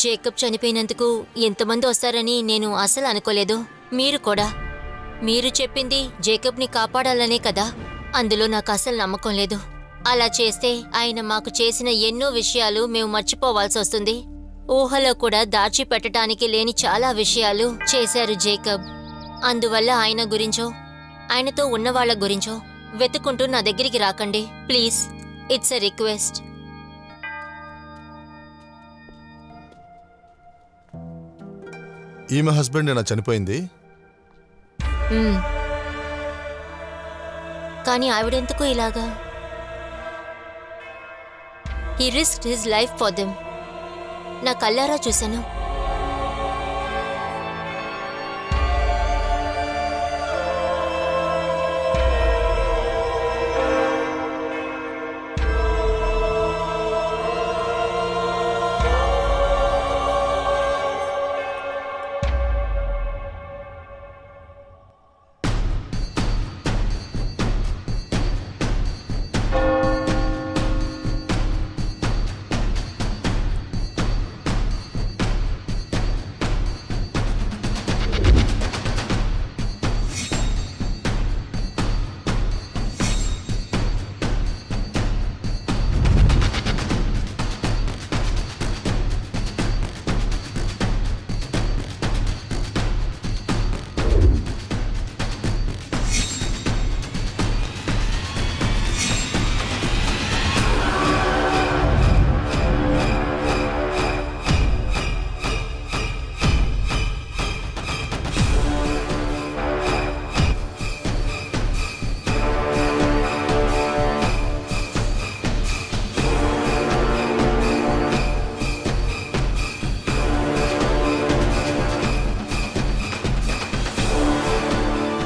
[SPEAKER 2] జేకబ్ చనిపోయినందుకు ఎంతమంది వస్తారని నేను అసలు అనుకోలేదు. మీరు కూడా. మీరు చెప్పింది జేకబ్ని కాపాడాలనే కదా. అందులో నాకు అసలు నమ్మకం లేదు. అలా చేస్తే ఆయన మాకు చేసిన ఎన్నో విషయాలు మేము మర్చిపోవాల్సి వస్తుంది. ఊహలో కూడా దాచిపెట్టడానికి లేని చాలా విషయాలు చేశారు జేకబ్. అందువల్ల ఆయన గురించో ఆయనతో ఉన్నవాళ్ల గురించో వెతుకుంటూ నా దగ్గరికి రాకండి ప్లీజ్. It's a request.
[SPEAKER 4] ఈమె హస్బెండ్ నా చనిపోయింది.
[SPEAKER 2] కానీ ఆవిడెందుకు ఇలాగా? He risked his life for them. నా కళ్ళారా చూశాను.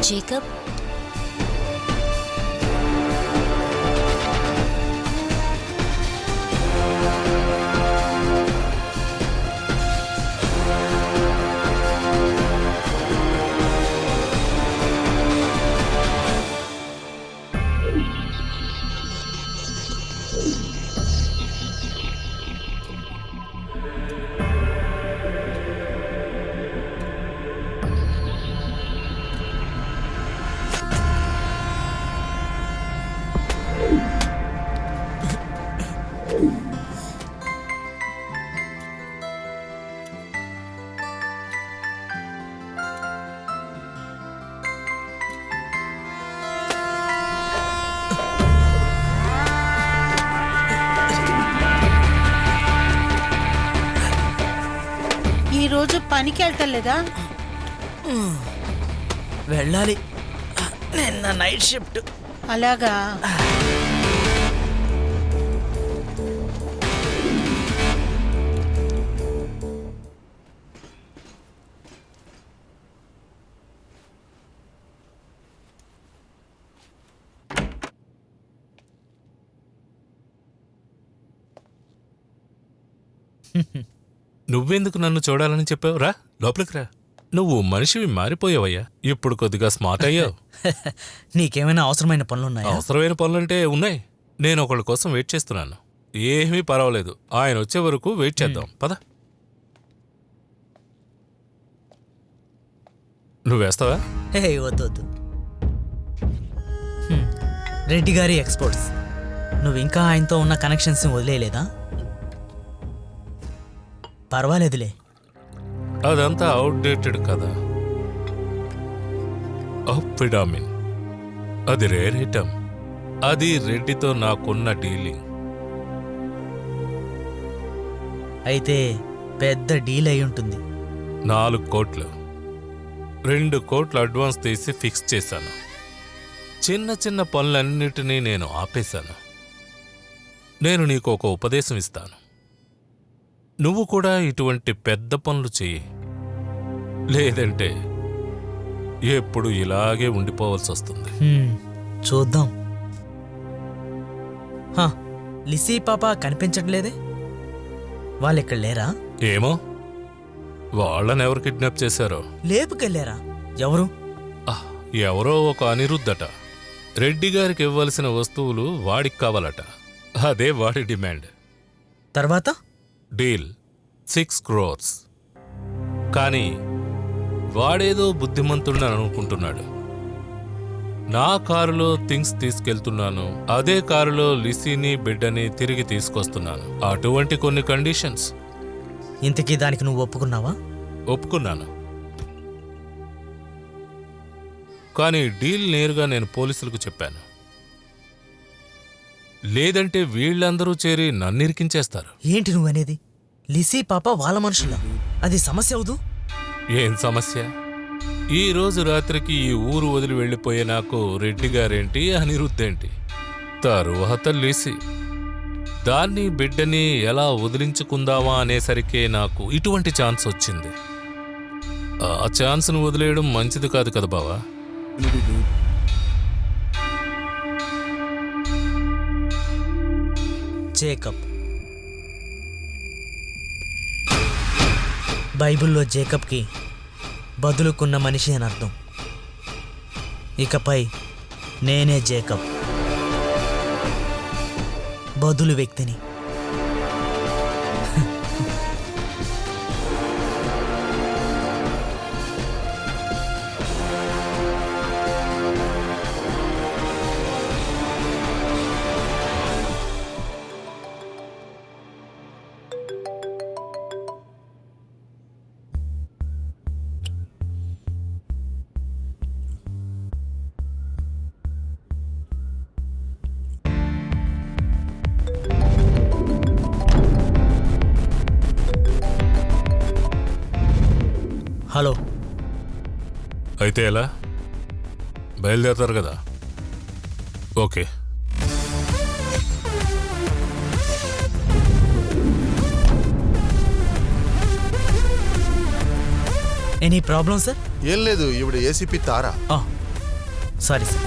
[SPEAKER 2] జేకబ్
[SPEAKER 9] ఈరోజు పనికి వెళ్తలేదా?
[SPEAKER 1] వెళ్ళాలి, నిన్న నైట్ షిఫ్ట్.
[SPEAKER 9] అలాగా.
[SPEAKER 5] నువ్వెందుకు నన్ను చూడాలని చెప్పావు? రా లోపలికి రా. నువ్వు మనిషివి మారిపోయావయ్యా. ఇప్పుడు కొద్దిగా స్మార్ట్ అయ్యావు.
[SPEAKER 1] నీకేమైనా అవసరమైన పనులున్నాయా?
[SPEAKER 5] అవసరమైన పనులంటే ఉన్నాయి. నేను ఒకళ్ళ కోసం వెయిట్ చేస్తున్నాను. ఏమీ పర్వాలేదు, ఆయన వచ్చే వరకు వెయిట్ చేద్దాం. పద. నువ్వేస్తావా?
[SPEAKER 1] హే వద్దు వద్దు. రెడ్డి గారి ఎక్స్పోర్ట్స్. నువ్వు ఇంకా ఆయనతో ఉన్న కనెక్షన్స్ని వదిలేయలేదా? పర్వాలేదులే.
[SPEAKER 5] అదంతా అవుట్డేటెడ్ కదా. అప్పిడామిన్ అది రేర్ ఐటమ్. అది రెడ్డితో నాకున్న డీలింగ్.
[SPEAKER 1] అయితే పెద్ద డీల్ అయి ఉంటుంది.
[SPEAKER 5] 4 కోట్లు, 2 కోట్లు అడ్వాన్స్ తీసి ఫిక్స్ చేశాను. చిన్న చిన్న పనులన్నిటినీ నేను ఆపేశాను. నేను నీకు ఒక ఉపదేశం ఇస్తాను. నువ్వు కూడా ఇటువంటి పెద్ద పనులు చెయ్యి, లేదంటే ఎప్పుడు ఇలాగే ఉండిపోవాల్సి వస్తుంది.
[SPEAKER 1] చూద్దాం. లిసీ పాప కనిపించట్లేదే? వాళ్ళిక్కడ లేరా?
[SPEAKER 5] ఏమో, వాళ్ళని ఎవరు కిడ్నాప్ చేశారో.
[SPEAKER 1] లేపుకెళ్ళారా? ఎవరు?
[SPEAKER 5] ఎవరో ఒక అనిరుద్ధట. రెడ్డి గారికి ఇవ్వాల్సిన వస్తువులు వాడికి కావాలట. అదే వాడి డిమాండ్.
[SPEAKER 1] తర్వాత
[SPEAKER 5] డీల్ 6 crores. కానీ వాడేదో బుద్ధిమంతుడని అనుకుంటున్నాడు. నా కారులో థింగ్స్ తీసుకెళ్తున్నాను, అదే కారులో లిసీని బిడ్డని తిరిగి తీసుకొస్తున్నాను. అటువంటి కొన్ని కండిషన్స్.
[SPEAKER 1] ఇంతకీ దానికి నువ్వు ఒప్పుకున్నావా?
[SPEAKER 5] ఒప్పుకున్నాను. కానీ డీల్ నేరుగా నేను పోలీసులకు చెప్పాను. లేదంటే వీళ్ళందరూ చేరి నన్ను ఇరికించేస్తారు.
[SPEAKER 1] ఏంటి నువ్వనేది? లిసీ పాప వాళ్ళ మనుషులా? అది సమస్య అవదు?
[SPEAKER 5] ఏం సమస్య? ఈ రోజు రాత్రికి ఈ ఊరు వదిలి వెళ్ళిపోయే నాకు రెడ్డి గారేంటి, అనిరుద్ధేంటి, తరువాత లిసీ. దాన్ని బిడ్డని ఎలా వదిలించుకుందావా అనేసరికే నాకు ఇటువంటి ఛాన్స్ వచ్చింది. ఆ ఛాన్స్ను వదిలేయడం మంచిది కాదు కదా బావా.
[SPEAKER 1] జేకబ్. బైబిల్లో జేకబ్కి బదులుకున్న మనిషి అని అర్థం. ఇకపై నేనే జేకబ్, బదులు వ్యక్తిని. హలో.
[SPEAKER 5] అయితే ఎలా? బయలుదేరతారు కదా? ఓకే.
[SPEAKER 1] Any problem sir?
[SPEAKER 4] ఏం లేదు, ఈవిడ ఏసీపీ తారా.
[SPEAKER 1] Sorry sir.